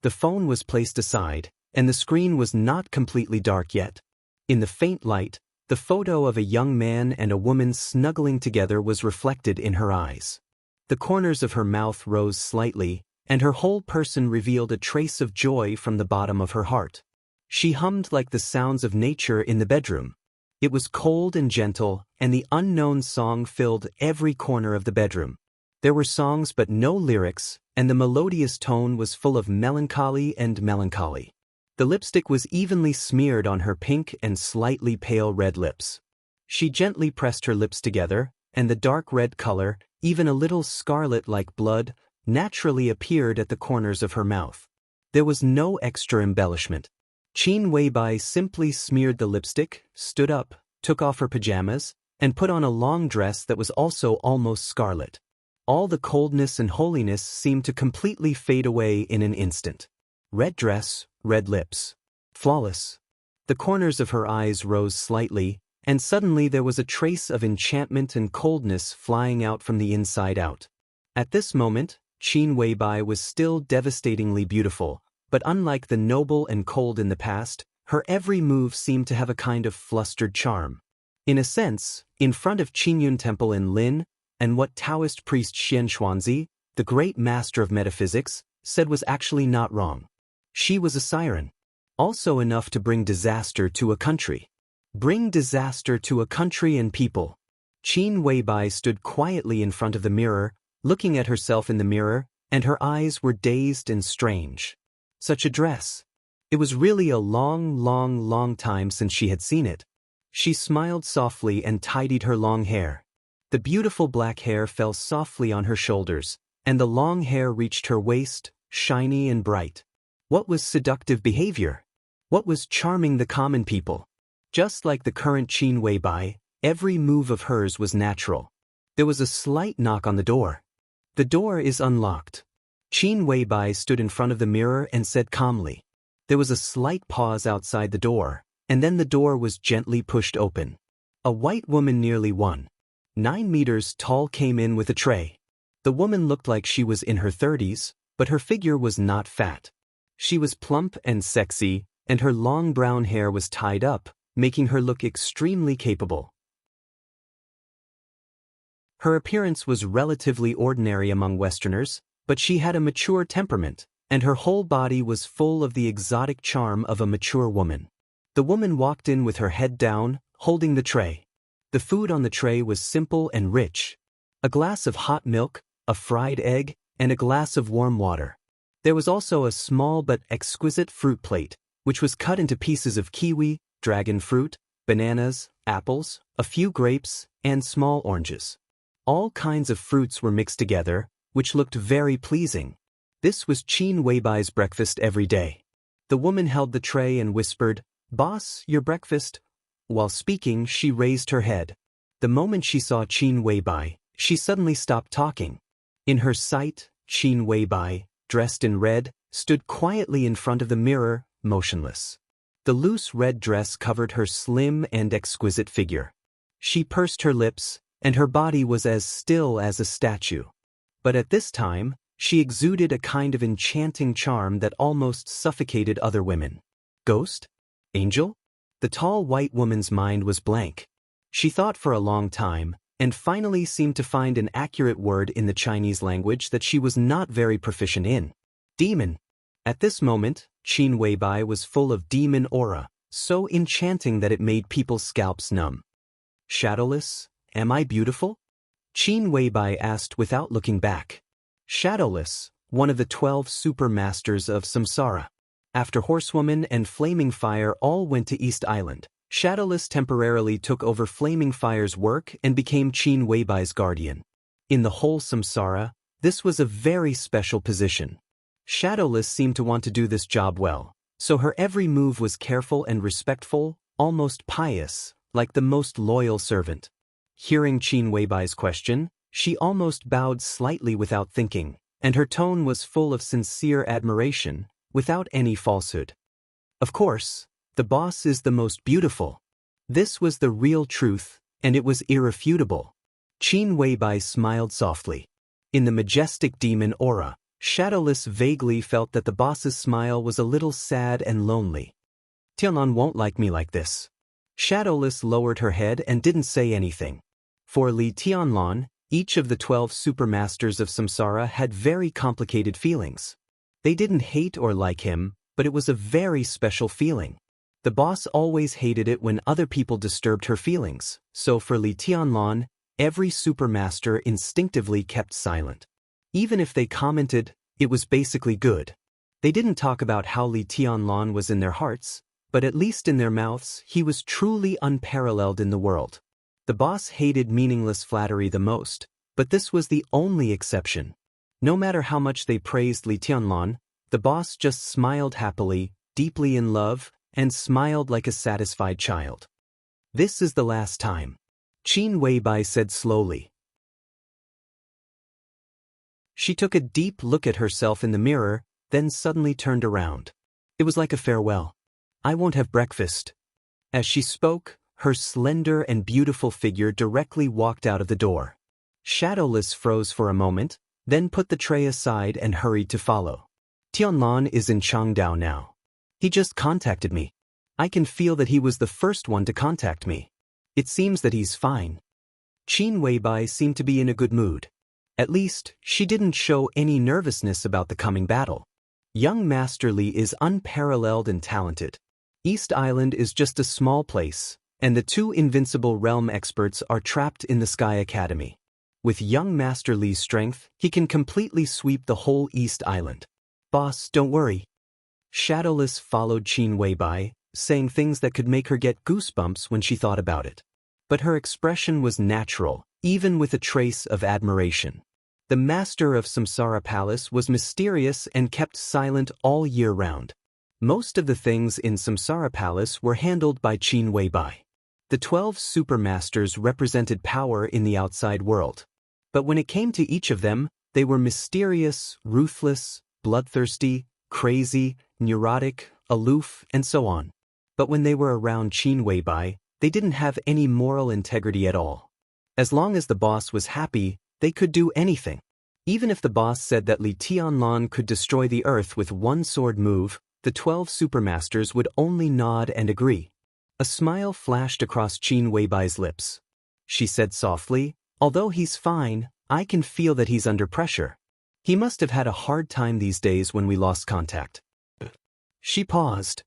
The phone was placed aside, and the screen was not completely dark yet. In the faint light, the photo of a young man and a woman snuggling together was reflected in her eyes. The corners of her mouth rose slightly, and her whole person revealed a trace of joy from the bottom of her heart. She hummed like the sounds of nature in the bedroom. It was cold and gentle, and the unknown song filled every corner of the bedroom. There were songs but no lyrics, and the melodious tone was full of melancholy and melancholy. The lipstick was evenly smeared on her pink and slightly pale red lips. She gently pressed her lips together, and the dark red color, even a little scarlet like blood, naturally appeared at the corners of her mouth. There was no extra embellishment. Qin Weibai simply smeared the lipstick, stood up, took off her pajamas, and put on a long dress that was also almost scarlet. All the coldness and holiness seemed to completely fade away in an instant. Red dress, red lips. Flawless. The corners of her eyes rose slightly, and suddenly there was a trace of enchantment and coldness flying out from the inside out. At this moment, Qin Weibai was still devastatingly beautiful, but unlike the noble and cold in the past, her every move seemed to have a kind of flustered charm. In a sense, in front of Qingyun Temple in Lin, and what Taoist priest Xian Xuanzi, the great master of metaphysics, said was actually not wrong. She was a siren. Also enough to bring disaster to a country. Bring disaster to a country and people. Qin Weibai stood quietly in front of the mirror, looking at herself in the mirror, and her eyes were dazed and strange. Such a dress. It was really a long time since she had seen it. She smiled softly and tidied her long hair. The beautiful black hair fell softly on her shoulders, and the long hair reached her waist, shiny and bright. What was seductive behavior? What was charming the common people? Just like the current Qin Weibai, every move of hers was natural. There was a slight knock on the door. The door is unlocked. Qin Weibai stood in front of the mirror and said calmly. There was a slight pause outside the door, and then the door was gently pushed open. A white woman nearly 1.9 meters tall came in with a tray. The woman looked like she was in her 30s, but her figure was not fat. She was plump and sexy, and her long brown hair was tied up, making her look extremely capable. Her appearance was relatively ordinary among Westerners, but she had a mature temperament, and her whole body was full of the exotic charm of a mature woman. The woman walked in with her head down, holding the tray. The food on the tray was simple and rich. A glass of hot milk, a fried egg, and a glass of warm water. There was also a small but exquisite fruit plate, which was cut into pieces of kiwi, dragon fruit, bananas, apples, a few grapes, and small oranges. All kinds of fruits were mixed together, which looked very pleasing. This was Qin Weibai's breakfast every day. The woman held the tray and whispered, "Boss, your breakfast." While speaking, she raised her head. The moment she saw Qin Weibai, she suddenly stopped talking. In her sight, Qin Weibai, dressed in red, stood quietly in front of the mirror, motionless. The loose red dress covered her slim and exquisite figure. She pursed her lips, and her body was as still as a statue. But at this time, she exuded a kind of enchanting charm that almost suffocated other women. Ghost? Angel? The tall white woman's mind was blank. She thought for a long time, and finally seemed to find an accurate word in the Chinese language that she was not very proficient in. Demon. At this moment, Qin Weibai was full of demon aura, so enchanting that it made people's scalps numb. Shadowless, am I beautiful? Qin Weibai asked without looking back. Shadowless, one of the 12 super masters of samsara. After Horsewoman and Flaming Fire all went to East Island, Shadowless temporarily took over Flaming Fire's work and became Qin Weibai's guardian. In the whole samsara, this was a very special position. Shadowless seemed to want to do this job well, so her every move was careful and respectful, almost pious, like the most loyal servant. Hearing Qin Weibai's question, she almost bowed slightly without thinking, and her tone was full of sincere admiration, without any falsehood. Of course, the boss is the most beautiful. This was the real truth, and it was irrefutable. Qin Weibai smiled softly. In the majestic demon aura, Shadowless vaguely felt that the boss's smile was a little sad and lonely. Tianlan won't like me like this. Shadowless lowered her head and didn't say anything. For Li Tianlan, each of the 12 supermasters of samsara had very complicated feelings. They didn't hate or like him, but it was a very special feeling. The boss always hated it when other people disturbed her feelings, so for Li Tianlan, every supermaster instinctively kept silent. Even if they commented, it was basically good. They didn't talk about how Li Tianlan was in their hearts, but at least in their mouths, he was truly unparalleled in the world. The boss hated meaningless flattery the most, but this was the only exception. No matter how much they praised Li Tianlan, the boss just smiled happily, deeply in love, and smiled like a satisfied child. This is the last time. Qin Weibai said slowly. She took a deep look at herself in the mirror, then suddenly turned around. It was like a farewell. I won't have breakfast. As she spoke, her slender and beautiful figure directly walked out of the door. Shadowless froze for a moment, then put the tray aside and hurried to follow. Tianlan is in Changdao now. He just contacted me. I can feel that he was the first one to contact me. It seems that he's fine. Qin Weibai seemed to be in a good mood. At least, she didn't show any nervousness about the coming battle. Young Master Li is unparalleled and talented. East Island is just a small place, and the two invincible realm experts are trapped in the Sky Academy. With young Master Li's strength, he can completely sweep the whole East Island. Boss, don't worry. Shadowless followed Qin Weibai, saying things that could make her get goosebumps when she thought about it. But her expression was natural, even with a trace of admiration. The master of Samsara Palace was mysterious and kept silent all year round. Most of the things in Samsara Palace were handled by Qin Weibai. The 12 supermasters represented power in the outside world. But when it came to each of them, they were mysterious, ruthless, bloodthirsty, crazy, neurotic, aloof, and so on. But when they were around Qin Weibai, they didn't have any moral integrity at all. As long as the boss was happy, they could do anything. Even if the boss said that Li Tianlan could destroy the earth with one sword move, the 12 supermasters would only nod and agree. A smile flashed across Qin Weibai's lips. She said softly, "Although he's fine, I can feel that he's under pressure. He must have had a hard time these days when we lost contact." She paused.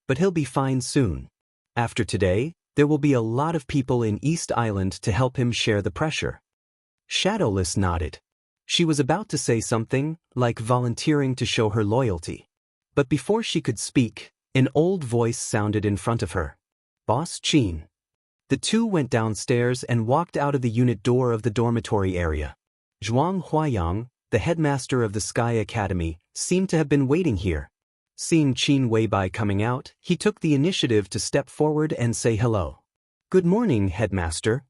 "But he'll be fine soon. After today, there will be a lot of people in East Island to help him share the pressure." Shadowless nodded. She was about to say something, like volunteering to show her loyalty. But before she could speak, an old voice sounded in front of her. "Boss Qin." The two went downstairs and walked out of the unit door of the dormitory area. Zhuang Huayang, the headmaster of the Sky Academy, seemed to have been waiting here. Seeing Qin Weibai coming out, he took the initiative to step forward and say hello. "Good morning, headmaster."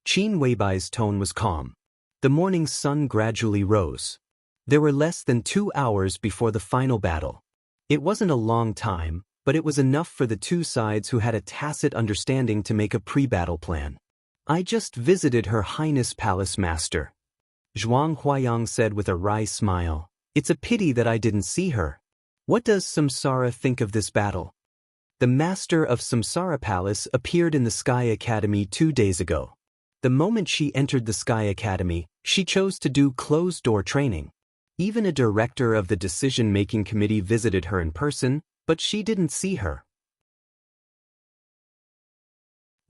Qin Weibai's tone was calm. The morning sun gradually rose. There were less than 2 hours before the final battle. It wasn't a long time, but it was enough for the two sides who had a tacit understanding to make a pre-battle plan. "I just visited Her Highness Palace Master," Zhuang Huayang said with a wry smile. "It's a pity that I didn't see her. What does Samsara think of this battle?" The master of Samsara Palace appeared in the Sky Academy 2 days ago. The moment she entered the Sky Academy, she chose to do closed-door training. Even a director of the decision-making committee visited her in person, but she didn't see her.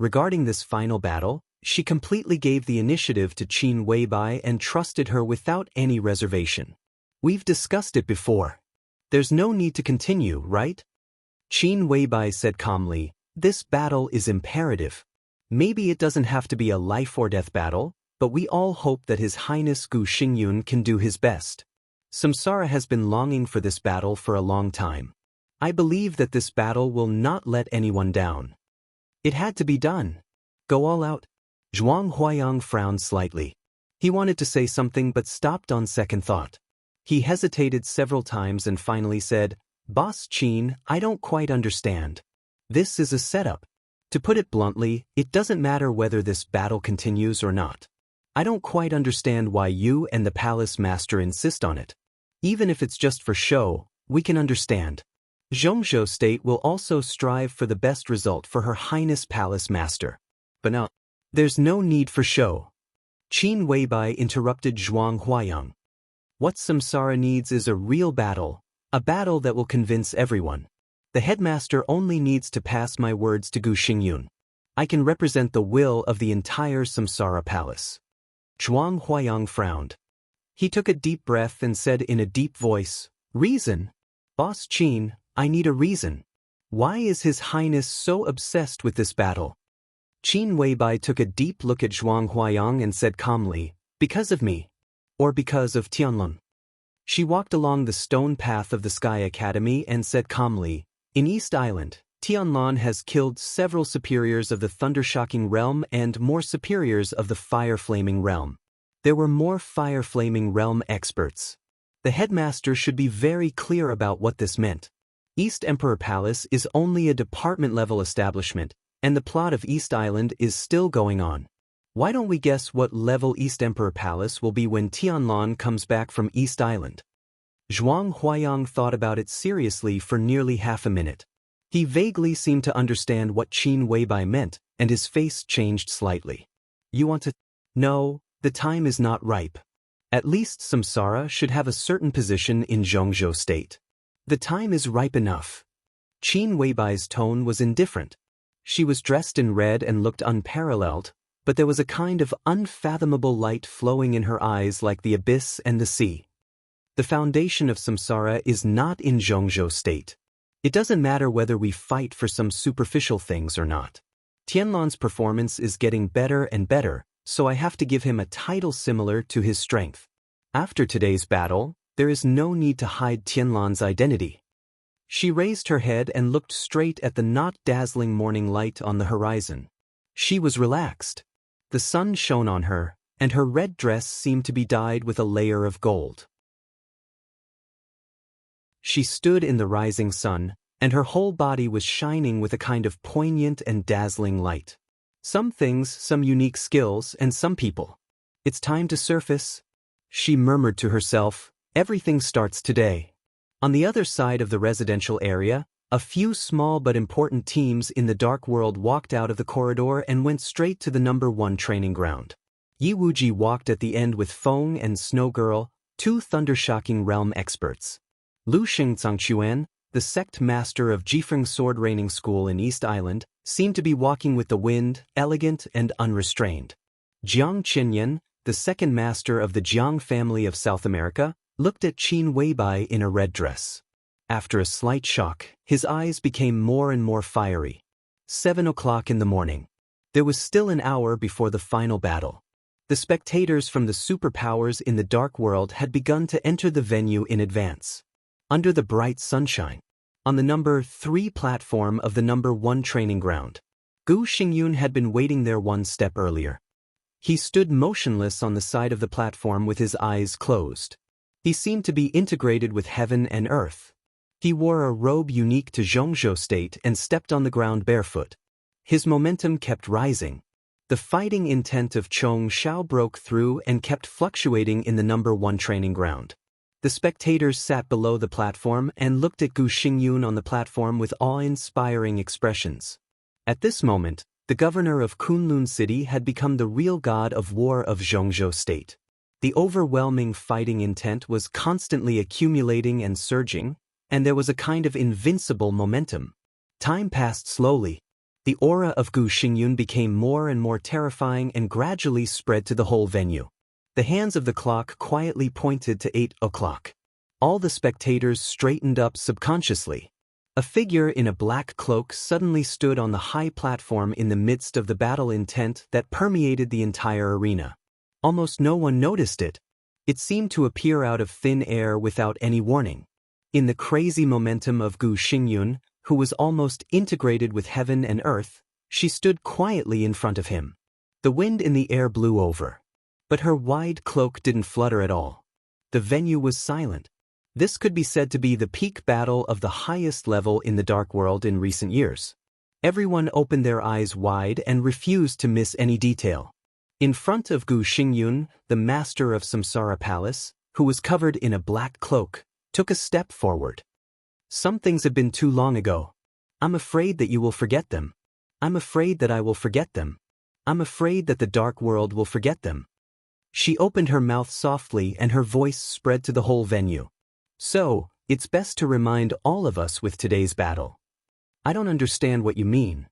Regarding this final battle, she completely gave the initiative to Qin Weibai and trusted her without any reservation. "We've discussed it before. There's no need to continue, right?" Qin Weibai said calmly, "This battle is imperative. Maybe it doesn't have to be a life-or-death battle, but we all hope that His Highness Gu Xingyun can do his best. Samsara has been longing for this battle for a long time. I believe that this battle will not let anyone down. It had to be done. Go all out." Zhuang Huayang frowned slightly. He wanted to say something but stopped on second thought. He hesitated several times and finally said, "Boss Qin, I don't quite understand. This is a setup. To put it bluntly, it doesn't matter whether this battle continues or not. I don't quite understand why you and the palace master insist on it. Even if it's just for show, we can understand. Zhongzhou State will also strive for the best result for Her Highness Palace Master. But now, there's no need for show." Qin Weibai interrupted Zhuang Huayang. "What Samsara needs is a real battle, a battle that will convince everyone. The headmaster only needs to pass my words to Gu Xingyun. I can represent the will of the entire Samsara Palace." Zhuang Huayang frowned. He took a deep breath and said in a deep voice, "Reason? Boss Qin, I need a reason. Why is His Highness so obsessed with this battle?" Qin Weibai took a deep look at Zhuang Huayang and said calmly, "Because of me. Or because of Tianlun." She walked along the stone path of the Sky Academy and said calmly, "In East Island, Tianlun has killed several superiors of the Thundershocking Realm and more superiors of the Fire-Flaming Realm. There were more Fire-Flaming Realm experts. The headmaster should be very clear about what this meant. East Emperor Palace is only a department-level establishment, and the plot of East Island is still going on. Why don't we guess what level East Emperor Palace will be when Tianlun comes back from East Island?" Zhuang Huayang thought about it seriously for nearly half a minute. He vaguely seemed to understand what Qin Weibai meant, and his face changed slightly. "You want to?" "No, the time is not ripe. At least Samsara should have a certain position in Zhongzhou State. The time is ripe enough." Qin Weibai's tone was indifferent. She was dressed in red and looked unparalleled, but there was a kind of unfathomable light flowing in her eyes like the abyss and the sea. The foundation of samsara is not in Zhongzhou state. It doesn't matter whether we fight for some superficial things or not. Tianlan's performance is getting better and better, so I have to give him a title similar to his strength. After today's battle, there is no need to hide Tianlan's identity. She raised her head and looked straight at the not dazzling morning light on the horizon. She was relaxed. The sun shone on her, and her red dress seemed to be dyed with a layer of gold. She stood in the rising sun, and her whole body was shining with a kind of poignant and dazzling light. Some things, some unique skills, and some people. It's time to surface. She murmured to herself, everything starts today. On the other side of the residential area, a few small but important teams in the dark world walked out of the corridor and went straight to the number 1 training ground. Yi Wuji walked at the end with Feng and Snow Girl, 2 thundershocking realm experts. Lu Xingzangquan, the sect master of Jifeng Sword Raining School in East Island, seemed to be walking with the wind, elegant and unrestrained. Jiang Qinyan, the second master of the Jiang family of South America, looked at Qin Weibai in a red dress. After a slight shock, his eyes became more and more fiery. 7 o'clock in the morning. There was still an hour before the final battle. The spectators from the superpowers in the dark world had begun to enter the venue in advance. Under the bright sunshine, on the number 3 platform of the number 1 training ground, Gu Xingyun had been waiting there one step earlier. He stood motionless on the side of the platform with his eyes closed. He seemed to be integrated with heaven and earth. He wore a robe unique to Zhongzhou state and stepped on the ground barefoot. His momentum kept rising. The fighting intent of Chong Xiao broke through and kept fluctuating in the number 1 training ground. The spectators sat below the platform and looked at Gu Xingyun on the platform with awe-inspiring expressions. At this moment, the governor of Kunlun City had become the real god of war of Zhongzhou state. The overwhelming fighting intent was constantly accumulating and surging, and there was a kind of invincible momentum. Time passed slowly. The aura of Gu Xingyun became more and more terrifying and gradually spread to the whole venue. The hands of the clock quietly pointed to 8 o'clock. All the spectators straightened up subconsciously. A figure in a black cloak suddenly stood on the high platform in the midst of the battle intent that permeated the entire arena. Almost no one noticed it. It seemed to appear out of thin air without any warning. In the crazy momentum of Gu Xingyun, who was almost integrated with heaven and earth, she stood quietly in front of him. The wind in the air blew over. But her wide cloak didn't flutter at all. The venue was silent. This could be said to be the peak battle of the highest level in the dark world in recent years. Everyone opened their eyes wide and refused to miss any detail. In front of Gu Xingyun, the master of Samsara Palace, who was covered in a black cloak, took a step forward. Some things have been too long ago. I'm afraid that you will forget them. I'm afraid that I will forget them. I'm afraid that the dark world will forget them. She opened her mouth softly and her voice spread to the whole venue. So, it's best to remind all of us with today's battle. I don't understand what you mean.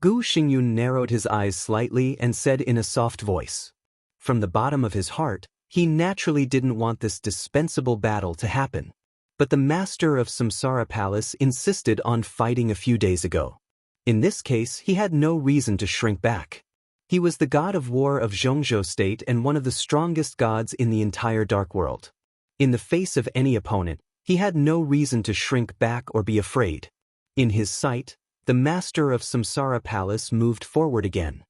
Gu Xingyun narrowed his eyes slightly and said in a soft voice. From the bottom of his heart, he naturally didn't want this dispensable battle to happen. But the master of Samsara Palace insisted on fighting a few days ago. In this case, he had no reason to shrink back. He was the god of war of Zhongzhou state and one of the strongest gods in the entire dark world. In the face of any opponent, he had no reason to shrink back or be afraid. In his sight, the master of Samsara Palace moved forward again.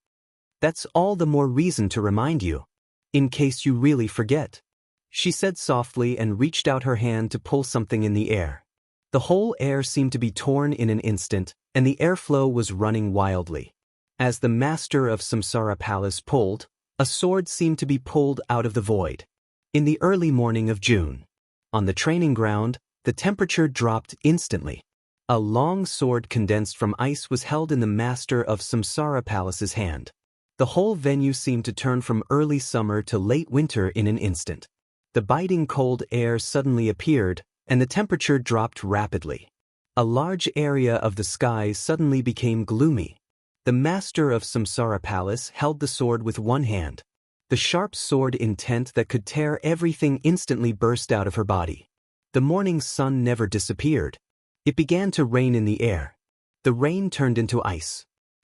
That's all the more reason to remind you, in case you really forget. She said softly and reached out her hand to pull something in the air. The whole air seemed to be torn in an instant, and the airflow was running wildly. As the master of Samsara Palace pulled, a sword seemed to be pulled out of the void. In the early morning of June, on the training ground, the temperature dropped instantly. A long sword condensed from ice was held in the master of Samsara Palace's hand. The whole venue seemed to turn from early summer to late winter in an instant. The biting cold air suddenly appeared, and the temperature dropped rapidly. A large area of the sky suddenly became gloomy. The master of Samsara Palace held the sword with one hand. The sharp sword intent that could tear everything instantly burst out of her body. The morning sun never disappeared. It began to rain in the air. The rain turned into ice.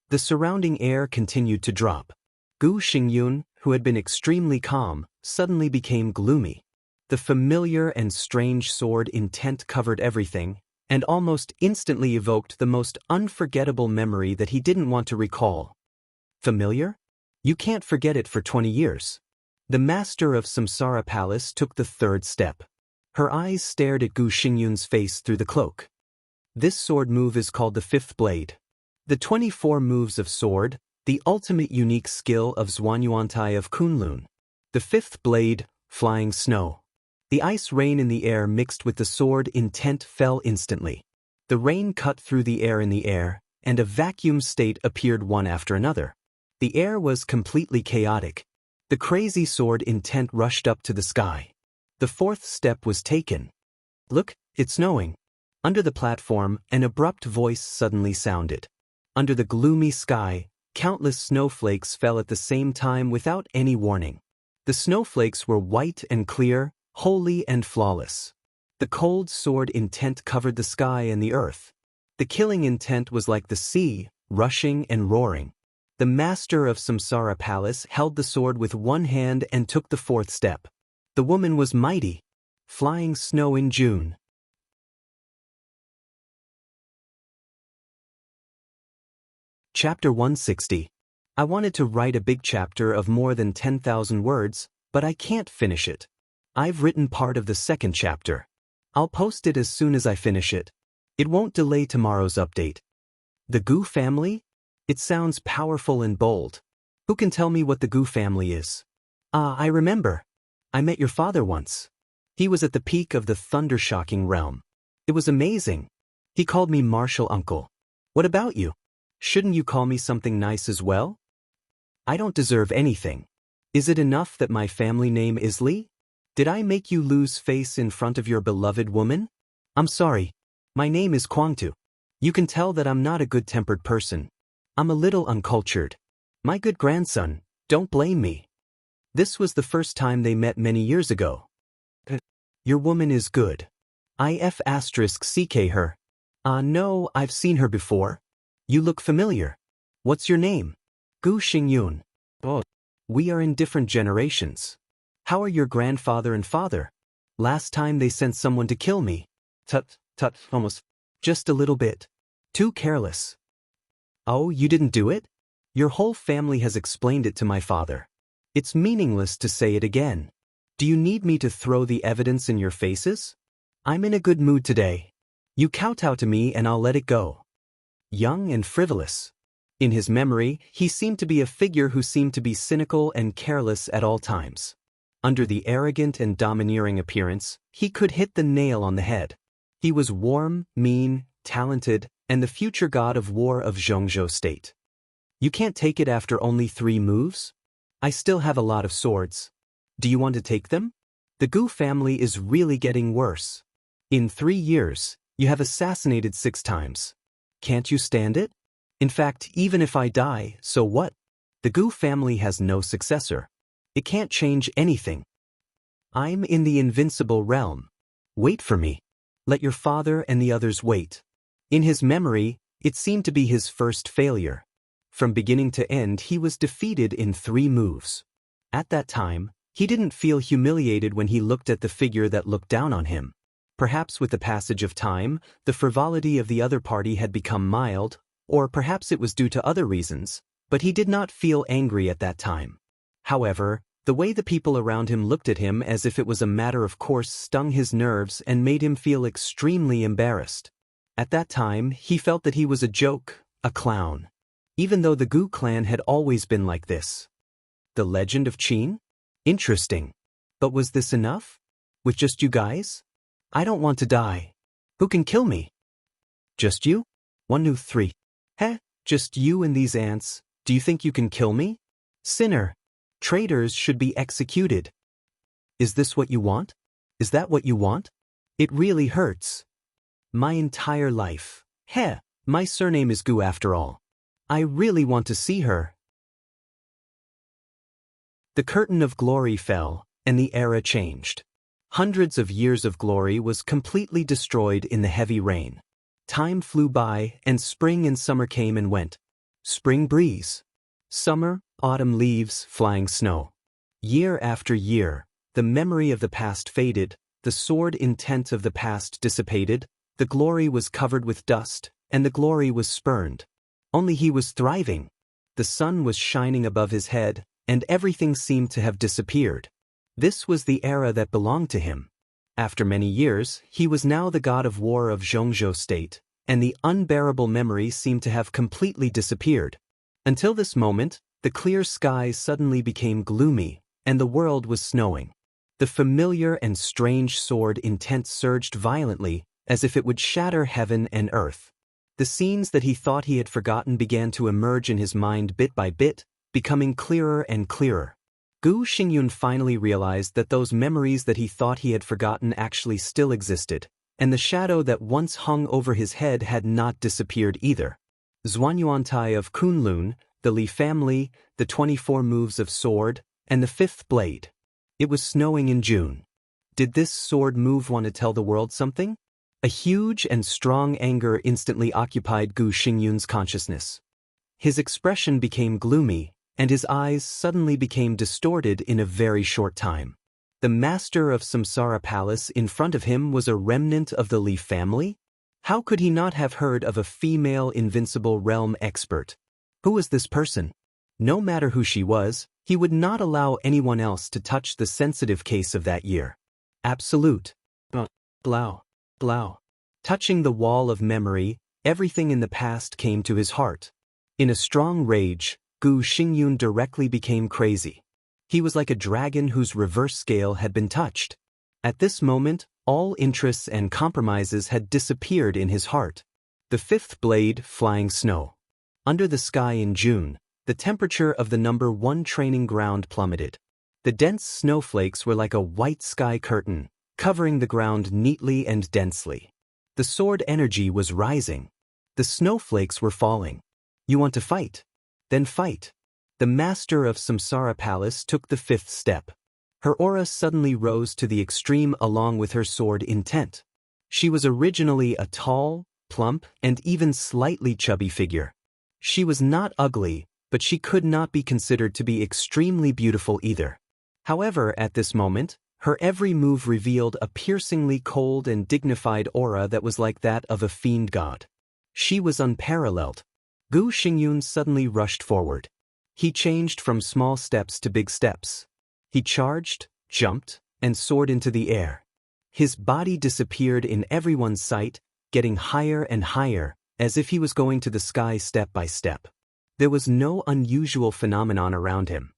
The surrounding air continued to drop. Gu Xingyun, who had been extremely calm, suddenly became gloomy. The familiar and strange sword intent covered everything, and almost instantly evoked the most unforgettable memory that he didn't want to recall. Familiar? You can't forget it for 20 years. The master of Samsara Palace took the third step. Her eyes stared at Gu Xingyun's face through the cloak. This sword move is called the fifth blade. The 24 moves of sword, the ultimate unique skill of Zhuanyuantai of Kunlun. The fifth blade, flying snow. The ice rain in the air mixed with the sword intent fell instantly. The rain cut through the air in the air, and a vacuum state appeared one after another. The air was completely chaotic. The crazy sword intent rushed up to the sky. The fourth step was taken. Look, it's snowing. Under the platform, an abrupt voice suddenly sounded. Under the gloomy sky, countless snowflakes fell at the same time without any warning. The snowflakes were white and clear, holy and flawless. The cold sword intent covered the sky and the earth. The killing intent was like the sea, rushing and roaring. The master of Samsara Palace held the sword with one hand and took the fourth step. The woman was mighty. Flying snow in June. Chapter 160. I wanted to write a big chapter of more than 10,000 words, but I can't finish it. I've written part of the second chapter. I'll post it as soon as I finish it. It won't delay tomorrow's update. The Gu family? It sounds powerful and bold. Who can tell me what the Gu family is? I remember. I met your father once. He was at the peak of the thunder-shocking realm. It was amazing. He called me Martial Uncle. What about you? Shouldn't you call me something nice as well? I don't deserve anything. Is it enough that my family name is Li? Did I make you lose face in front of your beloved woman? I'm sorry. My name is Kwangtu. You can tell that I'm not a good-tempered person. I'm a little uncultured. My good grandson, don't blame me. This was the first time they met many years ago. Your woman is good. IF*CK her. No, I've seen her before. You look familiar. What's your name? Gu Xingyun. Oh. We are in different generations. How are your grandfather and father? Last time they sent someone to kill me. Tut, almost. Just a little bit. Too careless. Oh, you didn't do it? Your whole family has explained it to my father. It's meaningless to say it again. Do you need me to throw the evidence in your faces? I'm in a good mood today. You kowtow to me and I'll let it go. Young and frivolous. In his memory, he seemed to be a figure who seemed to be cynical and careless at all times. Under the arrogant and domineering appearance, he could hit the nail on the head. He was warm, mean, talented, and the future god of war of Zhongzhou State. You can't take it after only 3 moves? I still have a lot of swords. Do you want to take them? The Gu family is really getting worse. In 3 years, you have assassinated 6 times. Can't you stand it? In fact, even if I die, so what? The Gu family has no successor. It can't change anything. I'm in the invincible realm. Wait for me. Let your father and the others wait. In his memory, it seemed to be his first failure. From beginning to end, he was defeated in 3 moves. At that time, he didn't feel humiliated when he looked at the figure that looked down on him. Perhaps with the passage of time, the frivolity of the other party had become mild, or perhaps it was due to other reasons, but he did not feel angry at that time. However, the way the people around him looked at him as if it was a matter of course stung his nerves and made him feel extremely embarrassed. At that time, he felt that he was a joke, a clown. Even though the Gu clan had always been like this. The legend of Qin? Interesting. But was this enough? With just you guys? I don't want to die. Who can kill me? Just you? 1, 2, 3. Heh, just you and these ants. Do you think you can kill me? Sinner. Traitors should be executed. Is this what you want? Is that what you want? It really hurts. My entire life. Heh, my surname is Gu after all. I really want to see her. The curtain of glory fell, and the era changed. Hundreds of years of glory was completely destroyed in the heavy rain. Time flew by, and spring and summer came and went. Spring breeze. Summer, autumn leaves, flying snow. Year after year, the memory of the past faded, the sword intent of the past dissipated, the glory was covered with dust, and the glory was spurned. Only he was thriving. The sun was shining above his head, and everything seemed to have disappeared. This was the era that belonged to him. After many years, he was now the god of war of Zhongzhou state, and the unbearable memory seemed to have completely disappeared. Until this moment, the clear sky suddenly became gloomy, and the world was snowing. The familiar and strange sword intent surged violently, as if it would shatter heaven and earth. The scenes that he thought he had forgotten began to emerge in his mind bit by bit, becoming clearer and clearer. Gu Xingyun finally realized that those memories that he thought he had forgotten actually still existed, and the shadow that once hung over his head had not disappeared either. Zhuanyuantai of Kunlun, the Li family, the 24 moves of sword, and the 5th blade. It was snowing in June. Did this sword move want to tell the world something? A huge and strong anger instantly occupied Gu Xingyun's consciousness. His expression became gloomy, and his eyes suddenly became distorted in a very short time. The master of Samsara Palace in front of him was a remnant of the Li family? How could he not have heard of a female invincible realm expert? Who was this person? No matter who she was, he would not allow anyone else to touch the sensitive case of that year. Absolute. Blau. Blau. Touching the wall of memory, everything in the past came to his heart. In a strong rage, Gu Xingyun directly became crazy. He was like a dragon whose reverse scale had been touched. At this moment, all interests and compromises had disappeared in his heart. The 5th blade, flying snow. Under the sky in June, the temperature of the number 1 training ground plummeted. The dense snowflakes were like a white sky curtain, covering the ground neatly and densely. The sword energy was rising. The snowflakes were falling. You want to fight? Then fight. The master of Samsara Palace took the 5th step. Her aura suddenly rose to the extreme along with her sword intent. She was originally a tall, plump, and even slightly chubby figure. She was not ugly, but she could not be considered to be extremely beautiful either. However, at this moment, her every move revealed a piercingly cold and dignified aura that was like that of a fiend god. She was unparalleled. Gu Xingyun suddenly rushed forward. He changed from small steps to big steps. He charged, jumped, and soared into the air. His body disappeared in everyone's sight, getting higher and higher, as if he was going to the sky step by step. There was no unusual phenomenon around him.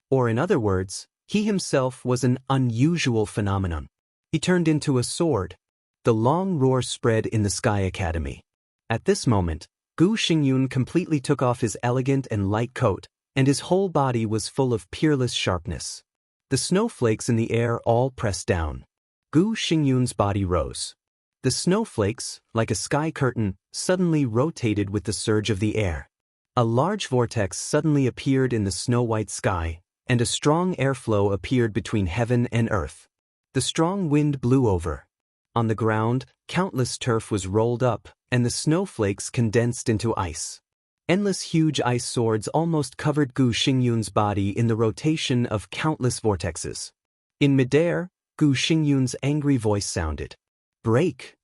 Or in other words, he himself was an unusual phenomenon. He turned into a sword. The long roar spread in the Sky Academy. At this moment, Gu Xingyun completely took off his elegant and light coat, and his whole body was full of peerless sharpness. The snowflakes in the air all pressed down. Gu Xingyun's body rose. The snowflakes, like a sky curtain, suddenly rotated with the surge of the air. A large vortex suddenly appeared in the snow-white sky, and a strong airflow appeared between heaven and earth. The strong wind blew over. On the ground, countless turf was rolled up, and the snowflakes condensed into ice. Endless huge ice swords almost covered Gu Xingyun's body in the rotation of countless vortexes. In midair, Gu Xingyun's angry voice sounded. Break!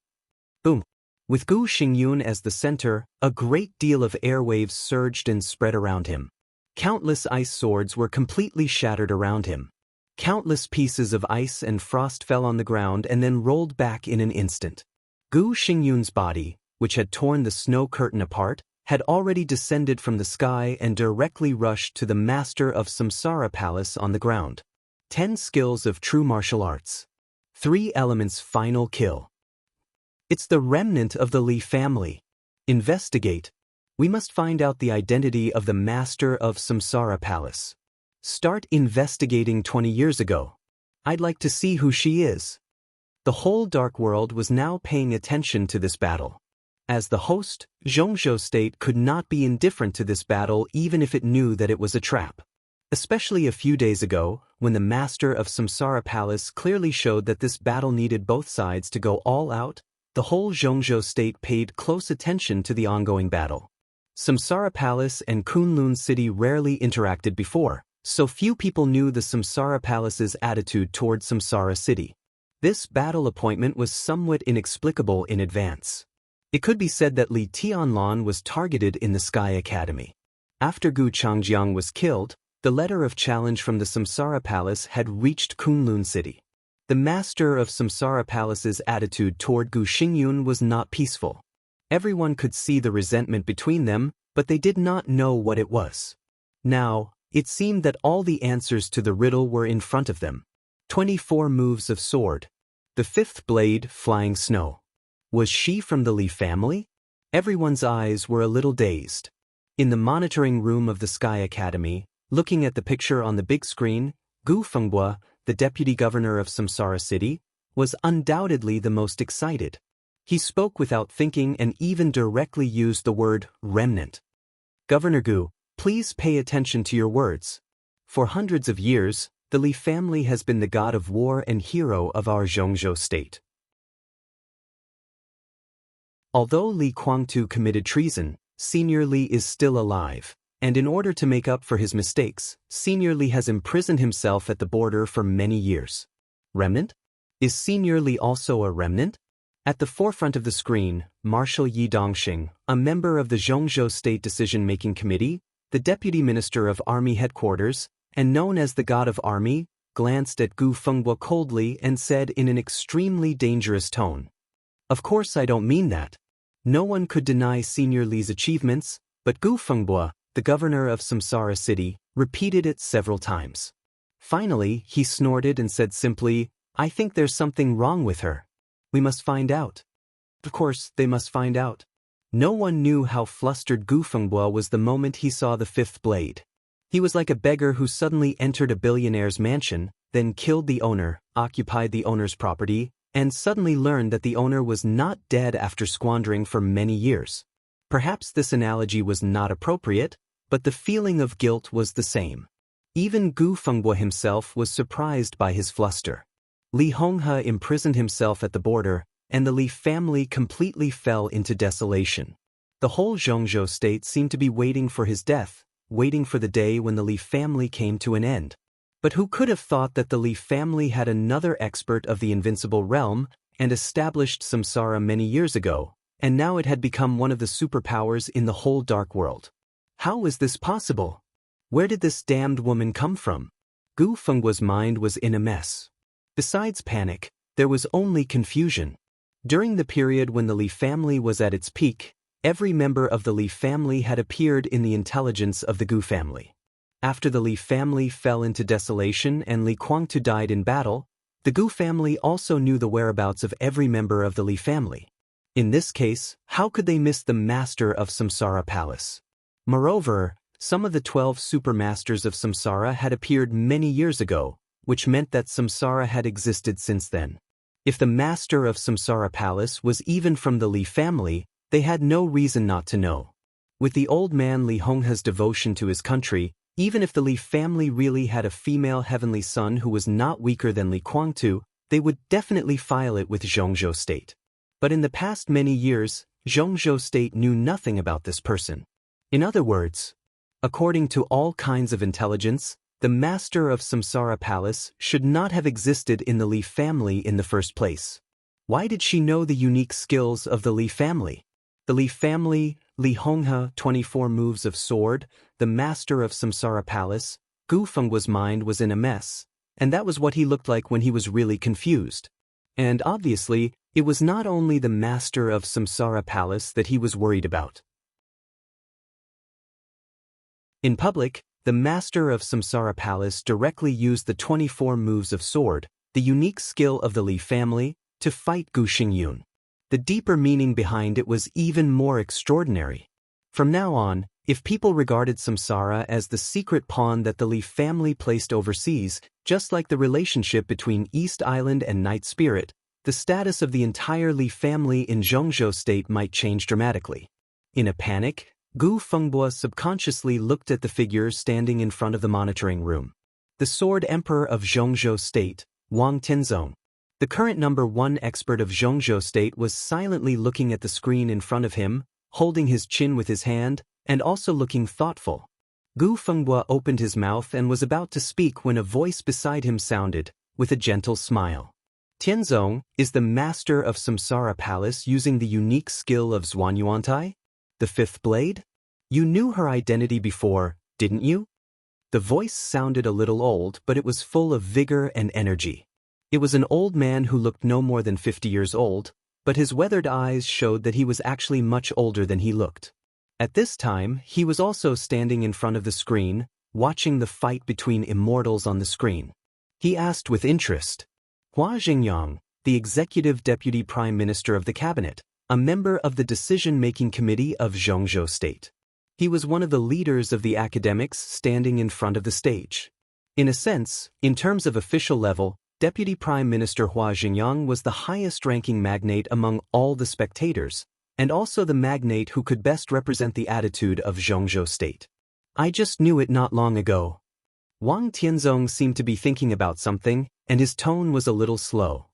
Boom! With Gu Xingyun as the center, a great deal of airwaves surged and spread around him. Countless ice swords were completely shattered around him. Countless pieces of ice and frost fell on the ground and then rolled back in an instant. Gu Xingyun's body, which had torn the snow curtain apart, had already descended from the sky and directly rushed to the master of Samsara Palace on the ground. 10 skills of true martial arts. 3 elements final kill. It's the remnant of the Li family. Investigate. We must find out the identity of the master of Samsara Palace. Start investigating 20 years ago. I'd like to see who she is. The whole Dark World was now paying attention to this battle. As the host, Zhongzhou State could not be indifferent to this battle even if it knew that it was a trap. Especially a few days ago, when the Master of Samsara Palace clearly showed that this battle needed both sides to go all out, the whole Zhongzhou State paid close attention to the ongoing battle. Samsara Palace and Kunlun City rarely interacted before, so few people knew the Samsara Palace's attitude toward Samsara City. This battle appointment was somewhat inexplicable in advance. It could be said that Li Tianlan was targeted in the Sky Academy. After Gu Changjiang was killed, the letter of challenge from the Samsara Palace had reached Kunlun City. The Master of Samsara Palace's attitude toward Gu Xingyun was not peaceful. Everyone could see the resentment between them, but they did not know what it was. Now, it seemed that all the answers to the riddle were in front of them. 24 moves of sword. The fifth blade, flying snow. Was she from the Li family? Everyone's eyes were a little dazed. In the monitoring room of the Sky Academy, looking at the picture on the big screen, Gu Fengbua, the deputy governor of Samsara City, was undoubtedly the most excited. He spoke without thinking and even directly used the word remnant. Governor Gu, please pay attention to your words. For hundreds of years, the Li family has been the god of war and hero of our Zhongzhou state. Although Li Kuangtu committed treason, Senior Li is still alive, and in order to make up for his mistakes, Senior Li has imprisoned himself at the border for many years. Remnant? Is Senior Li also a remnant? At the forefront of the screen, Marshal Yi Dongxing, a member of the Zhongzhou State Decision-Making Committee, the Deputy Minister of Army Headquarters, and known as the God of Army, glanced at Gu Fengbua coldly and said in an extremely dangerous tone, "Of course I don't mean that." No one could deny Senior Li's achievements, but Gu Fengbua, the governor of Samsara City, repeated it several times. Finally, he snorted and said simply, "I think there's something wrong with her. We must find out." Of course, they must find out. No one knew how flustered Gu Fengbua was the moment he saw the fifth blade. He was like a beggar who suddenly entered a billionaire's mansion, then killed the owner, occupied the owner's property, and suddenly learned that the owner was not dead after squandering for many years. Perhaps this analogy was not appropriate, but the feeling of guilt was the same. Even Gu Fengbua himself was surprised by his fluster. Li Honghe imprisoned himself at the border, and the Li family completely fell into desolation. The whole Zhongzhou state seemed to be waiting for his death, waiting for the day when the Li family came to an end. But who could have thought that the Li family had another expert of the invincible realm and established Samsara many years ago, and now it had become one of the superpowers in the whole Dark World? How was this possible? Where did this damned woman come from? Gu Fengbua's mind was in a mess. Besides panic, there was only confusion. During the period when the Li family was at its peak, every member of the Li family had appeared in the intelligence of the Gu family. After the Li family fell into desolation and Li Kuangtu died in battle, the Gu family also knew the whereabouts of every member of the Li family. In this case, how could they miss the master of Samsara Palace? Moreover, some of the 12 supermasters of Samsara had appeared many years ago, which meant that Samsara had existed since then. If the master of Samsara Palace was even from the Li family, they had no reason not to know. With the old man Li Honghe's devotion to his country, even if the Li family really had a female heavenly son who was not weaker than Li Kuangtu, they would definitely file it with Zhongzhou State. But in the past many years, Zhongzhou State knew nothing about this person. In other words, according to all kinds of intelligence, the master of Samsara Palace should not have existed in the Li family in the first place. Why did she know the unique skills of the Li family? The Li family, Li Honghe, 24 moves of sword, the master of Samsara Palace, Gu Fengbua's mind was in a mess, and that was what he looked like when he was really confused. And obviously, it was not only the master of Samsara Palace that he was worried about. In public, the master of Samsara Palace directly used the 24 moves of sword, the unique skill of the Li family, to fight Gu Xingyun. The deeper meaning behind it was even more extraordinary. From now on, if people regarded Samsara as the secret pawn that the Li family placed overseas, just like the relationship between East Island and Night Spirit, the status of the entire Li family in Zhongzhou state might change dramatically. In a panic, Gu Fengbo subconsciously looked at the figures standing in front of the monitoring room. The Sword Emperor of Zhongzhou state, Wang Tianzong. The current #1 expert of Zhongzhou state was silently looking at the screen in front of him, holding his chin with his hand, and also looking thoughtful. Gu Fengbo opened his mouth and was about to speak when a voice beside him sounded, with a gentle smile. Tianzong is the master of Samsara Palace using the unique skill of Zhuanyuantai? The fifth blade? You knew her identity before, didn't you? The voice sounded a little old, but it was full of vigor and energy. It was an old man who looked no more than 50 years old, but his weathered eyes showed that he was actually much older than he looked. At this time, he was also standing in front of the screen, watching the fight between immortals on the screen. He asked with interest. Hua Xingyang, the Executive Deputy Prime Minister of the Cabinet, a member of the Decision-Making Committee of Zhongzhou State. He was one of the leaders of the academics standing in front of the stage. In a sense, in terms of official level, Deputy Prime Minister Hua Xingyang was the highest-ranking magnate among all the spectators, and also the magnate who could best represent the attitude of Zhongzhou State. I just knew it not long ago. Wang Tianzong seemed to be thinking about something, and his tone was a little slow.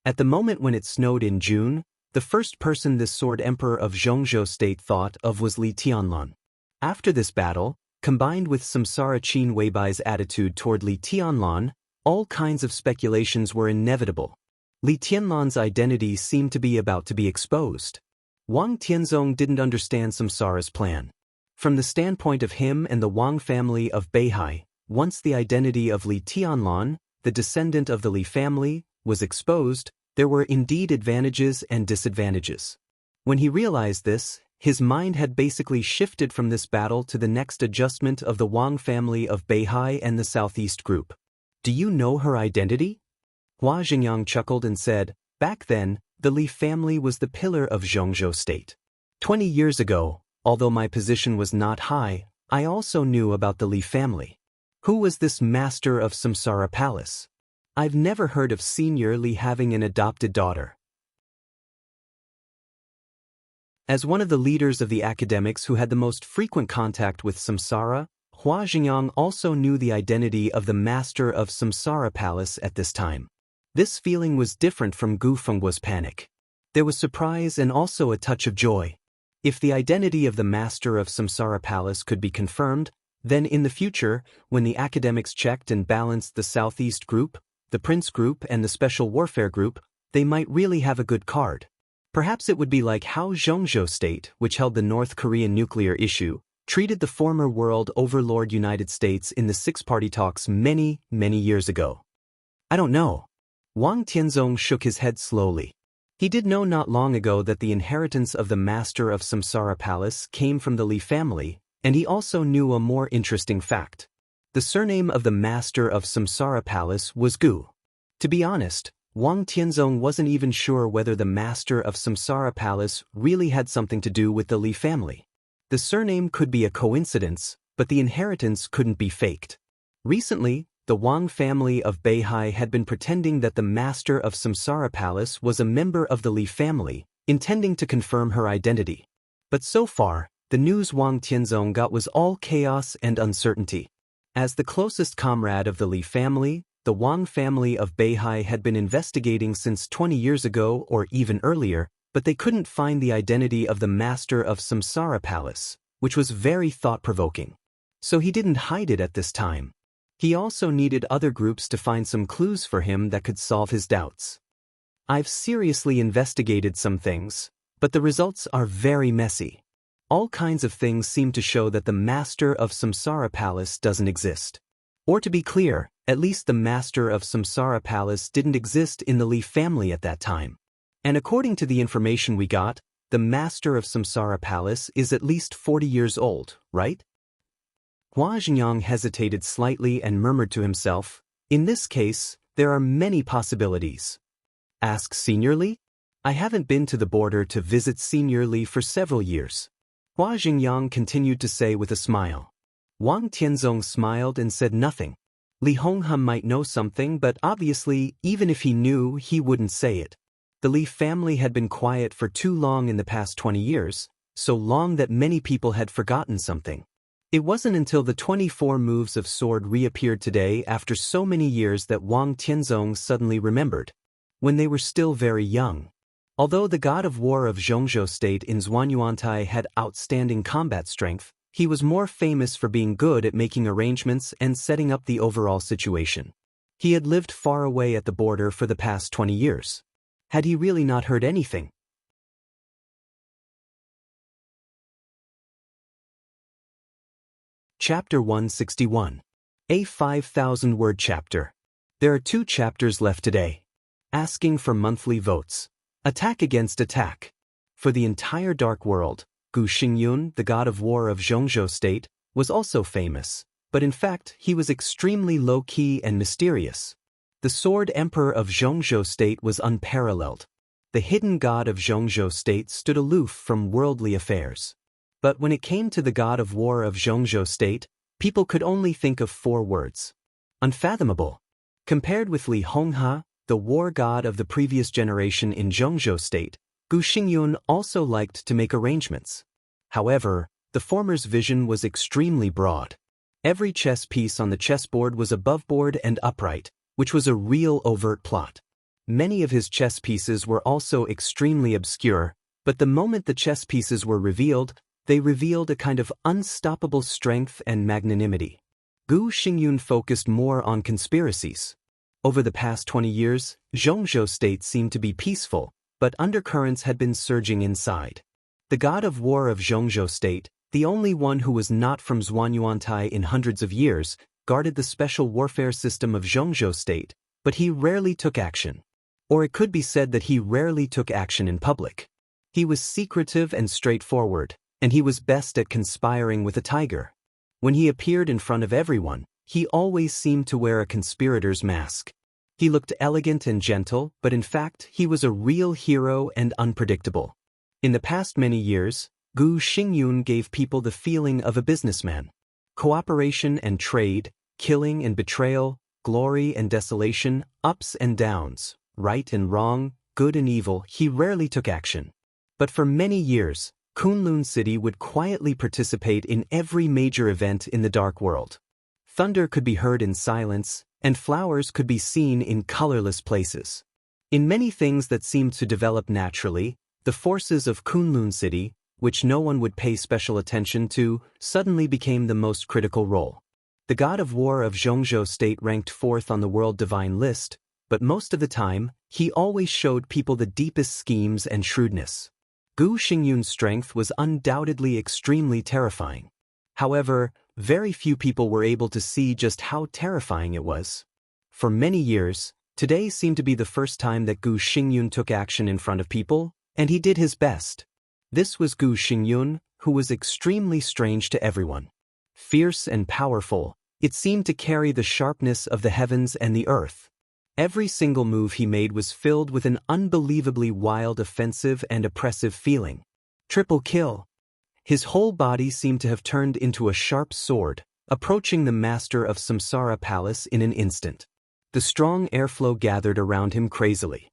At the moment when it snowed in June, the first person this Sword Emperor of Zhongzhou State thought of was Li Tianlan. After this battle, combined with Samsara Qin Weibai's attitude toward Li Tianlan, all kinds of speculations were inevitable. Li Tianlan's identity seemed to be about to be exposed. Wang Tianzong didn't understand Samsara's plan. From the standpoint of him and the Wang family of Beihai, once the identity of Li Tianlan, the descendant of the Li family, was exposed, there were indeed advantages and disadvantages. When he realized this, his mind had basically shifted from this battle to the next adjustment of the Wang family of Beihai and the Southeast Group. Do you know her identity? Hua Xingyang chuckled and said, back then, the Li family was the pillar of Zhongzhou State. 20 years ago, although my position was not high, I also knew about the Li family. Who was this master of Samsara Palace? I've never heard of Senior Li having an adopted daughter. As one of the leaders of the academics who had the most frequent contact with Samsara, Hua Xingyang also knew the identity of the master of Samsara Palace at this time. This feeling was different from Gu Fengbo's panic. There was surprise and also a touch of joy. If the identity of the master of Samsara Palace could be confirmed, then in the future, when the academics checked and balanced the Southeast Group, the Prince Group and the Special Warfare Group, they might really have a good card. Perhaps it would be like how Zhongzhou State, which held the North Korean nuclear issue, treated the former world overlord United States in the six-party talks many, many years ago. I don't know. Wang Tianzong shook his head slowly. He did know not long ago that the inheritance of the master of Samsara Palace came from the Li family, and he also knew a more interesting fact. The surname of the master of Samsara Palace was Gu. To be honest, Wang Tianzong wasn't even sure whether the master of Samsara Palace really had something to do with the Li family. The surname could be a coincidence, but the inheritance couldn't be faked. Recently, the Wang family of Beihai had been pretending that the master of Samsara Palace was a member of the Li family, intending to confirm her identity. But so far, the news Wang Tianzong got was all chaos and uncertainty. As the closest comrade of the Li family, the Wang family of Beihai had been investigating since 20 years ago or even earlier, but they couldn't find the identity of the master of Samsara Palace, which was very thought-provoking. So he didn't hide it at this time. He also needed other groups to find some clues for him that could solve his doubts. I've seriously investigated some things, but the results are very messy. All kinds of things seem to show that the master of Samsara Palace doesn't exist. Or to be clear, at least the master of Samsara Palace didn't exist in the Li family at that time. And according to the information we got, the master of Samsara Palace is at least 40 years old, right? Hua Xingyang hesitated slightly and murmured to himself, in this case, there are many possibilities. Ask Senior Li? I haven't been to the border to visit Senior Li for several years. Hua Xingyang continued to say with a smile. Wang Tianzong smiled and said nothing. Li Hongham might know something, but obviously, even if he knew, he wouldn't say it. The Li family had been quiet for too long in the past 20 years, so long that many people had forgotten something. It wasn't until the 24 moves of sword reappeared today after so many years that Wang Tianzong suddenly remembered. When they were still very young. Although the god of war of Zhongzhou state in Zhuanyuantai had outstanding combat strength, he was more famous for being good at making arrangements and setting up the overall situation. He had lived far away at the border for the past 20 years. Had he really not heard anything? Chapter 161. A 5,000-word chapter. There are 2 chapters left today. Asking for monthly votes. Attack against attack. For the entire dark world, Gu Xingyun, the god of war of Zhongzhou state, was also famous, but in fact he was extremely low-key and mysterious. The sword emperor of Zhongzhou state was unparalleled. The hidden god of Zhongzhou state stood aloof from worldly affairs. But when it came to the god of war of Zhongzhou state, people could only think of 4 words. Unfathomable. Compared with Li Honghe, the war god of the previous generation in Zhongzhou state, Gu Xingyun also liked to make arrangements. However, the former's vision was extremely broad. Every chess piece on the chessboard was aboveboard and upright, which was a real overt plot. Many of his chess pieces were also extremely obscure, but the moment the chess pieces were revealed, they revealed a kind of unstoppable strength and magnanimity. Gu Xingyun focused more on conspiracies. Over the past 20 years, Zhongzhou state seemed to be peaceful, but undercurrents had been surging inside. The god of war of Zhongzhou state, the only one who was not from Zhuanyuantai in hundreds of years, guarded the special warfare system of Zhongzhou state, but he rarely took action. Or it could be said that he rarely took action in public. He was secretive and straightforward, and he was best at conspiring with a tiger. When he appeared in front of everyone, he always seemed to wear a conspirator's mask. He looked elegant and gentle, but in fact he was a real hero and unpredictable. In the past many years, Gu Xingyun gave people the feeling of a businessman. Cooperation and trade, killing and betrayal, glory and desolation, ups and downs, right and wrong, good and evil, he rarely took action. But for many years, Kunlun City would quietly participate in every major event in the dark world. Thunder could be heard in silence, and flowers could be seen in colorless places. In many things that seemed to develop naturally, the forces of Kunlun City, which no one would pay special attention to, suddenly became the most critical role. The god of war of Zhongzhou state ranked 4th on the world divine list, but most of the time, he always showed people the deepest schemes and shrewdness. Gu Xingyun's strength was undoubtedly extremely terrifying. However, very few people were able to see just how terrifying it was. For many years, today seemed to be the first time that Gu Xingyun took action in front of people, and he did his best. This was Gu Xingyun, who was extremely strange to everyone. Fierce and powerful, it seemed to carry the sharpness of the heavens and the earth. Every single move he made was filled with an unbelievably wild, offensive and oppressive feeling. Triple kill. His whole body seemed to have turned into a sharp sword, approaching the master of Samsara Palace in an instant. The strong airflow gathered around him crazily.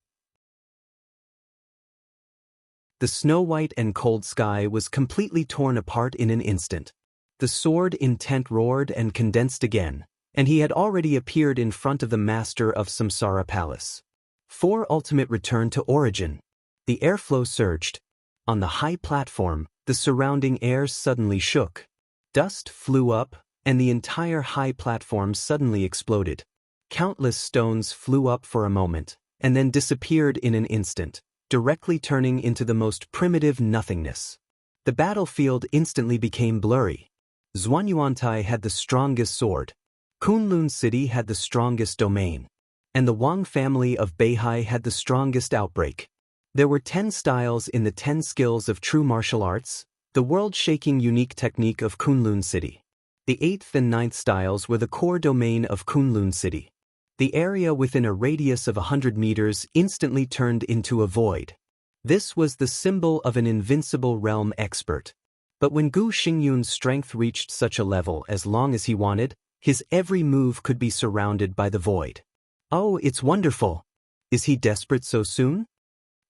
The snow-white and cold sky was completely torn apart in an instant. The sword intent roared and condensed again, and he had already appeared in front of the master of Samsara Palace. 4 ultimate returned to origin. The airflow surged. On the high platform, the surrounding air suddenly shook. Dust flew up, and the entire high platform suddenly exploded. Countless stones flew up for a moment, and then disappeared in an instant, directly turning into the most primitive nothingness. The battlefield instantly became blurry. Zhuanyuantai had the strongest sword. Kunlun City had the strongest domain. And the Wang family of Beihai had the strongest outbreak. There were 10 styles in the 10 skills of true martial arts, the world-shaking unique technique of Kunlun City. The 8th and 9th styles were the core domain of Kunlun City. The area within a radius of 100 meters instantly turned into a void. This was the symbol of an invincible realm expert. But when Gu Xingyun's strength reached such a level, as long as he wanted, his every move could be surrounded by the void. Oh, it's wonderful! Is he desperate so soon?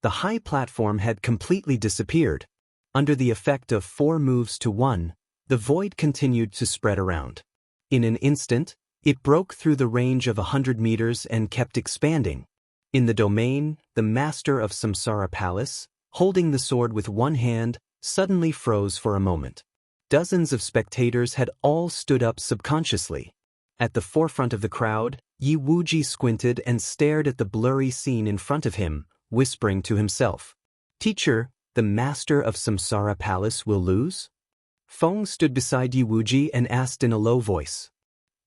The high platform had completely disappeared. Under the effect of 4 moves to 1, the void continued to spread around. In an instant, it broke through the range of 100 meters and kept expanding. In the domain, the master of Samsara Palace, holding the sword with one hand, suddenly froze for a moment. Dozens of spectators had all stood up subconsciously. At the forefront of the crowd, Yi Wuji squinted and stared at the blurry scene in front of him, whispering to himself, "Teacher, the master of Samsara Palace will lose?" Feng stood beside Yi Wuji and asked in a low voice.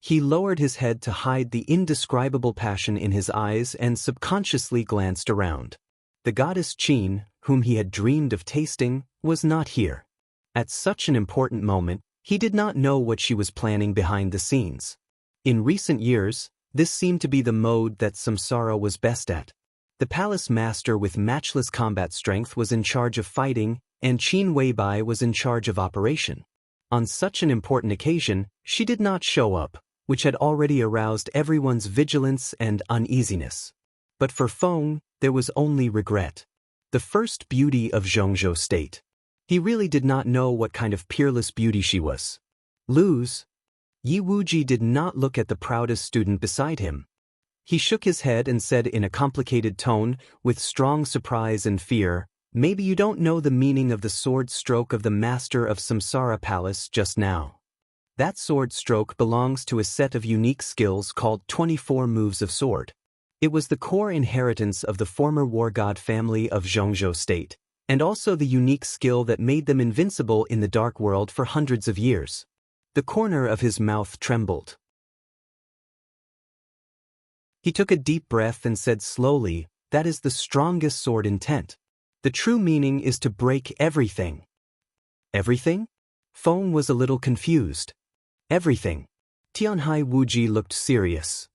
He lowered his head to hide the indescribable passion in his eyes and subconsciously glanced around. The goddess Qin, whom he had dreamed of tasting, was not here. At such an important moment, he did not know what she was planning behind the scenes. In recent years, this seemed to be the mode that Samsara was best at. The palace master with matchless combat strength was in charge of fighting, and Qin Weibai was in charge of operation. On such an important occasion, she did not show up, which had already aroused everyone's vigilance and uneasiness. But for Feng, there was only regret. The first beauty of Zhongzhou State. He really did not know what kind of peerless beauty she was. Lose? Yi Wuji did not look at the proudest student beside him. He shook his head and said in a complicated tone, with strong surprise and fear, "Maybe you don't know the meaning of the sword stroke of the master of Samsara Palace just now. That sword stroke belongs to a set of unique skills called 24 moves of sword. It was the core inheritance of the former war god family of Zhongzhou State, and also the unique skill that made them invincible in the dark world for hundreds of years." The corner of his mouth trembled. He took a deep breath and said slowly, "That is the strongest sword intent. The true meaning is to break everything." Everything? Feng was a little confused. Everything. Tianhai Wuji looked serious.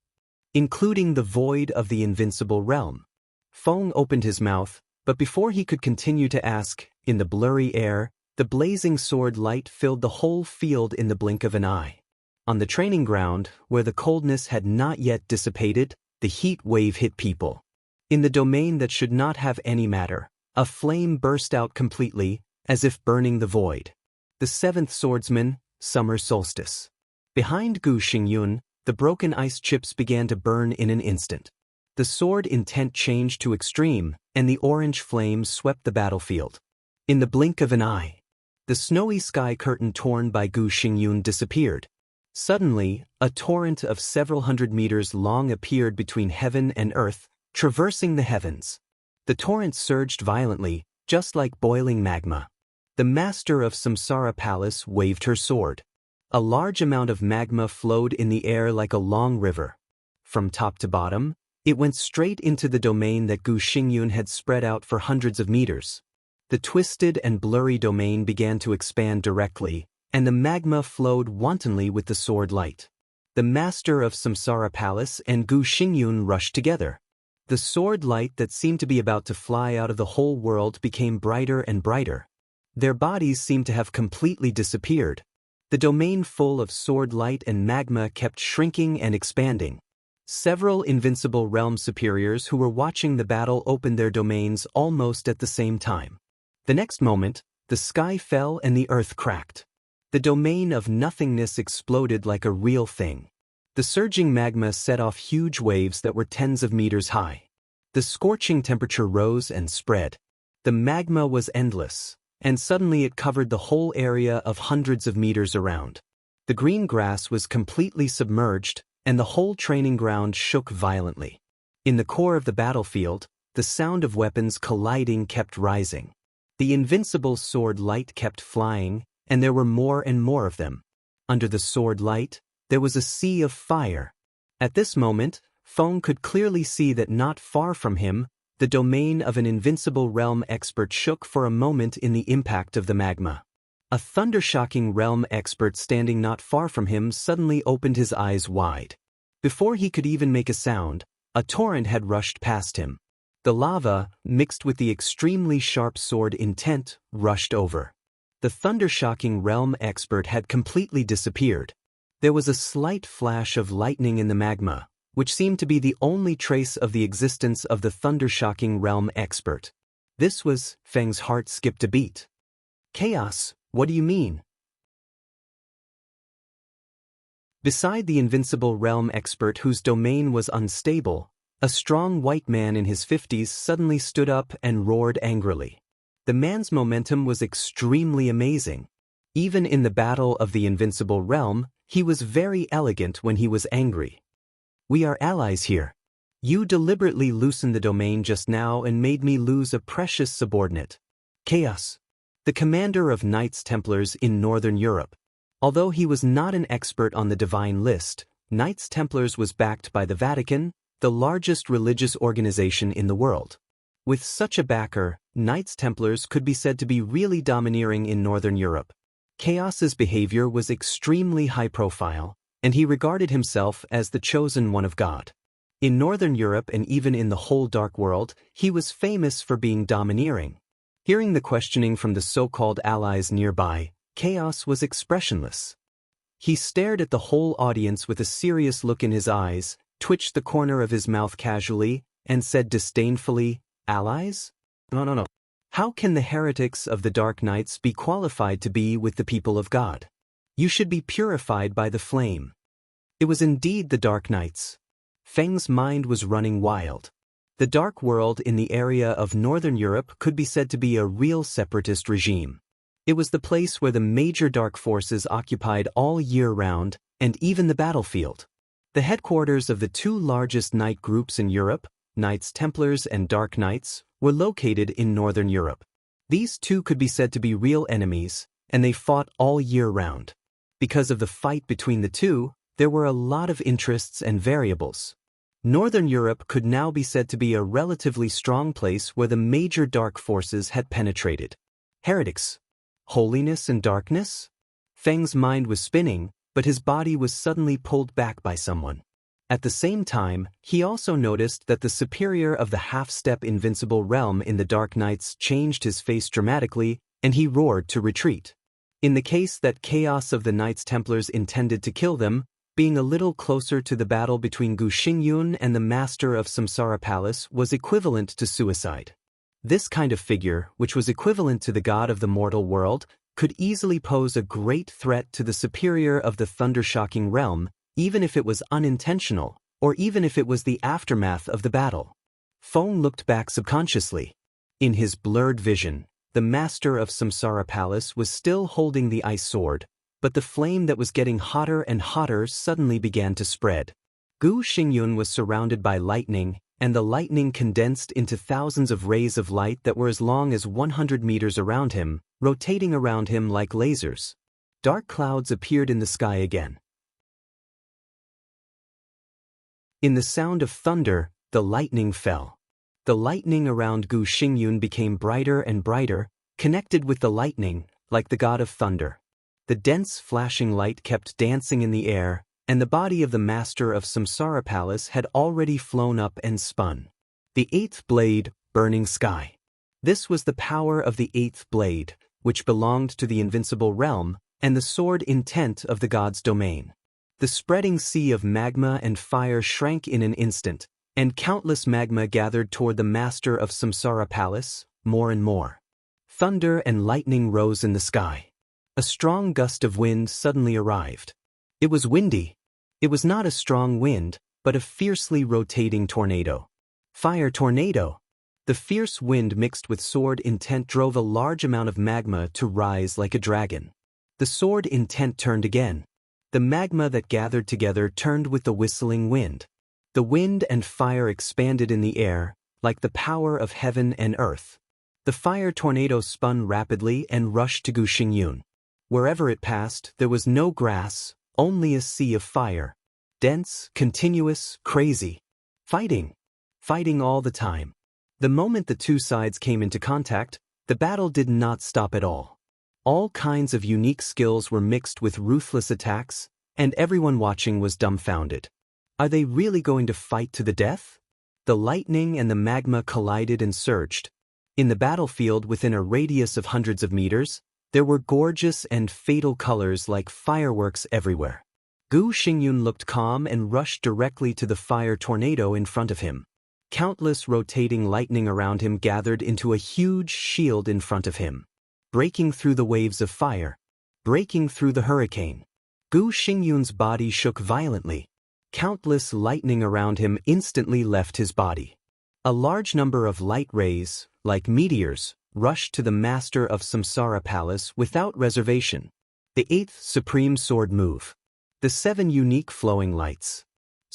Including the void of the invincible realm. Feng opened his mouth, but before he could continue to ask, in the blurry air, the blazing sword light filled the whole field in the blink of an eye. On the training ground, where the coldness had not yet dissipated, the heat wave hit people. In the domain that should not have any matter, a flame burst out completely, as if burning the void. The 7th swordsman, summer solstice. Behind Gu Xingyun, the broken ice chips began to burn in an instant. The sword intent changed to extreme, and the orange flames swept the battlefield. In the blink of an eye, the snowy sky curtain torn by Gu Xingyun disappeared. Suddenly, a torrent of several hundred meters long appeared between heaven and earth, traversing the heavens. The torrent surged violently, just like boiling magma. The master of Samsara Palace waved her sword. A large amount of magma flowed in the air like a long river. From top to bottom, it went straight into the domain that Gu Xingyun had spread out for hundreds of meters. The twisted and blurry domain began to expand directly, and the magma flowed wantonly with the sword light. The master of Samsara Palace and Gu Xingyun rushed together. The sword light that seemed to be about to fly out of the whole world became brighter and brighter. Their bodies seemed to have completely disappeared. The domain full of sword light and magma kept shrinking and expanding. Several invincible realm superiors who were watching the battle opened their domains almost at the same time. The next moment, the sky fell and the earth cracked. The domain of nothingness exploded like a real thing. The surging magma set off huge waves that were tens of meters high. The scorching temperature rose and spread. The magma was endless, and suddenly it covered the whole area of hundreds of meters around. The green grass was completely submerged, and the whole training ground shook violently. In the core of the battlefield, the sound of weapons colliding kept rising. The invincible sword light kept flying, and there were more and more of them. Under the sword light, there was a sea of fire. At this moment, Feng could clearly see that not far from him, the domain of an invincible realm expert shook for a moment in the impact of the magma. A thunder-shocking realm expert standing not far from him suddenly opened his eyes wide. Before he could even make a sound, a torrent had rushed past him. The lava, mixed with the extremely sharp sword intent, rushed over. The thunder-shocking realm expert had completely disappeared. There was a slight flash of lightning in the magma, which seemed to be the only trace of the existence of the thunder-shocking realm expert. Feng's heart skipped a beat. Chaos, what do you mean? Beside the invincible realm expert whose domain was unstable, a strong white man in his 50s suddenly stood up and roared angrily. The man's momentum was extremely amazing. Even in the battle of the invincible realm, he was very elegant when he was angry. We are allies here. You deliberately loosened the domain just now and made me lose a precious subordinate. Chaos. The commander of Knights Templars in Northern Europe. Although he was not an expert on the divine list, Knights Templars was backed by the Vatican, the largest religious organization in the world. With such a backer, Knights Templars could be said to be really domineering in Northern Europe. Chaos's behavior was extremely high profile, and he regarded himself as the chosen one of God. In Northern Europe and even in the whole Dark World, he was famous for being domineering. Hearing the questioning from the so-called allies nearby, Chaos was expressionless. He stared at the whole audience with a serious look in his eyes, twitched the corner of his mouth casually, and said disdainfully, "Allies? No. How can the heretics of the Dark Knights be qualified to be with the people of God? You should be purified by the flame." It was indeed the Dark Knights. Feng's mind was running wild. The Dark World in the area of Northern Europe could be said to be a real separatist regime. It was the place where the major dark forces occupied all year round, and even the battlefield. The headquarters of the two largest knight groups in Europe, Knights Templars and Dark Knights, were located in Northern Europe. These two could be said to be real enemies, and they fought all year round. Because of the fight between the two, there were a lot of interests and variables. Northern Europe could now be said to be a relatively strong place where the major dark forces had penetrated. Heretics. Holiness and darkness? Feng's mind was spinning, but his body was suddenly pulled back by someone. At the same time, he also noticed that the superior of the half-step invincible realm in the Dark Knights changed his face dramatically, and he roared to retreat. In the case that Chaos of the Knights Templars intended to kill them, being a little closer to the battle between Gu Xingyun and the Master of Samsara Palace was equivalent to suicide. This kind of figure, which was equivalent to the god of the mortal world, could easily pose a great threat to the superior of the thunder-shocking realm, even if it was unintentional, or even if it was the aftermath of the battle. Feng looked back subconsciously. In his blurred vision, the Master of Samsara Palace was still holding the ice sword, but the flame that was getting hotter and hotter suddenly began to spread. Gu Xingyun was surrounded by lightning, and the lightning condensed into thousands of rays of light that were as long as 100 meters around him, rotating around him like lasers. Dark clouds appeared in the sky again. In the sound of thunder, the lightning fell. The lightning around Gu Xingyun became brighter and brighter, connected with the lightning, like the god of thunder. The dense flashing light kept dancing in the air, and the body of the Master of Samsara Palace had already flown up and spun. The eighth blade, burning sky. This was the power of the eighth blade, which belonged to the invincible realm, and the sword intent of the god's domain. The spreading sea of magma and fire shrank in an instant, and countless magma gathered toward the Master of Samsara Palace, more and more. Thunder and lightning rose in the sky. A strong gust of wind suddenly arrived. It was windy. It was not a strong wind, but a fiercely rotating tornado. Fire tornado. The fierce wind mixed with sword intent drove a large amount of magma to rise like a dragon. The sword intent turned again. The magma that gathered together turned with the whistling wind. The wind and fire expanded in the air, like the power of heaven and earth. The fire tornado spun rapidly and rushed to Gu Xingyun. Wherever it passed, there was no grass, only a sea of fire. Dense, continuous, crazy. Fighting. Fighting all the time. The moment the two sides came into contact, the battle did not stop at all. All kinds of unique skills were mixed with ruthless attacks, and everyone watching was dumbfounded. Are they really going to fight to the death? The lightning and the magma collided and surged. In the battlefield within a radius of hundreds of meters, there were gorgeous and fatal colors like fireworks everywhere. Gu Xingyun looked calm and rushed directly to the fire tornado in front of him. Countless rotating lightning around him gathered into a huge shield in front of him, breaking through the waves of fire, breaking through the hurricane. Gu Xingyun's body shook violently. Countless lightning around him instantly left his body. A large number of light rays, like meteors, rushed to the master of Samsara Palace without reservation. The 8th Supreme Sword Move. The 7 unique flowing lights.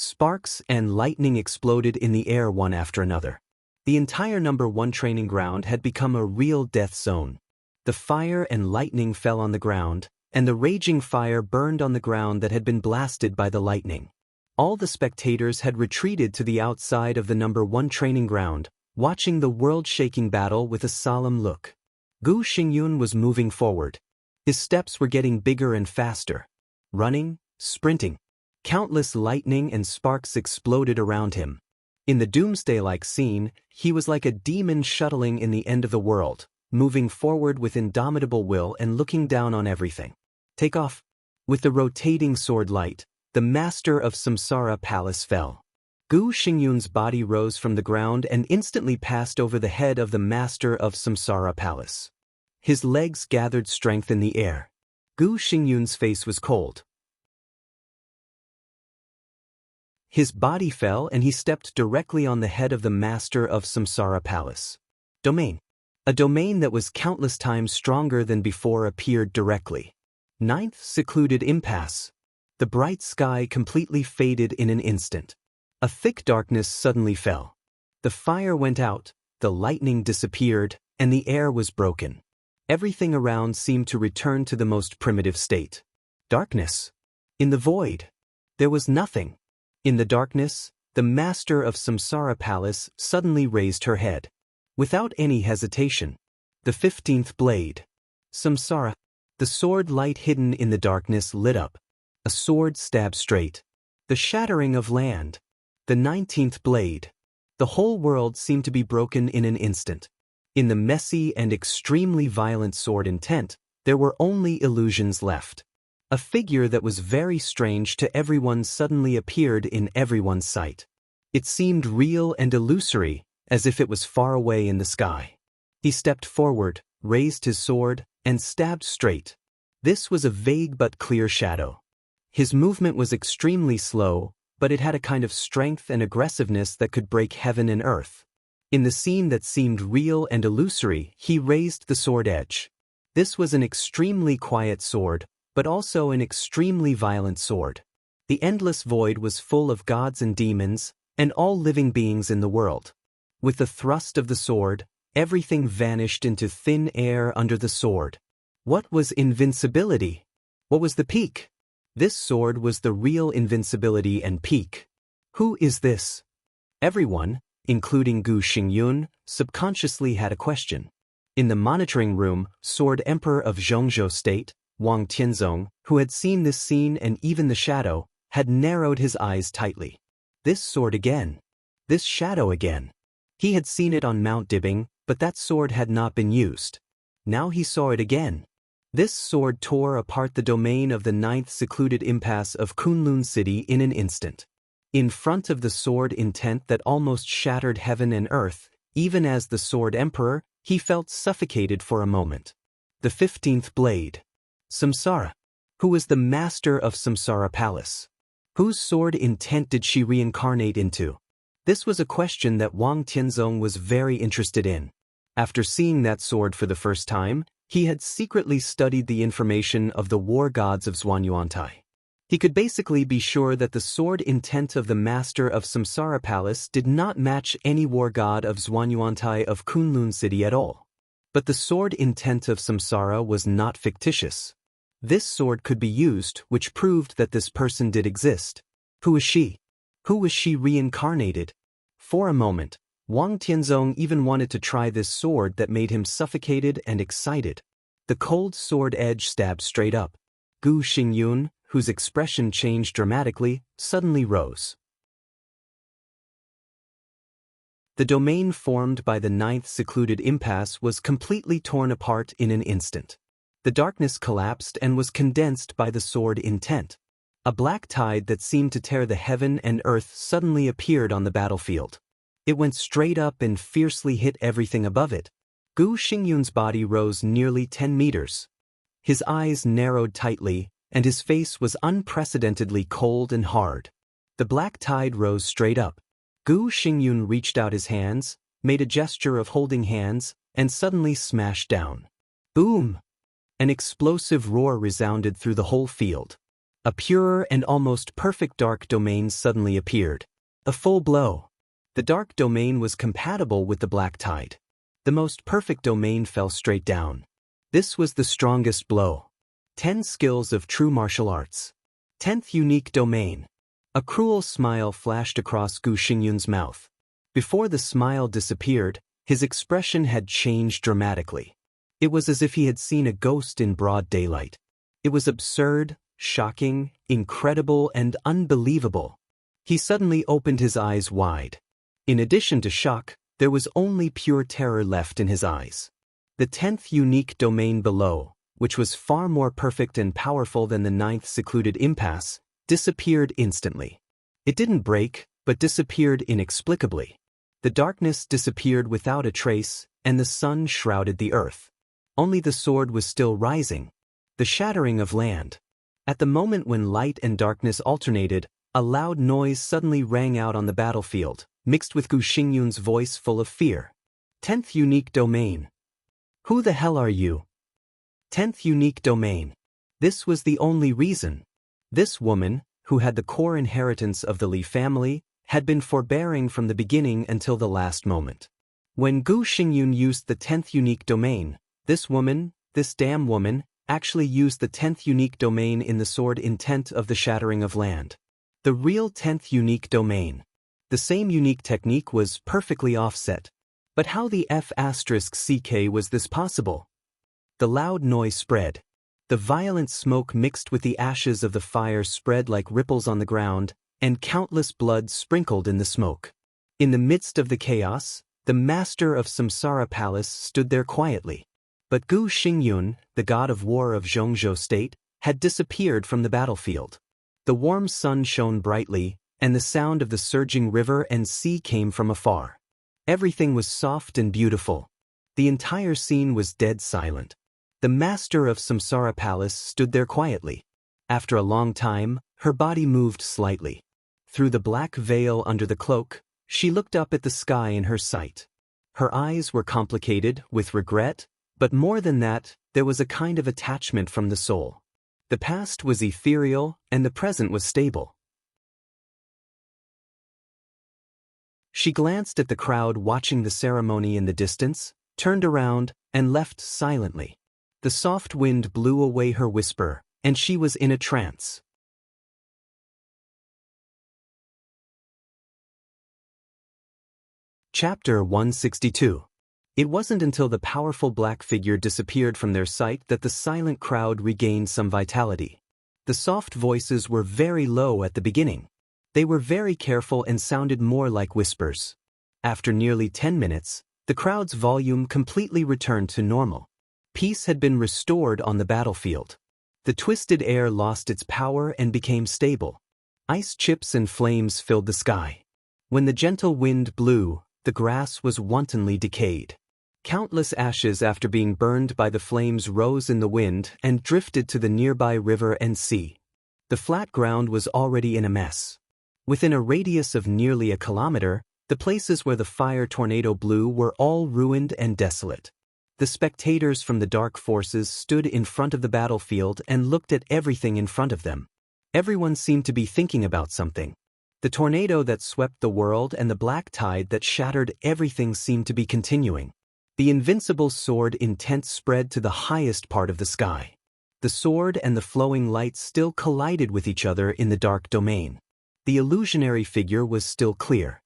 Sparks and lightning exploded in the air one after another. The entire number 1 training ground had become a real death zone. The fire and lightning fell on the ground, and the raging fire burned on the ground that had been blasted by the lightning. All the spectators had retreated to the outside of the number 1 training ground, watching the world-shaking battle with a solemn look. Gu Xingyun was moving forward. His steps were getting bigger and faster. Running, sprinting. Countless lightning and sparks exploded around him. In the doomsday-like scene, he was like a demon shuttling in the end of the world, moving forward with indomitable will and looking down on everything. Take off. With the rotating sword light, the master of Samsara Palace fell. Gu Xingyun's body rose from the ground and instantly passed over the head of the master of Samsara Palace. His legs gathered strength in the air. Gu Xingyun's face was cold. His body fell and he stepped directly on the head of the master of Samsara Palace. Domain. A domain that was countless times stronger than before appeared directly. 9th Secluded Impasse. The bright sky completely faded in an instant. A thick darkness suddenly fell. The fire went out, the lightning disappeared, and the air was broken. Everything around seemed to return to the most primitive state. Darkness. In the void. There was nothing. In the darkness, the master of Samsara Palace suddenly raised her head. Without any hesitation. The 15th blade. Samsara. The sword light hidden in the darkness lit up. A sword stabbed straight. The shattering of land. The 19th blade. The whole world seemed to be broken in an instant. In the messy and extremely violent sword intent, there were only illusions left. A figure that was very strange to everyone suddenly appeared in everyone's sight. It seemed real and illusory, as if it was far away in the sky. He stepped forward, raised his sword, and stabbed straight. This was a vague but clear shadow. His movement was extremely slow, but it had a kind of strength and aggressiveness that could break heaven and earth. In the scene that seemed real and illusory, he raised the sword edge. This was an extremely quiet sword, but also an extremely violent sword. The endless void was full of gods and demons, and all living beings in the world. With the thrust of the sword, everything vanished into thin air under the sword. What was invincibility? What was the peak? This sword was the real invincibility and peak. Who is this? Everyone, including Gu Xingyun, subconsciously had a question. In the monitoring room, Sword Emperor of Zhongzhou State, Wang Tianzong, who had seen this scene and even the shadow, had narrowed his eyes tightly. This sword again. This shadow again. He had seen it on Mount Dibing, but that sword had not been used. Now he saw it again. This sword tore apart the domain of the 9th Secluded Impasse of Kunlun City in an instant. In front of the sword intent that almost shattered heaven and earth, even as the Sword Emperor, he felt suffocated for a moment. The 15th blade. Samsara. Who was the master of Samsara Palace? Whose sword intent did she reincarnate into? This was a question that Wang Tianzong was very interested in. After seeing that sword for the first time, he had secretly studied the information of the war gods of Zhuanyuantai. He could basically be sure that the sword intent of the master of Samsara Palace did not match any war god of Zhuanyuantai of Kunlun City at all. But the sword intent of Samsara was not fictitious. This sword could be used, which proved that this person did exist. Who was she? Who was she reincarnated? For a moment, Wang Tianzong even wanted to try this sword that made him suffocated and excited. The cold sword edge stabbed straight up. Gu Xingyun, whose expression changed dramatically, suddenly rose. The domain formed by the 9th Secluded Impasse was completely torn apart in an instant. The darkness collapsed and was condensed by the sword intent. A black tide that seemed to tear the heaven and earth suddenly appeared on the battlefield. It went straight up and fiercely hit everything above it. Gu Xingyun's body rose nearly 10 meters. His eyes narrowed tightly, and his face was unprecedentedly cold and hard. The black tide rose straight up. Gu Xingyun reached out his hands, made a gesture of holding hands, and suddenly smashed down. Boom! An explosive roar resounded through the whole field. A purer and almost perfect dark domain suddenly appeared. A full blow. The dark domain was compatible with the black tide. The most perfect domain fell straight down. This was the strongest blow. 10 skills of true martial arts. 10th unique domain. A cruel smile flashed across Gu Xingyun's mouth. Before the smile disappeared, his expression had changed dramatically. It was as if he had seen a ghost in broad daylight. It was absurd, shocking, incredible, and unbelievable. He suddenly opened his eyes wide. In addition to shock, there was only pure terror left in his eyes. The 10th unique domain below, which was far more perfect and powerful than the 9th secluded impasse, disappeared instantly. It didn't break, but disappeared inexplicably. The darkness disappeared without a trace, and the sun shrouded the earth. Only the sword was still rising. The shattering of land. At the moment when light and darkness alternated, a loud noise suddenly rang out on the battlefield, mixed with Gu Xingyun's voice full of fear. 10th unique domain. Who the hell are you? 10th unique domain. This was the only reason. This woman, who had the core inheritance of the Li family, had been forbearing from the beginning until the last moment. When Gu Xingyun used the 10th unique domain, this woman, this damn woman, actually used the 10th unique domain in the sword intent of the shattering of land. The real 10th unique domain. The same unique technique was perfectly offset. But how the F***ck was this possible? The loud noise spread. The violent smoke mixed with the ashes of the fire spread like ripples on the ground, and countless blood sprinkled in the smoke. In the midst of the chaos, the master of Samsara Palace stood there quietly. But Gu Xingyun, the god of war of Zhongzhou state, had disappeared from the battlefield. The warm sun shone brightly, and the sound of the surging river and sea came from afar. Everything was soft and beautiful. The entire scene was dead silent. The master of Samsara Palace stood there quietly. After a long time, her body moved slightly. Through the black veil under the cloak, she looked up at the sky in her sight. Her eyes were complicated with regret, but more than that, there was a kind of attachment from the soul. The past was ethereal, and the present was stable. She glanced at the crowd watching the ceremony in the distance, turned around, and left silently. The soft wind blew away her whisper, and she was in a trance. Chapter 162. It wasn't until the powerful black figure disappeared from their sight that the silent crowd regained some vitality. The soft voices were very low at the beginning. They were very careful and sounded more like whispers. After nearly 10 minutes, the crowd's volume completely returned to normal. Peace had been restored on the battlefield. The twisted air lost its power and became stable. Ice chips and flames filled the sky. When the gentle wind blew, the grass was wantonly decayed. Countless ashes after being burned by the flames rose in the wind and drifted to the nearby river and sea. The flat ground was already in a mess. Within a radius of nearly a kilometer, the places where the fire tornado blew were all ruined and desolate. The spectators from the dark forces stood in front of the battlefield and looked at everything in front of them. Everyone seemed to be thinking about something. The tornado that swept the world and the black tide that shattered everything seemed to be continuing. The invincible sword intent spread to the highest part of the sky. The sword and the flowing light still collided with each other in the dark domain. The illusionary figure was still clear.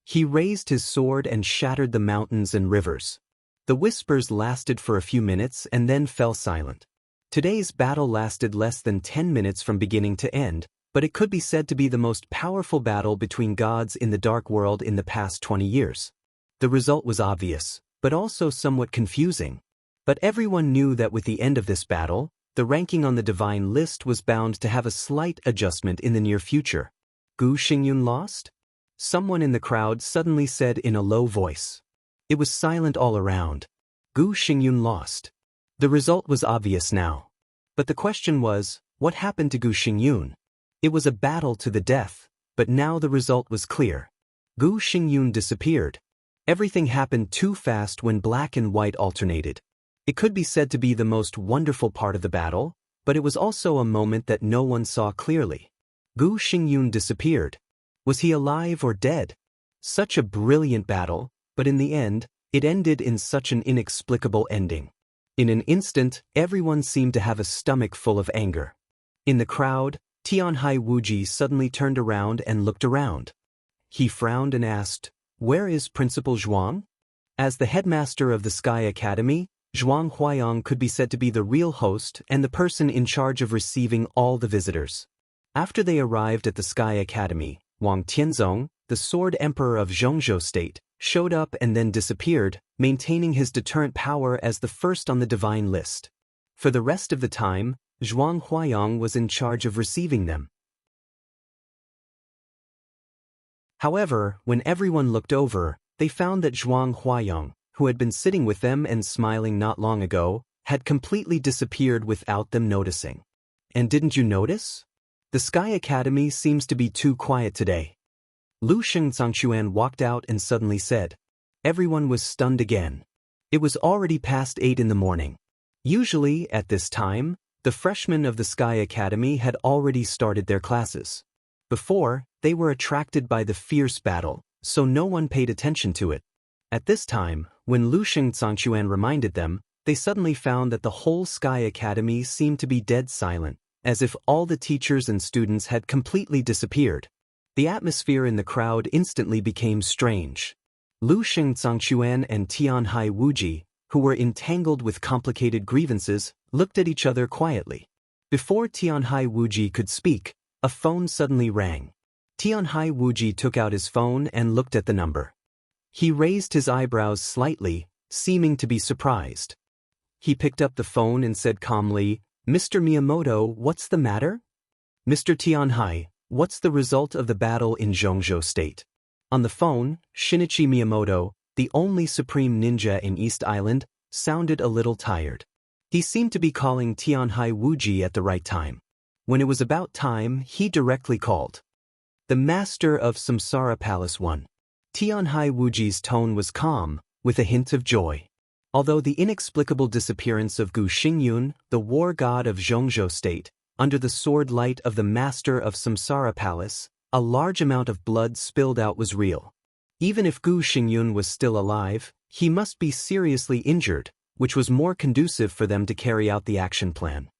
He raised his sword and shattered the mountains and rivers. The whispers lasted for a few minutes and then fell silent. Today's battle lasted less than 10 minutes from beginning to end, but it could be said to be the most powerful battle between gods in the dark world in the past 20 years. The result was obvious, but also somewhat confusing. But everyone knew that with the end of this battle, the ranking on the divine list was bound to have a slight adjustment in the near future. Gu Xingyun lost? someone in the crowd suddenly said in a low voice. It was silent all around. Gu Xingyun lost. The result was obvious now. But the question was, what happened to Gu Xingyun? It was a battle to the death, but now the result was clear. Gu Xingyun disappeared. Everything happened too fast when black and white alternated. It could be said to be the most wonderful part of the battle, but it was also a moment that no one saw clearly. Gu Xingyun disappeared. Was he alive or dead? Such a brilliant battle, but in the end, it ended in such an inexplicable ending. In an instant, everyone seemed to have a stomach full of anger. In the crowd, Tianhai Wuji suddenly turned around and looked around. He frowned and asked, "Where is Principal Zhuang?" As the headmaster of the Sky Academy, Zhuang Huayong could be said to be the real host and the person in charge of receiving all the visitors. After they arrived at the Sky Academy, Wang Tianzong, the Sword Emperor of Zhongzhou State, showed up and then disappeared, maintaining his deterrent power as the first on the divine list. For the rest of the time, Zhuang Huayong was in charge of receiving them. However, when everyone looked over, they found that Zhuang Huayong, who had been sitting with them and smiling not long ago, had completely disappeared without them noticing. And didn't you notice? The Sky Academy seems to be too quiet today. Lu Shengzangquan walked out and suddenly said. Everyone was stunned again. It was already past 8 in the morning. Usually, at this time, the freshmen of the Sky Academy had already started their classes. Before, they were attracted by the fierce battle, so no one paid attention to it. At this time, when Lu Shengzangquan reminded them, they suddenly found that the whole Sky Academy seemed to be dead silent, as if all the teachers and students had completely disappeared. The atmosphere in the crowd instantly became strange. Lu Shengzangquan and Tianhai Wuji, who were entangled with complicated grievances, looked at each other quietly. Before Tianhai Wuji could speak, a phone suddenly rang. Tianhai Wuji took out his phone and looked at the number. He raised his eyebrows slightly, seeming to be surprised. He picked up the phone and said calmly, "Mr. Miyamoto, what's the matter?" "Mr. Tianhai, what's the result of the battle in Zhongzhou State?" On the phone, Shinichi Miyamoto, the only supreme ninja in East Island, sounded a little tired. He seemed to be calling Tianhai Wuji at the right time. When it was about time, he directly called. "The master of Samsara Palace won." Tianhai Wuji's tone was calm, with a hint of joy. Although the inexplicable disappearance of Gu Xingyun, the war god of Zhongzhou State, under the sword light of the master of Samsara Palace, a large amount of blood spilled out was real. Even if Gu Xingyun was still alive, he must be seriously injured, which was more conducive for them to carry out the action plan.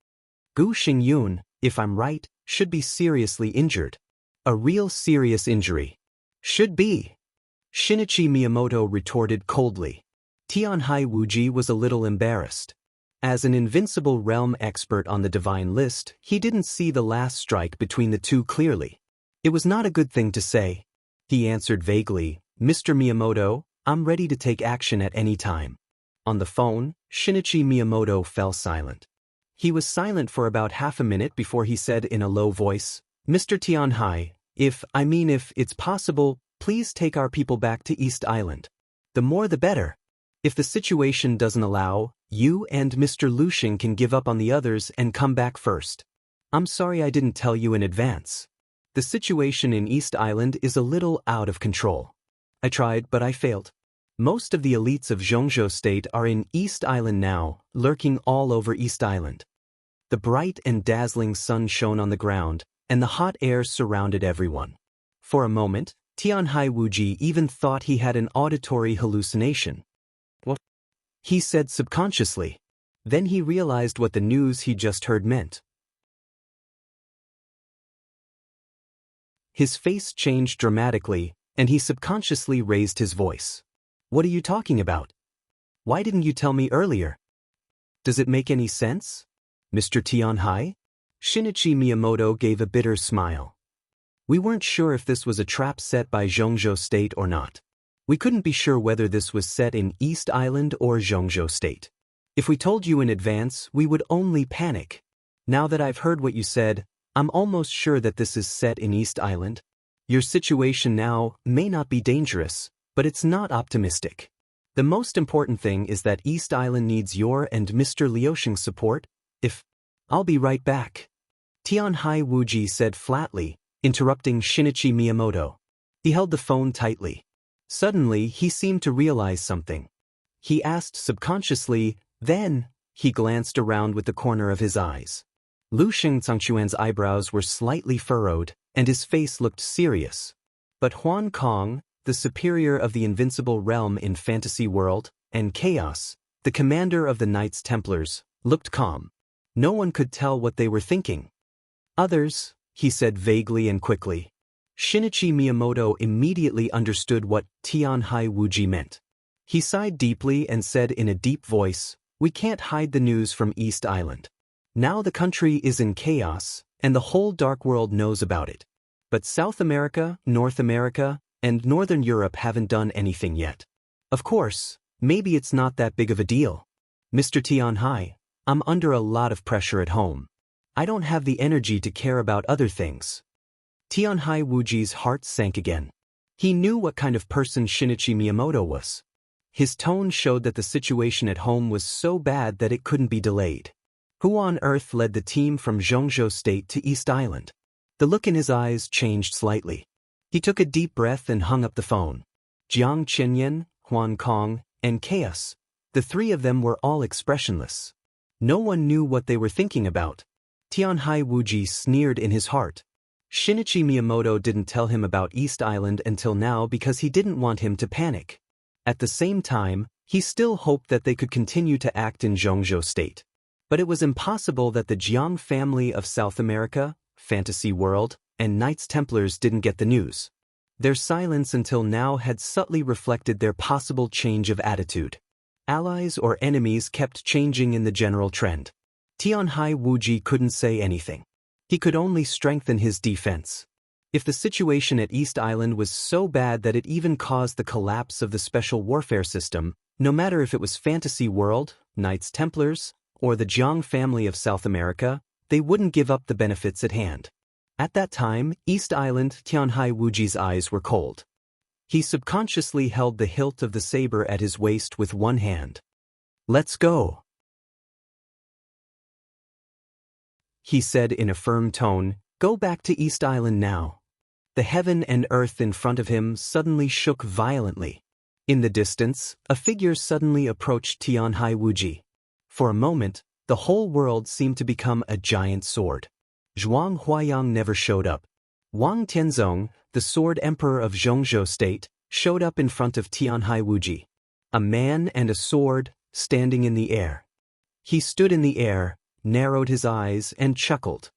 Gu Xingyun, if I'm right, should be seriously injured. A real serious injury. Should be. Shinichi Miyamoto retorted coldly. Tianhai Wuji was a little embarrassed. As an invincible realm expert on the divine list, he didn't see the last strike between the two clearly. It was not a good thing to say. He answered vaguely, "Mr. Miyamoto, I'm ready to take action at any time." On the phone, Shinichi Miyamoto fell silent. He was silent for about half a minute before he said in a low voice, "Mr. Tianhai, if it's possible, please take our people back to East Island. The more the better. If the situation doesn't allow, you and Mr. Lushing can give up on the others and come back first. I'm sorry I didn't tell you in advance. The situation in East Island is a little out of control. I tried, but I failed. Most of the elites of Zhongzhou State are in East Island now, lurking all over East Island." The bright and dazzling sun shone on the ground, and the hot air surrounded everyone. For a moment, Tianhai Wuji even thought he had an auditory hallucination. "What?" he said subconsciously. Then he realized what the news he just heard meant. His face changed dramatically, and he subconsciously raised his voice. "What are you talking about? Why didn't you tell me earlier? Does it make any sense, Mr. Tianhai?" Shinichi Miyamoto gave a bitter smile. "We weren't sure if this was a trap set by Zhongzhou State or not. We couldn't be sure whether this was set in East Island or Zhongzhou State. If we told you in advance, we would only panic. Now that I've heard what you said, I'm almost sure that this is set in East Island. Your situation now may not be dangerous, but it's not optimistic. The most important thing is that East Island needs your and Mr. Liuxing's support. I'll be right back, Tianhai Wuji said flatly, interrupting Shinichi Miyamoto. He held the phone tightly. Suddenly, he seemed to realize something. He asked subconsciously, then, he glanced around with the corner of his eyes. Liuxing Zhangquan's eyebrows were slightly furrowed, and his face looked serious. But Huan Kong, the superior of the invincible realm in Fantasy World, and Chaos, the commander of the Knights Templars, looked calm. No one could tell what they were thinking. Others, he said vaguely and quickly. Shinichi Miyamoto immediately understood what Tianhai Wuji meant. He sighed deeply and said in a deep voice, "We can't hide the news from East Island. Now the country is in chaos, and the whole Dark World knows about it. But South America, North America, and Northern Europe haven't done anything yet. Of course, maybe it's not that big of a deal. Mr. Tianhai, I'm under a lot of pressure at home. I don't have the energy to care about other things." Tianhai Wuji's heart sank again. He knew what kind of person Shinichi Miyamoto was. His tone showed that the situation at home was so bad that it couldn't be delayed. Who on earth led the team from Zhongzhou State to East Island? The look in his eyes changed slightly. He took a deep breath and hung up the phone. Jiang Chenyan, Huan Kong, and Chaos, the three of them were all expressionless. No one knew what they were thinking about. Tianhai Wuji sneered in his heart. Shinichi Miyamoto didn't tell him about East Island until now because he didn't want him to panic. At the same time, he still hoped that they could continue to act in Zhongzhou State. But it was impossible that the Jiang family of South America, Fantasy World, and Knights Templars didn't get the news. Their silence until now had subtly reflected their possible change of attitude. Allies or enemies kept changing in the general trend. Tianhai Wuji couldn't say anything. He could only strengthen his defense. If the situation at East Island was so bad that it even caused the collapse of the special warfare system, no matter if it was Fantasy World, Knights Templars, or the Jiang family of South America, they wouldn't give up the benefits at hand. At that time, East Island, Tianhai Wuji's eyes were cold. He subconsciously held the hilt of the saber at his waist with one hand. "Let's go," he said in a firm tone. "Go back to East Island now." The heaven and earth in front of him suddenly shook violently. In the distance, a figure suddenly approached Tianhai Wuji. For a moment, the whole world seemed to become a giant sword. Zhuang Huayang never showed up. Wang Tianzong, the sword emperor of Zhongzhou State, showed up in front of Tianhai Wuji. A man and a sword, standing in the air. He stood in the air, narrowed his eyes, and chuckled.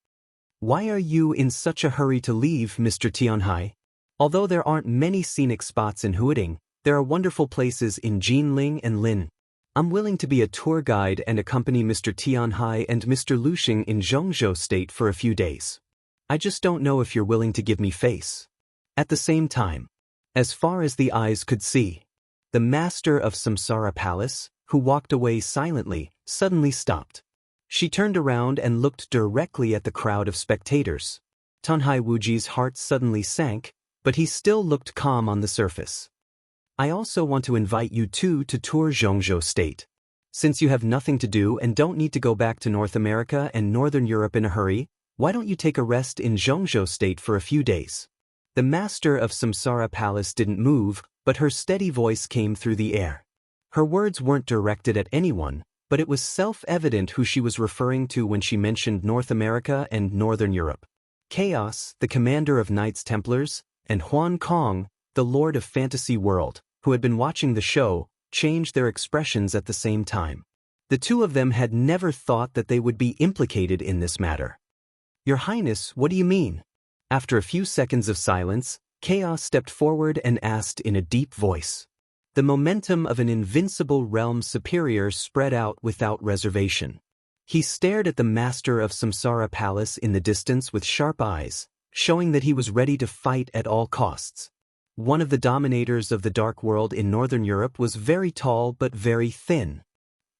"Why are you in such a hurry to leave, Mr. Tianhai? Although there aren't many scenic spots in Huading, there are wonderful places in Jinling and Lin. I'm willing to be a tour guide and accompany Mr. Tianhai and Mr. Liuxing in Zhongzhou State for a few days. I just don't know if you're willing to give me face." At the same time, as far as the eyes could see, the master of Samsara Palace, who walked away silently, suddenly stopped. She turned around and looked directly at the crowd of spectators. Tianhai Wuji's heart suddenly sank, but he still looked calm on the surface. "I also want to invite you two to tour Zhongzhou State. Since you have nothing to do and don't need to go back to North America and Northern Europe in a hurry, why don't you take a rest in Zhongzhou State for a few days?" The master of Samsara Palace didn't move, but her steady voice came through the air. Her words weren't directed at anyone, but it was self-evident who she was referring to when she mentioned North America and Northern Europe. Chaos, the commander of Knights Templars, and Huan Kong, the lord of Fantasy World, who had been watching the show, changed their expressions at the same time. The two of them had never thought that they would be implicated in this matter. "Your Highness, what do you mean?" After a few seconds of silence, Chaos stepped forward and asked in a deep voice. The momentum of an invincible realm superior spread out without reservation. He stared at the master of Samsara Palace in the distance with sharp eyes, showing that he was ready to fight at all costs. One of the dominators of the Dark World in Northern Europe was very tall but very thin.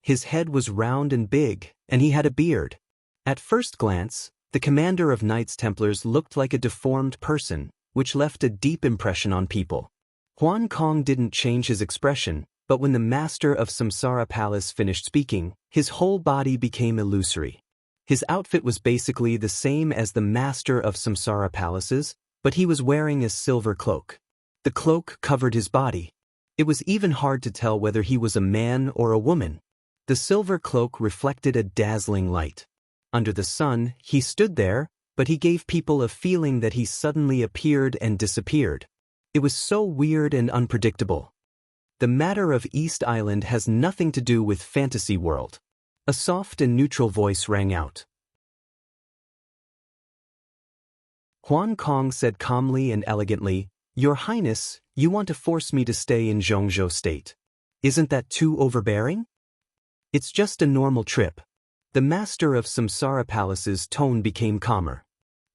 His head was round and big, and he had a beard. At first glance, the commander of Knights Templars looked like a deformed person, which left a deep impression on people. Huan Kong didn't change his expression, but when the master of Samsara Palace finished speaking, his whole body became illusory. His outfit was basically the same as the master of Samsara Palace's, but he was wearing a silver cloak. The cloak covered his body. It was even hard to tell whether he was a man or a woman. The silver cloak reflected a dazzling light. Under the sun, he stood there, but he gave people a feeling that he suddenly appeared and disappeared. It was so weird and unpredictable. The matter of East Island has nothing to do with Fantasy World. A soft and neutral voice rang out. Huan Kong said calmly and elegantly, "Your Highness, you want to force me to stay in Zhongzhou State. Isn't that too overbearing? It's just a normal trip." The master of Samsara Palace's tone became calmer.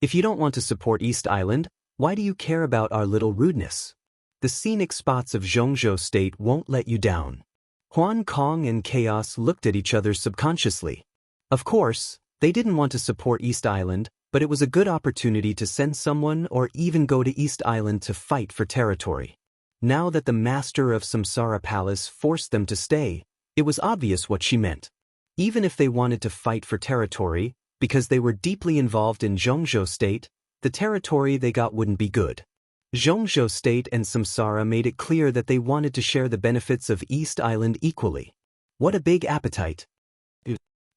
"If you don't want to support East Island, why do you care about our little rudeness? The scenic spots of Zhongzhou State won't let you down." Huan Kong and Chaos looked at each other subconsciously. Of course, they didn't want to support East Island, but it was a good opportunity to send someone or even go to East Island to fight for territory. Now that the master of Samsara Palace forced them to stay, it was obvious what she meant. Even if they wanted to fight for territory, because they were deeply involved in Zhongzhou State, the territory they got wouldn't be good. Zhongzhou State and Samsara made it clear that they wanted to share the benefits of East Island equally. What a big appetite.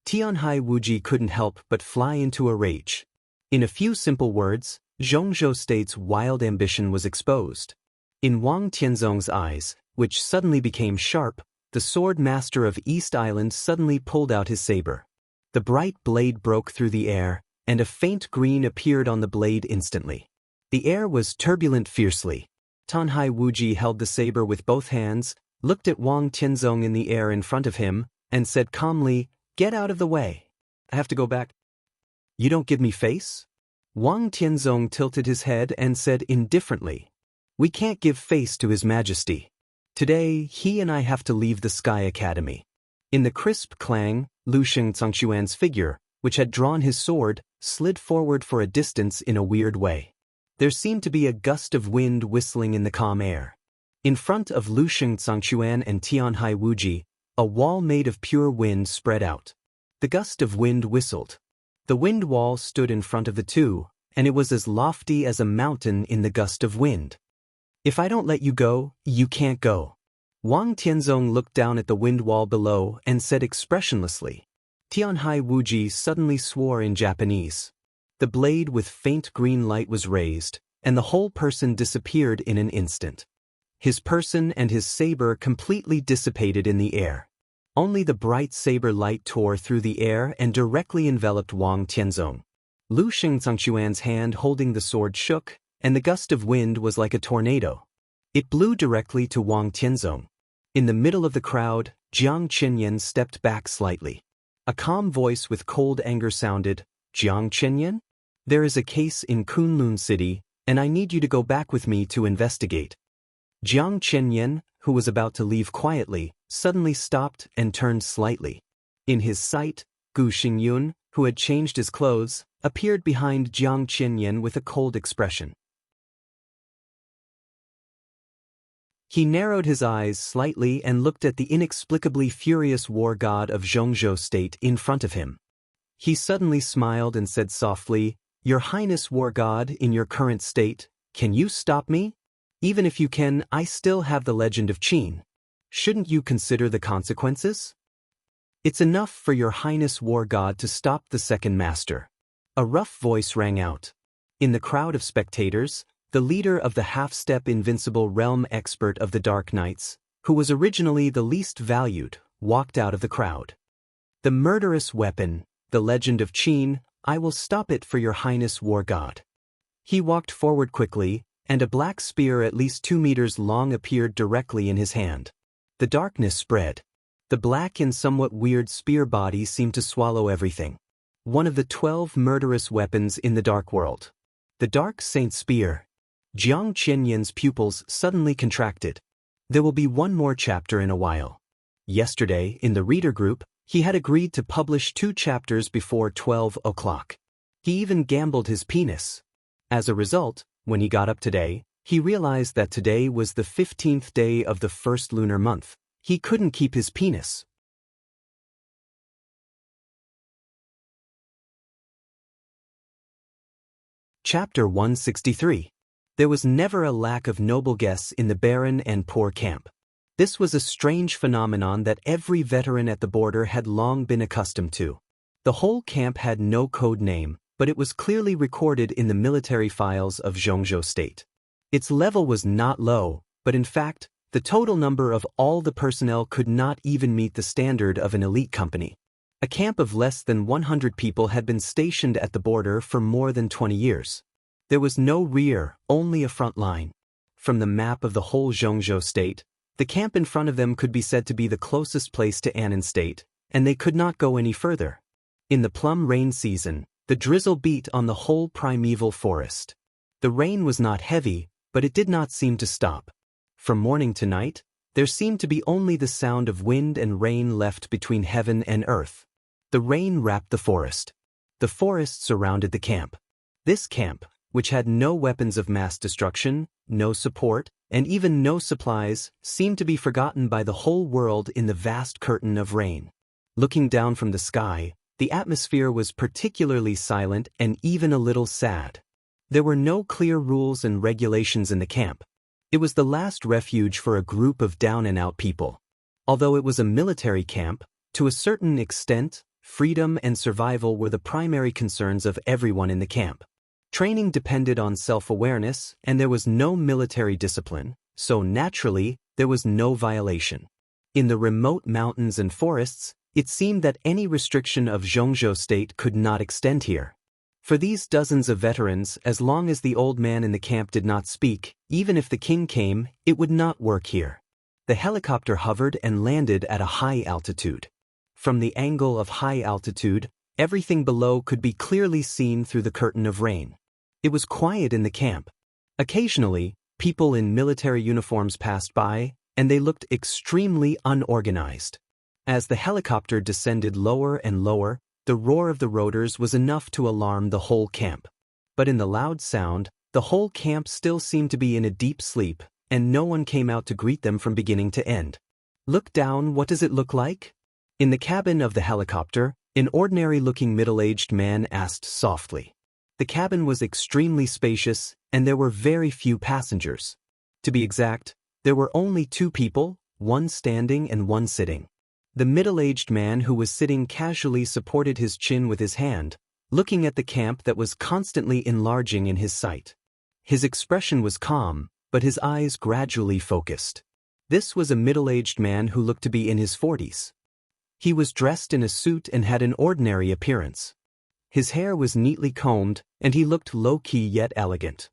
Tianhai Wuji couldn't help but fly into a rage. In a few simple words, Zhongzhou State's wild ambition was exposed. In Wang Tianzong's eyes, which suddenly became sharp, the sword master of East Island suddenly pulled out his saber. The bright blade broke through the air, and a faint green appeared on the blade instantly. The air was turbulent fiercely. Tianhai Wuji held the saber with both hands, looked at Wang Tianzong in the air in front of him, and said calmly, "Get out of the way. I have to go back." "You don't give me face?" Wang Tianzong tilted his head and said indifferently, "We can't give face to His Majesty. Today, he and I have to leave the Sky Academy." In the crisp clang, Lu Shengzongxuan's figure, which had drawn his sword, slid forward for a distance in a weird way. There seemed to be a gust of wind whistling in the calm air. In front of Lu Shengzongxuan and Tianhai Wuji, a wall made of pure wind spread out. The gust of wind whistled. The wind wall stood in front of the two, and it was as lofty as a mountain in the gust of wind. "If I don't let you go, you can't go." Wang Tianzong looked down at the wind wall below and said expressionlessly. Tianhai Wuji suddenly swore in Japanese. The blade with faint green light was raised, and the whole person disappeared in an instant. His person and his saber completely dissipated in the air. Only the bright saber light tore through the air and directly enveloped Wang Tianzong. Lu Shengzongxuan's hand holding the sword shook, and the gust of wind was like a tornado. It blew directly to Wang Tianzong. In the middle of the crowd, Jiang Qinyan stepped back slightly. A calm voice with cold anger sounded, "Jiang Qinyan? There is a case in Kunlun City, and I need you to go back with me to investigate." Jiang Qinyan, who was about to leave quietly, suddenly stopped and turned slightly. In his sight, Gu Xingyun, who had changed his clothes, appeared behind Jiang Qinyan with a cold expression. He narrowed his eyes slightly and looked at the inexplicably furious war god of Zhongzhou State in front of him. He suddenly smiled and said softly, "Your Highness War God, in your current state, can you stop me? Even if you can, I still have the legend of Qin. Shouldn't you consider the consequences? It's enough for your Highness War God to stop the second master." A rough voice rang out. In the crowd of spectators, the leader of the half-step invincible realm expert of the Dark Knights, who was originally the least valued, walked out of the crowd. "The murderous weapon, the legend of Qin, I will stop it for your Highness War God." He walked forward quickly, and a black spear at least 2 meters long appeared directly in his hand. The darkness spread. The black and somewhat weird spear body seemed to swallow everything. One of the 12 murderous weapons in the Dark World. The Dark Saint Spear. Jiang Qinyan's pupils suddenly contracted. There will be one more chapter in a while. Yesterday, in the reader group, he had agreed to publish 2 chapters before 12 o'clock. He even gambled his penis. As a result, When he got up today, he realized that today was the 15th day of the first lunar month. He couldn't keep his penis. Chapter 163. There was never a lack of noble guests in the barren and poor camp. This was a strange phenomenon that every veteran at the border had long been accustomed to. The whole camp had no code name, but it was clearly recorded in the military files of Zhongzhou State. Its level was not low, but in fact, the total number of all the personnel could not even meet the standard of an elite company. A camp of less than 100 people had been stationed at the border for more than 20 years. There was no rear, only a front line. From the map of the whole Zhongzhou State, the camp in front of them could be said to be the closest place to Annan State, and they could not go any further. In the plum rain season, the drizzle beat on the whole primeval forest. The rain was not heavy, but it did not seem to stop. From morning to night, there seemed to be only the sound of wind and rain left between heaven and earth. The rain wrapped the forest. The forest surrounded the camp. This camp, which had no weapons of mass destruction, no support, and even no supplies, seemed to be forgotten by the whole world in the vast curtain of rain. Looking down from the sky, the atmosphere was particularly silent and even a little sad. There were no clear rules and regulations in the camp. It was the last refuge for a group of down-and-out people. Although it was a military camp, to a certain extent, freedom and survival were the primary concerns of everyone in the camp. Training depended on self-awareness, and there was no military discipline, so naturally, there was no violation. In the remote mountains and forests, it seemed that any restriction of Zhongzhou State could not extend here. For these dozens of veterans, as long as the old man in the camp did not speak, even if the king came, it would not work here. The helicopter hovered and landed at a high altitude. From the angle of high altitude, everything below could be clearly seen through the curtain of rain. It was quiet in the camp. Occasionally, people in military uniforms passed by, and they looked extremely unorganized. As the helicopter descended lower and lower, the roar of the rotors was enough to alarm the whole camp. But in the loud sound, the whole camp still seemed to be in a deep sleep, and no one came out to greet them from beginning to end. Look down, what does it look like? In the cabin of the helicopter, an ordinary-looking middle-aged man asked softly. The cabin was extremely spacious, and there were very few passengers. To be exact, there were only 2 people, one standing and one sitting. The middle-aged man who was sitting casually supported his chin with his hand, looking at the camp that was constantly enlarging in his sight. His expression was calm, but his eyes gradually focused. This was a middle-aged man who looked to be in his 40s. He was dressed in a suit and had an ordinary appearance. His hair was neatly combed, and he looked low-key yet elegant.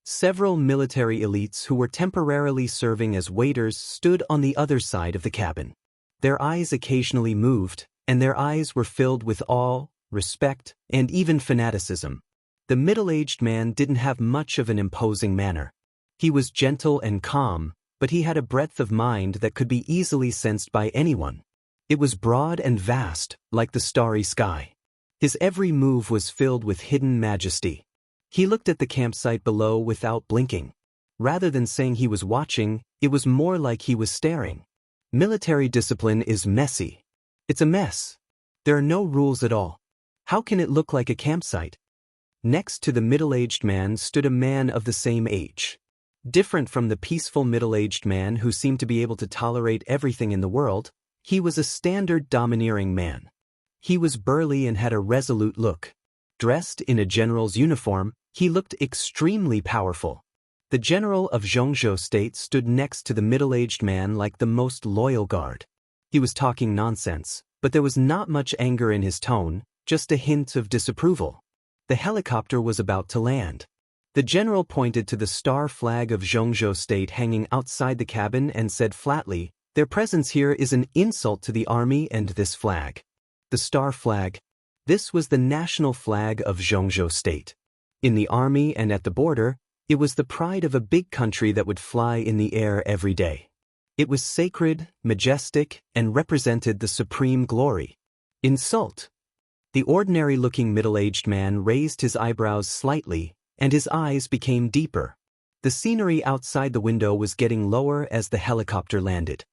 Several military elites who were temporarily serving as waiters stood on the other side of the cabin. Their eyes occasionally moved, and their eyes were filled with awe, respect, and even fanaticism. The middle-aged man didn't have much of an imposing manner. He was gentle and calm, but he had a breadth of mind that could be easily sensed by anyone. It was broad and vast, like the starry sky. His every move was filled with hidden majesty. He looked at the campsite below without blinking. Rather than saying he was watching, it was more like he was staring. Military discipline is messy. It's a mess. There are no rules at all. How can it look like a campsite? Next to the middle-aged man stood a man of the same age. Different from the peaceful middle-aged man who seemed to be able to tolerate everything in the world, he was a standard domineering man. He was burly and had a resolute look. Dressed in a general's uniform, he looked extremely powerful. The general of Zhongzhou State stood next to the middle-aged man like the most loyal guard. He was talking nonsense, but there was not much anger in his tone, just a hint of disapproval. The helicopter was about to land. The general pointed to the star flag of Zhongzhou State hanging outside the cabin and said flatly, "Their presence here is an insult to the army and this flag." The star flag. This was the national flag of Zhongzhou State. In the army and at the border, it was the pride of a big country that would fly in the air every day. It was sacred, majestic, and represented the supreme glory. Insult. The ordinary-looking middle-aged man raised his eyebrows slightly, and his eyes became deeper. The scenery outside the window was getting lower as the helicopter landed.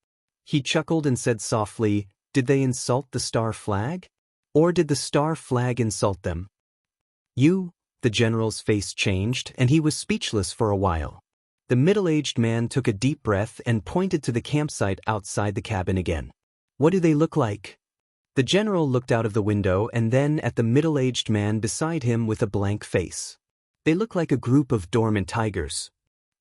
He chuckled and said softly, "Did they insult the star flag? Or did the star flag insult them?" The general's face changed, and he was speechless for a while. The middle-aged man took a deep breath and pointed to the campsite outside the cabin again. "What do they look like?" The general looked out of the window and then at the middle-aged man beside him with a blank face. "They look like a group of dormant tigers."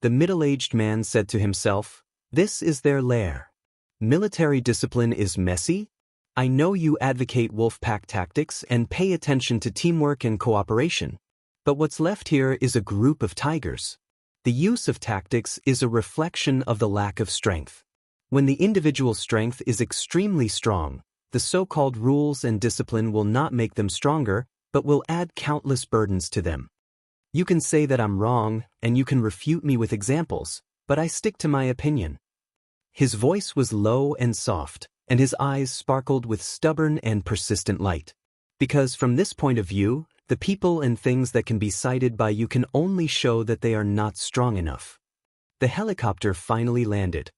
The middle-aged man said to himself, "This is their lair. Military discipline is messy. I know you advocate wolf pack tactics and pay attention to teamwork and cooperation. But what's left here is a group of tigers. The use of tactics is a reflection of the lack of strength. When the individual strength is extremely strong, the so-called rules and discipline will not make them stronger, but will add countless burdens to them. You can say that I'm wrong, and you can refute me with examples, but I stick to my opinion." His voice was low and soft, and his eyes sparkled with stubborn and persistent light. "Because from this point of view, the people and things that can be cited by you can only show that they are not strong enough." The helicopter finally landed.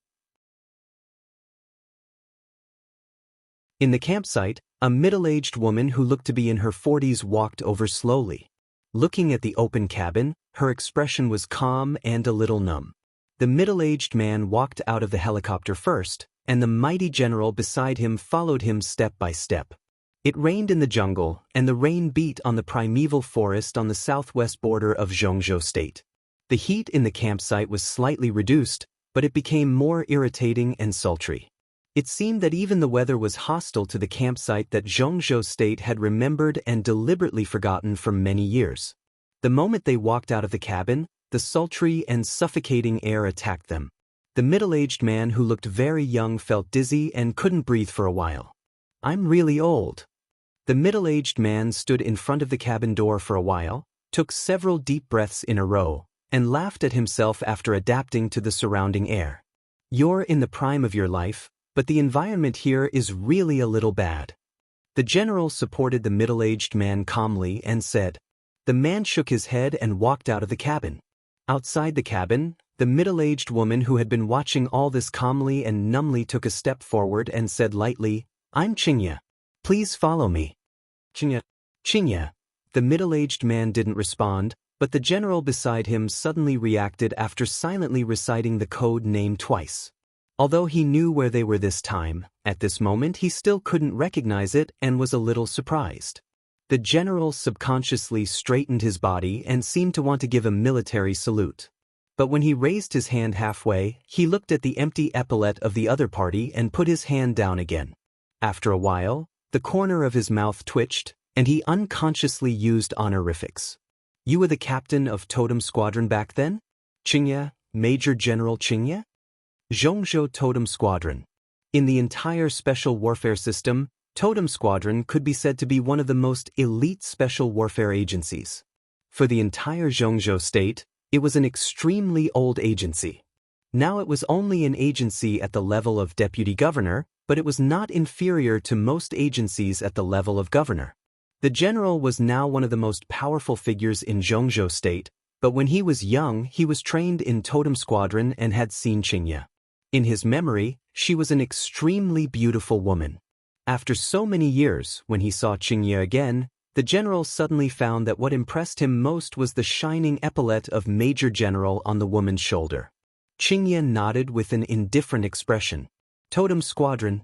In the campsite, a middle-aged woman who looked to be in her 40s walked over slowly. Looking at the open cabin, her expression was calm and a little numb. The middle-aged man walked out of the helicopter first, and the mighty general beside him followed him step by step. It rained in the jungle, and the rain beat on the primeval forest on the southwest border of Zhongzhou State. The heat in the campsite was slightly reduced, but it became more irritating and sultry. It seemed that even the weather was hostile to the campsite that Zhongzhou State had remembered and deliberately forgotten for many years. The moment they walked out of the cabin, the sultry and suffocating air attacked them. The middle-aged man who looked very young felt dizzy and couldn't breathe for a while. "I'm really old." The middle-aged man stood in front of the cabin door for a while, took several deep breaths in a row, and laughed at himself after adapting to the surrounding air. "You're in the prime of your life, but the environment here is really a little bad." The general supported the middle-aged man calmly and said. The man shook his head and walked out of the cabin. Outside the cabin, the middle-aged woman who had been watching all this calmly and numbly took a step forward and said lightly, "I'm Qingya. Please follow me." "Qingya. Qingya." The middle-aged man didn't respond, but the general beside him suddenly reacted after silently reciting the code name twice. Although he knew where they were this time, at this moment he still couldn't recognize it and was a little surprised. The general subconsciously straightened his body and seemed to want to give a military salute. But when he raised his hand halfway, he looked at the empty epaulette of the other party and put his hand down again. After a while, the corner of his mouth twitched, and he unconsciously used honorifics. "You were the captain of Totem Squadron back then?" "Qingya, Major General Qingya?" Zhongzhou Totem Squadron. In the entire special warfare system, Totem Squadron could be said to be one of the most elite special warfare agencies. For the entire Zhongzhou state, it was an extremely old agency. Now it was only an agency at the level of deputy governor, but it was not inferior to most agencies at the level of governor. The general was now one of the most powerful figures in Zhongzhou state, but when he was young he was trained in Totem Squadron and had seen Qingya. In his memory, she was an extremely beautiful woman. After so many years, when he saw Qingya again, the general suddenly found that what impressed him most was the shining epaulette of Major General on the woman's shoulder. Qingya nodded with an indifferent expression. Totem Squadron.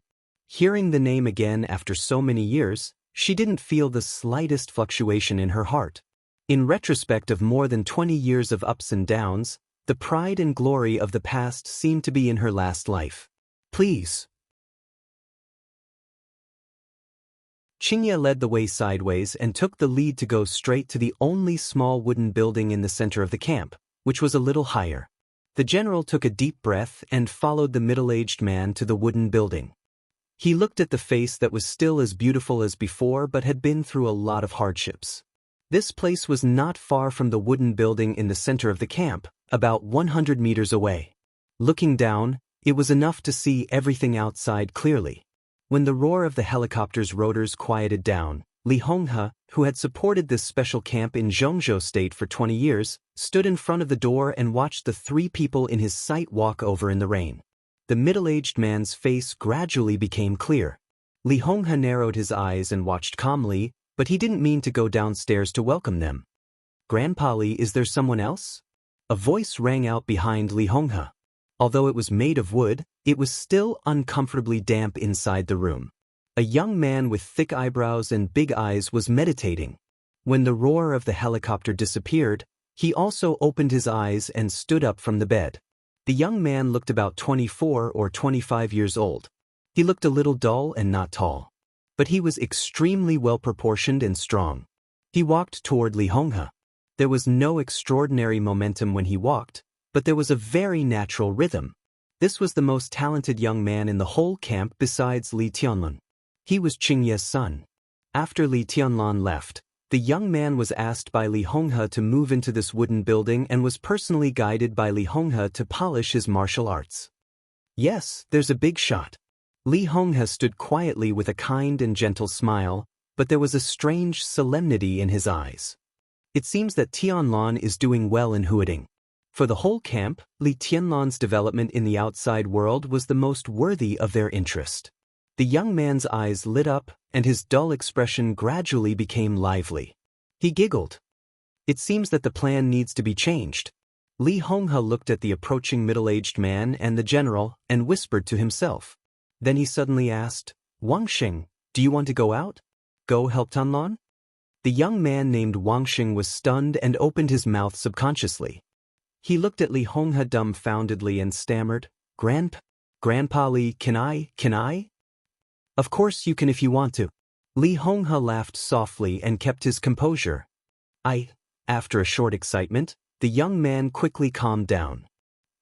Hearing the name again after so many years, she didn't feel the slightest fluctuation in her heart. In retrospect of more than 20 years of ups and downs, the pride and glory of the past seemed to be in her last life. "Please." Qingya led the way sideways and took the lead to go straight to the only small wooden building in the center of the camp, which was a little higher. The general took a deep breath and followed the middle-aged man to the wooden building. He looked at the face that was still as beautiful as before but had been through a lot of hardships. This place was not far from the wooden building in the center of the camp, about 100 meters away. Looking down, it was enough to see everything outside clearly. When the roar of the helicopter's rotors quieted down, Li Honghe, who had supported this special camp in Zhongzhou State for 20 years, stood in front of the door and watched the 3 people in his sight walk over in the rain. The middle-aged man's face gradually became clear. Li Honghe narrowed his eyes and watched calmly, but he didn't mean to go downstairs to welcome them. "Grandpa Li, is there someone else?" A voice rang out behind Li Honghe. Although it was made of wood, it was still uncomfortably damp inside the room. A young man with thick eyebrows and big eyes was meditating. When the roar of the helicopter disappeared, he also opened his eyes and stood up from the bed. The young man looked about 24 or 25 years old. He looked a little dull and not tall. But he was extremely well-proportioned and strong. He walked toward Li Honghe. There was no extraordinary momentum when he walked, but there was a very natural rhythm. This was the most talented young man in the whole camp besides Li Tianlun. He was Qingye's son. After Li Tianlun left, the young man was asked by Li Honghe to move into this wooden building and was personally guided by Li Honghe to polish his martial arts. "Yes, there's a big shot." Li Honghe stood quietly with a kind and gentle smile, but there was a strange solemnity in his eyes. "It seems that Tianlun is doing well in Huading." For the whole camp, Li Tianlun's development in the outside world was the most worthy of their interest. The young man's eyes lit up, and his dull expression gradually became lively. He giggled. "It seems that the plan needs to be changed." Li Honghe looked at the approaching middle-aged man and the general and whispered to himself. Then he suddenly asked, "Wang Xing, do you want to go out? Go help Tianlun?" The young man named Wang Xing was stunned and opened his mouth subconsciously. He looked at Li Honghe dumbfoundedly and stammered, Grandpa Li, can I? "Of course you can if you want to." Li Honghe laughed softly and kept his composure. After a short excitement, the young man quickly calmed down.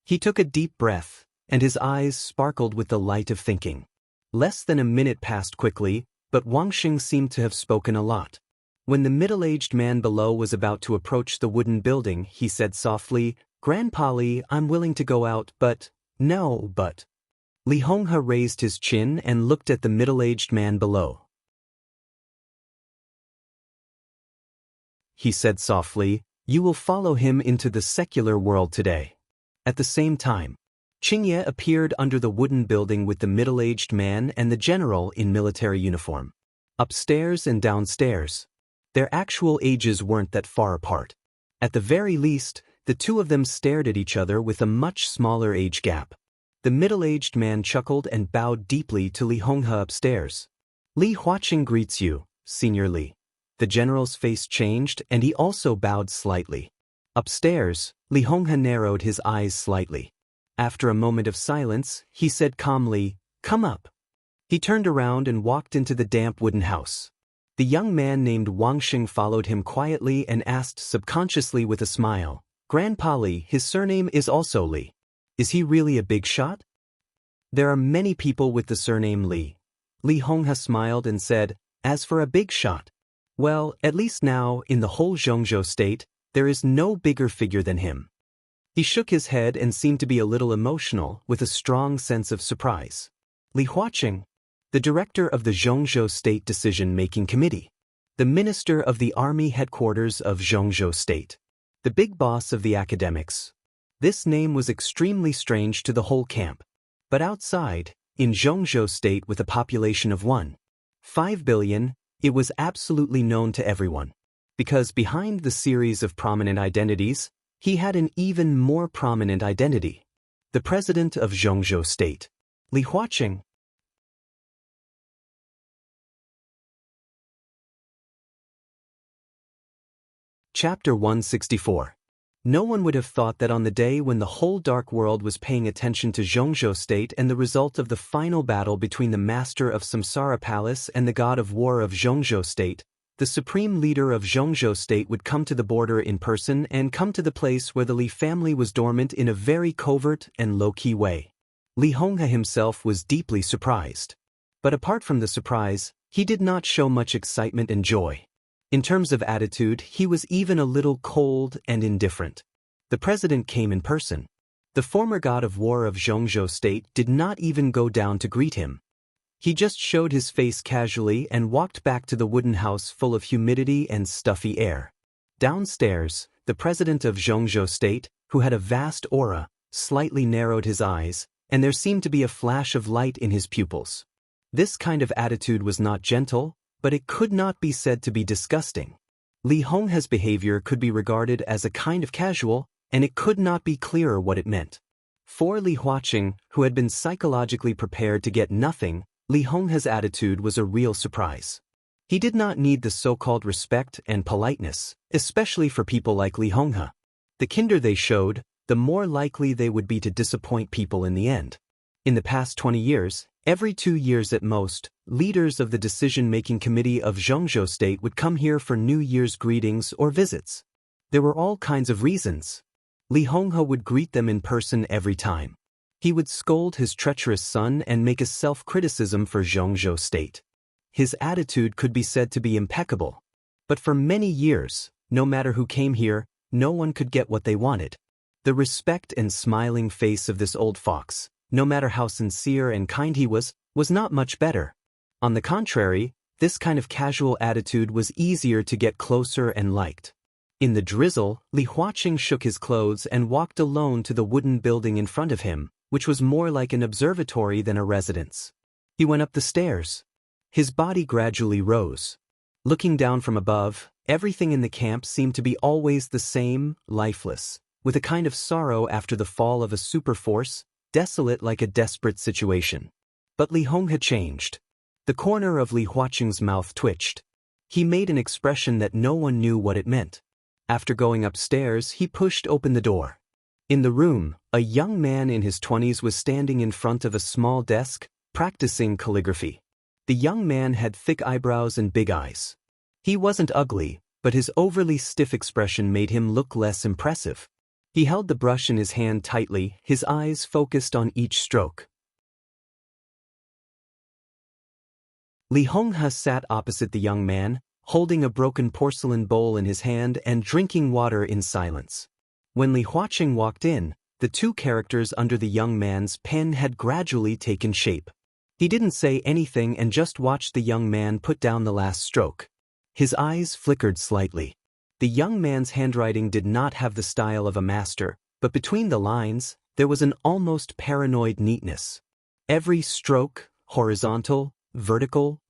He took a deep breath, and his eyes sparkled with the light of thinking. Less than a minute passed quickly, but Wang Xing seemed to have spoken a lot. When the middle-aged man below was about to approach the wooden building, he said softly, "Grandpa Li, I'm willing to go out, but..." Li Honghe raised his chin and looked at the middle-aged man below. He said softly, "You will follow him into the secular world today." At the same time, Qingye appeared under the wooden building with the middle-aged man and the general in military uniform. Upstairs and downstairs. Their actual ages weren't that far apart. At the very least, the two of them stared at each other with a much smaller age gap. The middle-aged man chuckled and bowed deeply to Li Honghe upstairs. "Li Huaqing greets you, Senior Li." The general's face changed and he also bowed slightly. Upstairs, Li Honghe narrowed his eyes slightly. After a moment of silence, he said calmly, "Come up." He turned around and walked into the damp wooden house. The young man named Wang Xing followed him quietly and asked subconsciously with a smile, "Grandpa Li, his surname is also Li. Is he really a big shot?" "There are many people with the surname Li." Li Honghe smiled and said, "As for a big shot, well, at least now, in the whole Zhongzhou state, there is no bigger figure than him." He shook his head and seemed to be a little emotional, with a strong sense of surprise. "Li Huaqing, the director of the Zhongzhou State Decision-Making Committee, the minister of the army headquarters of Zhongzhou State, the big boss of the academics." This name was extremely strange to the whole camp. But outside, in Zhongzhou State with a population of 1.5 billion, it was absolutely known to everyone. Because behind the series of prominent identities, he had an even more prominent identity. The president of Zhongzhou State, Li Huaqing. Chapter 164. No one would have thought that on the day when the whole dark world was paying attention to Zhongzhou State and the result of the final battle between the master of Samsara Palace and the god of war of Zhongzhou State, the supreme leader of Zhongzhou State would come to the border in person and come to the place where the Li family was dormant in a very covert and low-key way. Li Honghe himself was deeply surprised. But apart from the surprise, he did not show much excitement and joy. In terms of attitude, he was even a little cold and indifferent. The president came in person. The former god of war of Zhongzhou State did not even go down to greet him. He just showed his face casually and walked back to the wooden house full of humidity and stuffy air. Downstairs, the president of Zhongzhou State, who had a vast aura, slightly narrowed his eyes, and there seemed to be a flash of light in his pupils. This kind of attitude was not gentle, but it could not be said to be disgusting. Li Honghe's behavior could be regarded as a kind of casual, and it could not be clearer what it meant. For Li Huaqing, who had been psychologically prepared to get nothing, Li Honghe's attitude was a real surprise. He did not need the so-called respect and politeness, especially for people like Li Honghe. The kinder they showed, the more likely they would be to disappoint people in the end. In the past 20 years, every 2 years at most, leaders of the decision-making committee of Zhongzhou State would come here for New Year's greetings or visits. There were all kinds of reasons. Li Honghe would greet them in person every time. He would scold his treacherous son and make a self-criticism for Zhongzhou State. His attitude could be said to be impeccable. But for many years, no matter who came here, no one could get what they wanted. The respect and smiling face of this old fox, no matter how sincere and kind he was not much better. On the contrary, this kind of casual attitude was easier to get closer and liked. In the drizzle, Li Huaqing shook his clothes and walked alone to the wooden building in front of him, which was more like an observatory than a residence. He went up the stairs. His body gradually rose. Looking down from above, everything in the camp seemed to be always the same, lifeless, with a kind of sorrow after the fall of a superforce, desolate like a desperate situation. But Li Honghe changed. The corner of Li Huaqing's mouth twitched. He made an expression that no one knew what it meant. After going upstairs, he pushed open the door. In the room, a young man in his 20s was standing in front of a small desk, practicing calligraphy. The young man had thick eyebrows and big eyes. He wasn't ugly, but his overly stiff expression made him look less impressive. He held the brush in his hand tightly, his eyes focused on each stroke. Li Honghe sat opposite the young man, holding a broken porcelain bowl in his hand and drinking water in silence. When Li Huaqing walked in, the two characters under the young man's pen had gradually taken shape. He didn't say anything and just watched the young man put down the last stroke. His eyes flickered slightly. The young man's handwriting did not have the style of a master, but between the lines, there was an almost paranoid neatness. Every stroke, horizontal, vertical.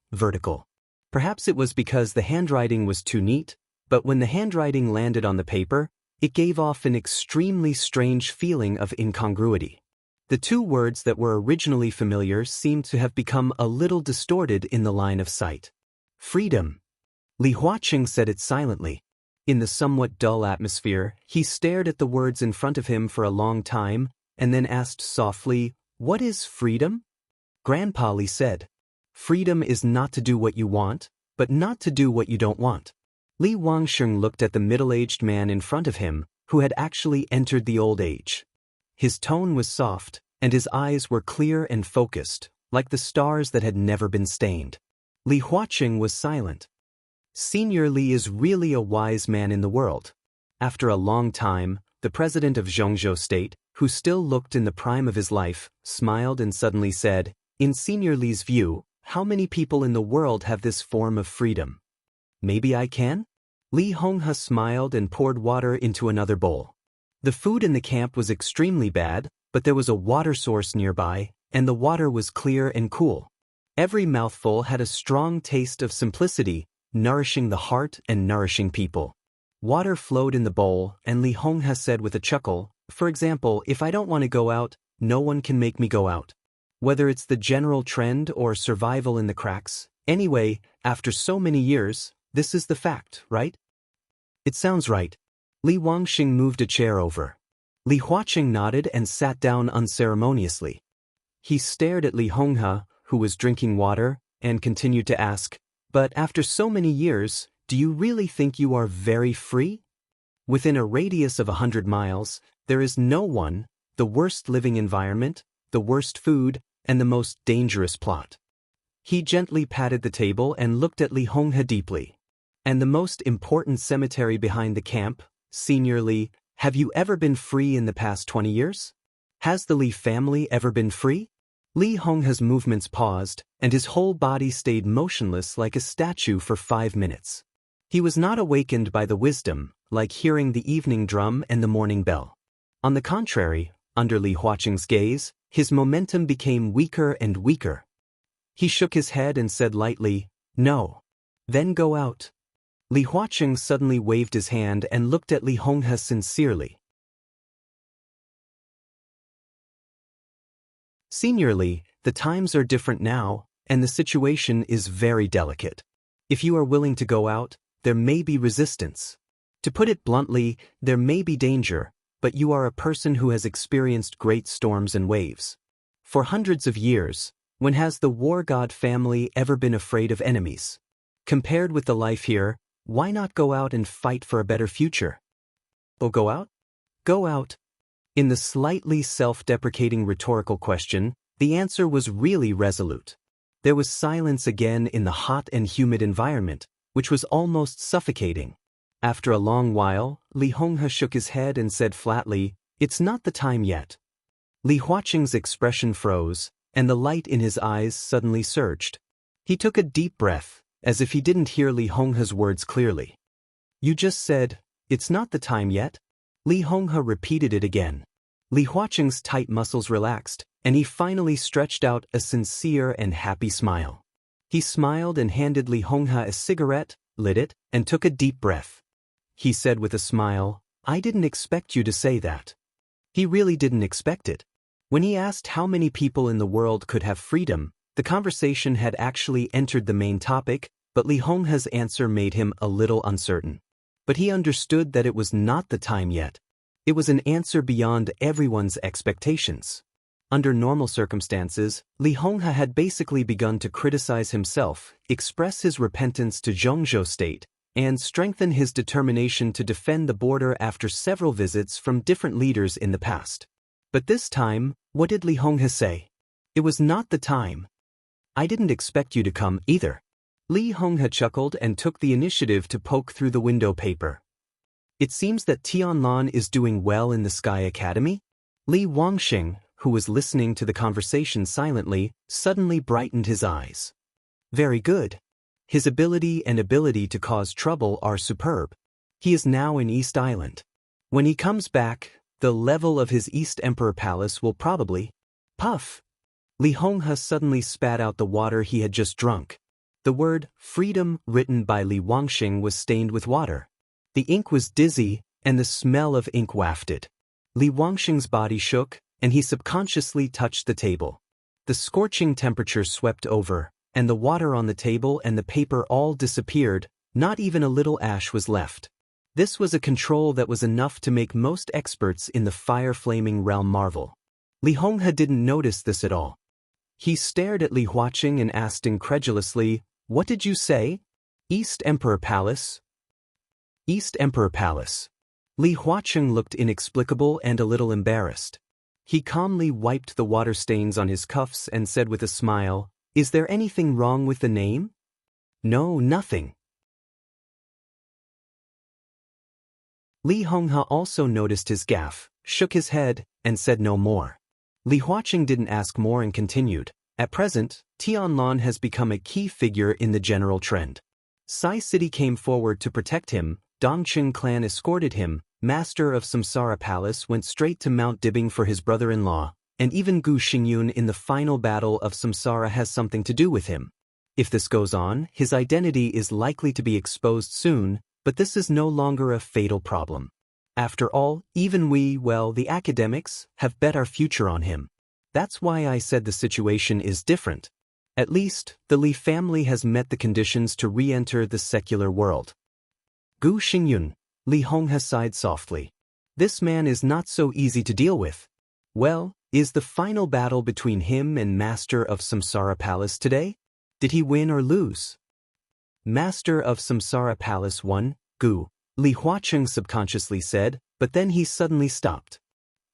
Perhaps it was because the handwriting was too neat, but when the handwriting landed on the paper, it gave off an extremely strange feeling of incongruity. The two words that were originally familiar seemed to have become a little distorted in the line of sight. Freedom. Li Huaqing said it silently. In the somewhat dull atmosphere, he stared at the words in front of him for a long time, and then asked softly, "What is freedom?" Grandpa Li said, "Freedom is not to do what you want, but not to do what you don't want." Li Huaqing looked at the middle-aged man in front of him, who had actually entered the old age. His tone was soft, and his eyes were clear and focused, like the stars that had never been stained. Li Huaqing was silent. Senior Li is really a wise man in the world. After a long time, the president of Zhongzhou State, who still looked in the prime of his life, smiled and suddenly said, "In Senior Li's view, how many people in the world have this form of freedom? Maybe I can?" Li Honghe smiled and poured water into another bowl. The food in the camp was extremely bad, but there was a water source nearby, and the water was clear and cool. Every mouthful had a strong taste of simplicity, nourishing the heart and nourishing people. Water flowed in the bowl, and Li Honghe said with a chuckle, "For example, if I don't want to go out, no one can make me go out. Whether it's the general trend or survival in the cracks, anyway, after so many years, this is the fact, right?" "It sounds right." Li Huaqing moved a chair over. Li Huaqing nodded and sat down unceremoniously. He stared at Li Honghe, who was drinking water, and continued to ask, "But after so many years, do you really think you are very free? Within a radius of 100 miles, there is no one, the worst living environment, the worst food, and the most dangerous plot." He gently patted the table and looked at Li Honghe deeply. "And the most important cemetery behind the camp, Senior Li, have you ever been free in the past 20 years? Has the Li family ever been free?" Li Honghe's movements paused, and his whole body stayed motionless like a statue for 5 minutes. He was not awakened by the wisdom, like hearing the evening drum and the morning bell. On the contrary, under Li Huaqing's gaze, his momentum became weaker and weaker. He shook his head and said lightly, "No. Then go out." Li Huaqing suddenly waved his hand and looked at Li Honghe sincerely. "Senior Li, the times are different now, and the situation is very delicate. If you are willing to go out, there may be resistance. To put it bluntly, there may be danger, but you are a person who has experienced great storms and waves. For hundreds of years, when has the war god family ever been afraid of enemies? Compared with the life here, why not go out and fight for a better future?" "Oh, go out? Go out." In the slightly self-deprecating rhetorical question, the answer was really resolute. There was silence again in the hot and humid environment, which was almost suffocating. After a long while, Li Honghe shook his head and said flatly, "It's not the time yet." Li Huaqing's expression froze, and the light in his eyes suddenly surged. He took a deep breath, as if he didn't hear Li Honghe's words clearly. "You just said, it's not the time yet?" Li Honghe repeated it again. Li Huaqing's tight muscles relaxed, and he finally stretched out a sincere and happy smile. He smiled and handed Li Honghe a cigarette, lit it, and took a deep breath. He said with a smile, "I didn't expect you to say that." He really didn't expect it. When he asked how many people in the world could have freedom, the conversation had actually entered the main topic, but Li Honghe's answer made him a little uncertain. But he understood that it was not the time yet. It was an answer beyond everyone's expectations. Under normal circumstances, Li Honghe had basically begun to criticize himself, express his repentance to Zhongzhou State, and strengthen his determination to defend the border after several visits from different leaders in the past. But this time, what did Li Honghe say? "It was not the time. I didn't expect you to come either." Li Honghe chuckled and took the initiative to poke through the window paper. "It seems that Tianlan is doing well in the Sky Academy?" Li Wangxing, who was listening to the conversation silently, suddenly brightened his eyes. "Very good. His ability to cause trouble are superb. He is now in East Island. When he comes back, the level of his East Emperor Palace will probably..." Puff! Li Honghe suddenly spat out the water he had just drunk. The word freedom written by Li Wangxing was stained with water. The ink was dizzy, and the smell of ink wafted. Li Wangxing's body shook, and he subconsciously touched the table. The scorching temperature swept over, and the water on the table and the paper all disappeared, not even a little ash was left. This was a control that was enough to make most experts in the fire-flaming realm marvel. Li Honghe didn't notice this at all. He stared at Li Huaqing and asked incredulously, "What did you say? East Emperor Palace?" "East Emperor Palace." Li Huaqing looked inexplicable and a little embarrassed. He calmly wiped the water stains on his cuffs and said with a smile, "Is there anything wrong with the name?" "No, nothing." Li Honghe also noticed his gaffe, shook his head, and said no more. Li Huaqing didn't ask more and continued, "At present, Tianlan has become a key figure in the general trend. Sai City came forward to protect him, Dongqing clan escorted him, Master of Samsara Palace went straight to Mount Dibbing for his brother-in-law, and even Gu Xingyun in the final battle of Samsara has something to do with him. If this goes on, his identity is likely to be exposed soon, but this is no longer a fatal problem. After all, even we, the academics, have bet our future on him. That's why I said the situation is different. At least, the Li family has met the conditions to re-enter the secular world." "Gu Xingyun," Li Honghe sighed softly. "This man is not so easy to deal with. Well, is the final battle between him and Master of Samsara Palace today? Did he win or lose?" "Master of Samsara Palace won, Gu," Li Huaqing subconsciously said, but then he suddenly stopped.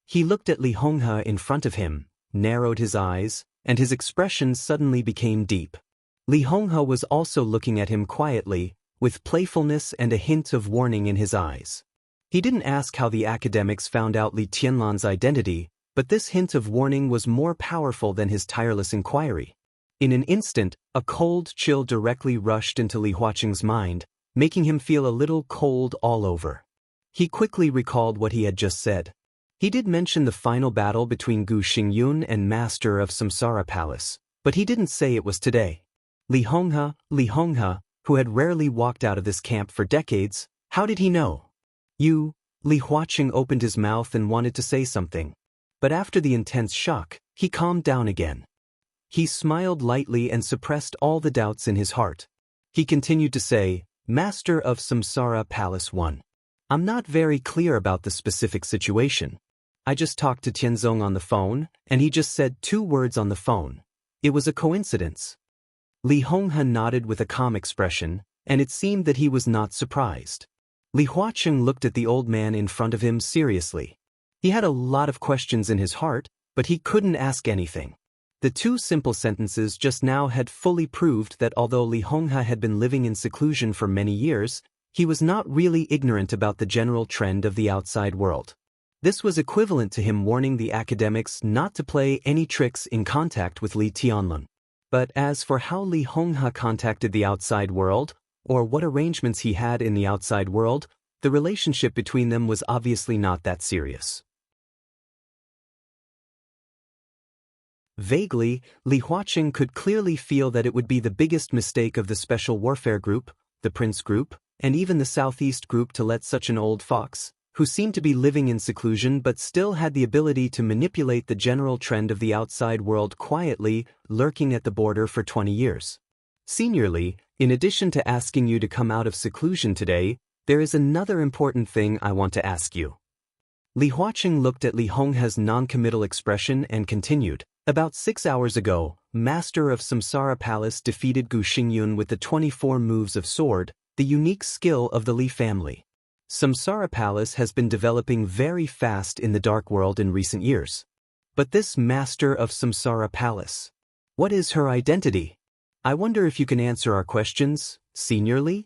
He looked at Li Honghe in front of him, narrowed his eyes, and his expression suddenly became deep. Li Honghe was also looking at him quietly, with playfulness and a hint of warning in his eyes. He didn't ask how the academics found out Li Tianlan's identity, But this hint of warning was more powerful than his tireless inquiry. In an instant, a cold chill directly rushed into Li Huaqing's mind, making him feel a little cold all over. He quickly recalled what he had just said. He did mention the final battle between Gu Xingyun and Master of Samsara Palace, but he didn't say it was today. Li Honghe, who had rarely walked out of this camp for decades, how did he know? Li Huaqing opened his mouth and wanted to say something. But after the intense shock, he calmed down again. He smiled lightly and suppressed all the doubts in his heart. He continued to say, Master of Samsara Palace 1. I'm not very clear about the specific situation. I just talked to Tianzong on the phone, and he just said 2 words on the phone. It was a coincidence. Li Honghe nodded with a calm expression, and it seemed that he was not surprised. Li Huaqing looked at the old man in front of him seriously. He had a lot of questions in his heart, but he couldn't ask anything. The 2 simple sentences just now had fully proved that although Li Honghe had been living in seclusion for many years, he was not really ignorant about the general trend of the outside world. This was equivalent to him warning the academics not to play any tricks in contact with Li Tianlun. But as for how Li Honghe contacted the outside world, or what arrangements he had in the outside world, the relationship between them was obviously not that serious. Vaguely, Li Huaqing could clearly feel that it would be the biggest mistake of the Special Warfare Group, the Prince Group, and even the Southeast Group to let such an old fox, who seemed to be living in seclusion but still had the ability to manipulate the general trend of the outside world quietly, lurking at the border for 20 years. Seniorly, in addition to asking you to come out of seclusion today, there is another important thing I want to ask you. Li Huaqing looked at Li Honghe's non-committal expression and continued, About 6 hours ago, Master of Samsara Palace defeated Gu Xingyun with the 24 moves of sword, the unique skill of the Li family. Samsara Palace has been developing very fast in the dark world in recent years. But this Master of Samsara Palace, what is her identity? I wonder if you can answer our questions, seniorly?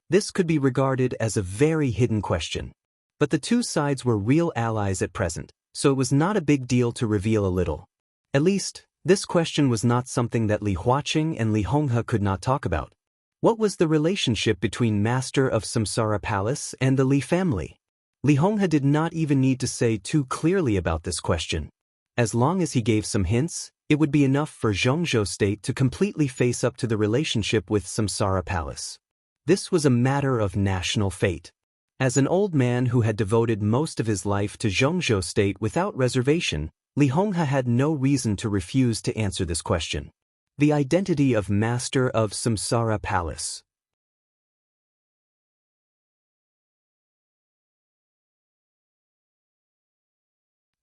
This could be regarded as a very hidden question. But the 2 sides were real allies at present, so it was not a big deal to reveal a little. At least, this question was not something that Li Huaqing and Li Honghe could not talk about. What was the relationship between Master of Samsara Palace and the Li family? Li Honghe did not even need to say too clearly about this question. As long as he gave some hints, it would be enough for Zhongzhou State to completely face up to the relationship with Samsara Palace. This was a matter of national fate. As an old man who had devoted most of his life to Zhongzhou State without reservation, Li Honghe had no reason to refuse to answer this question. The identity of Master of Samsara Palace.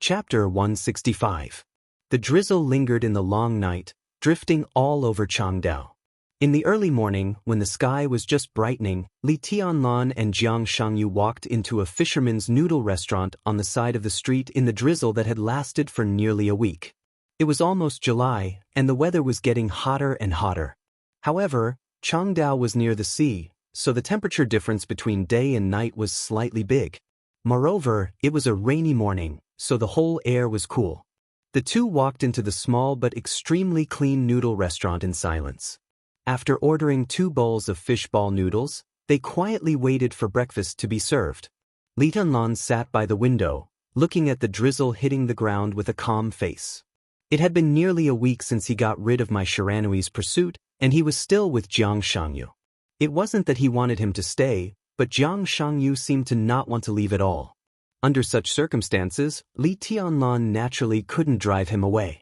Chapter 165. The drizzle lingered in the long night, drifting all over Changdao. In the early morning, when the sky was just brightening, Li Tianlan and Jiang Shangyu walked into a fisherman's noodle restaurant on the side of the street in the drizzle that had lasted for nearly a week. It was almost July, and the weather was getting hotter and hotter. However, Changdao was near the sea, so the temperature difference between day and night was slightly big. Moreover, it was a rainy morning, so the whole air was cool. The 2 walked into the small but extremely clean noodle restaurant in silence. After ordering 2 bowls of fishball noodles, they quietly waited for breakfast to be served. Li Tianlan sat by the window, looking at the drizzle hitting the ground with a calm face. It had been nearly a week since he got rid of my Shiranui's pursuit, and he was still with Jiang Shangyu. It wasn't that he wanted him to stay, but Jiang Shangyu seemed to not want to leave at all. Under such circumstances, Li Tianlan naturally couldn't drive him away.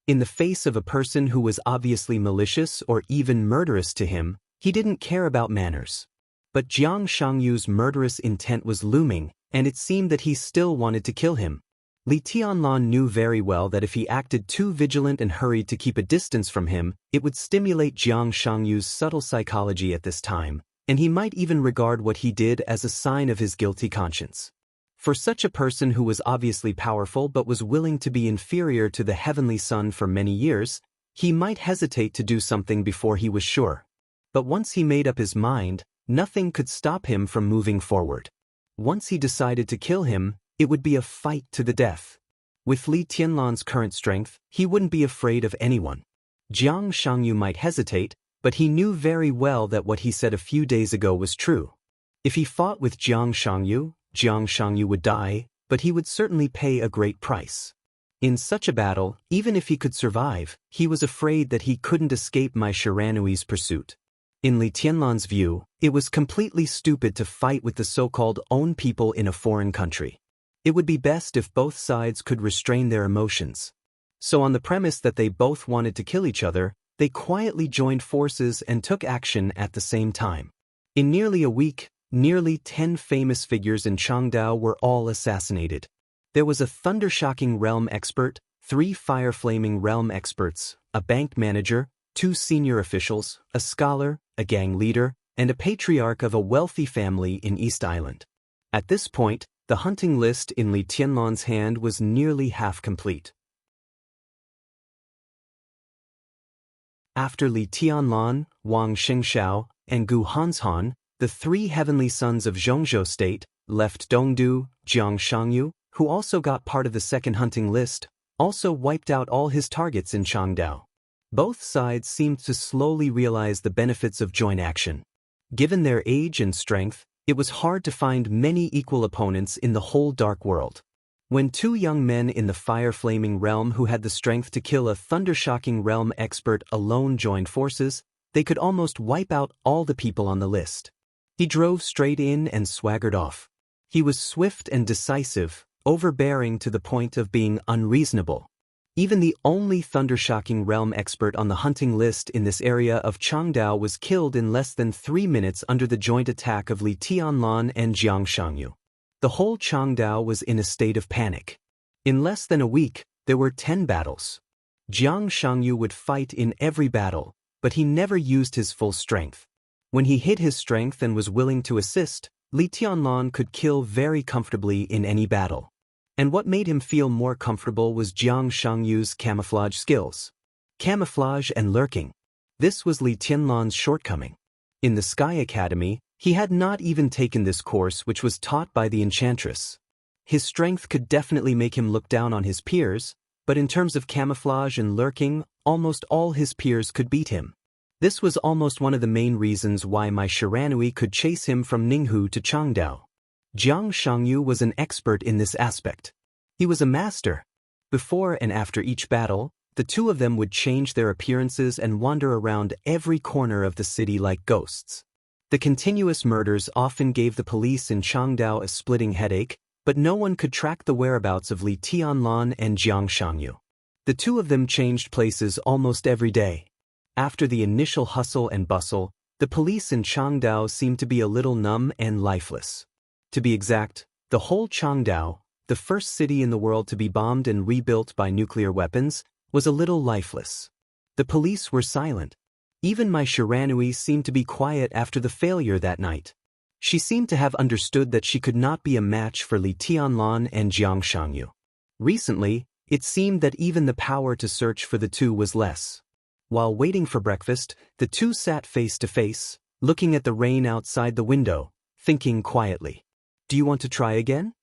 In the face of a person who was obviously malicious or even murderous to him, he didn't care about manners. But Jiang Shangyu's murderous intent was looming, and it seemed that he still wanted to kill him. Li Tianlan knew very well that if he acted too vigilant and hurried to keep a distance from him, it would stimulate Jiang Shangyu's subtle psychology at this time, and he might even regard what he did as a sign of his guilty conscience. For such a person who was obviously powerful but was willing to be inferior to the heavenly sun for many years, he might hesitate to do something before he was sure. But once he made up his mind, nothing could stop him from moving forward. Once he decided to kill him, it would be a fight to the death. With Li Tianlan's current strength, he wouldn't be afraid of anyone. Jiang Shangyu might hesitate, but he knew very well that what he said a few days ago was true. If he fought with Jiang Shangyu would die, but he would certainly pay a great price. In such a battle, even if he could survive, he was afraid that he couldn't escape my Shiranui's pursuit. In Li Tianlan's view, it was completely stupid to fight with the so-called own people in a foreign country. It would be best if both sides could restrain their emotions. So on the premise that they both wanted to kill each other, they quietly joined forces and took action at the same time. In nearly a week, nearly 10 famous figures in Changdao were all assassinated. There was a thunder-shocking realm expert, 3 fire-flaming realm experts, a bank manager, 2 senior officials, a scholar, a gang leader, and a patriarch of a wealthy family in East Island. At this point, the hunting list in Li Tianlan's hand was nearly half complete. After Li Tianlan, Wang Xingxiao, and Gu Hanshan, the 3 heavenly sons of Zhongzhou State left Dongdu. Jiang Shangyu, who also got part of the second hunting list, also wiped out all his targets in Changdao. Both sides seemed to slowly realize the benefits of joint action. Given their age and strength, it was hard to find many equal opponents in the whole dark world. When 2 young men in the fire-flaming realm who had the strength to kill a thunder-shocking realm expert alone joined forces, they could almost wipe out all the people on the list. He drove straight in and swaggered off. He was swift and decisive, overbearing to the point of being unreasonable. Even the only thunder-shocking realm expert on the hunting list in this area of Changdao was killed in less than 3 minutes under the joint attack of Li Tianlan and Jiang Shangyu. The whole Changdao was in a state of panic. In less than a week, there were 10 battles. Jiang Shangyu would fight in every battle, but he never used his full strength. When he hid his strength and was willing to assist, Li Tianlan could kill very comfortably in any battle. And what made him feel more comfortable was Jiang Shangyu's camouflage skills. Camouflage and lurking. This was Li Tianlan's shortcoming. In the Sky Academy, he had not even taken this course, which was taught by the Enchantress. His strength could definitely make him look down on his peers, but in terms of camouflage and lurking, almost all his peers could beat him. This was almost one of the main reasons why my Shiranui could chase him from Ninghu to Changdao. Jiang Shangyu was an expert in this aspect. He was a master. Before and after each battle, the 2 of them would change their appearances and wander around every corner of the city like ghosts. The continuous murders often gave the police in Changdao a splitting headache, but no one could track the whereabouts of Li Tianlan and Jiang Shangyu. The 2 of them changed places almost every day. After the initial hustle and bustle, the police in Changdao seemed to be a little numb and lifeless. To be exact, the whole Changdao, the first city in the world to be bombed and rebuilt by nuclear weapons, was a little lifeless. The police were silent. Even my Shiranui seemed to be quiet after the failure that night. She seemed to have understood that she could not be a match for Li Tianlan and Jiang Shangyu. Recently, it seemed that even the power to search for the 2 was less. While waiting for breakfast, the 2 sat face to face, looking at the rain outside the window, thinking quietly. "Do you want to try again?"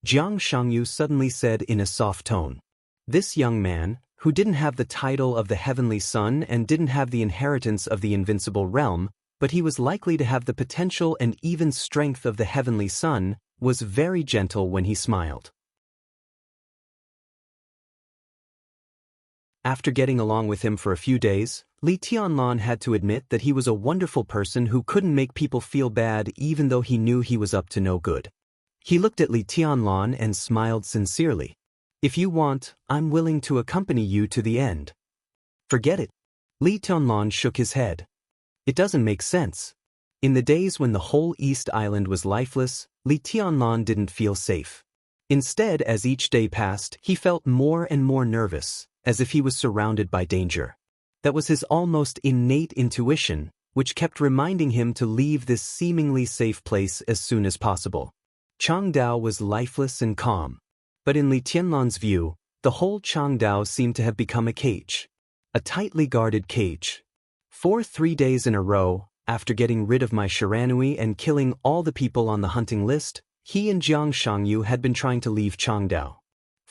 Jiang Shangyu suddenly said in a soft tone. This young man, who didn't have the title of the Heavenly Son and didn't have the inheritance of the Invincible Realm, but he was likely to have the potential and even strength of the Heavenly Son, was very gentle when he smiled. After getting along with him for a few days, Li Tianlan had to admit that he was a wonderful person who couldn't make people feel bad even though he knew he was up to no good. He looked at Li Tianlan and smiled sincerely. "If you want, I'm willing to accompany you to the end." "Forget it." Li Tianlan shook his head. "It doesn't make sense." In the days when the whole East Island was lifeless, Li Tianlan didn't feel safe. Instead, as each day passed, he felt more and more nervous, as if he was surrounded by danger. That was his almost innate intuition, which kept reminding him to leave this seemingly safe place as soon as possible. Changdao was lifeless and calm. But in Li Tianlan's view, the whole Changdao seemed to have become a cage. A tightly guarded cage. For 3 days in a row, after getting rid of my Shiranui and killing all the people on the hunting list, he and Jiang Shangyu had been trying to leave Changdao.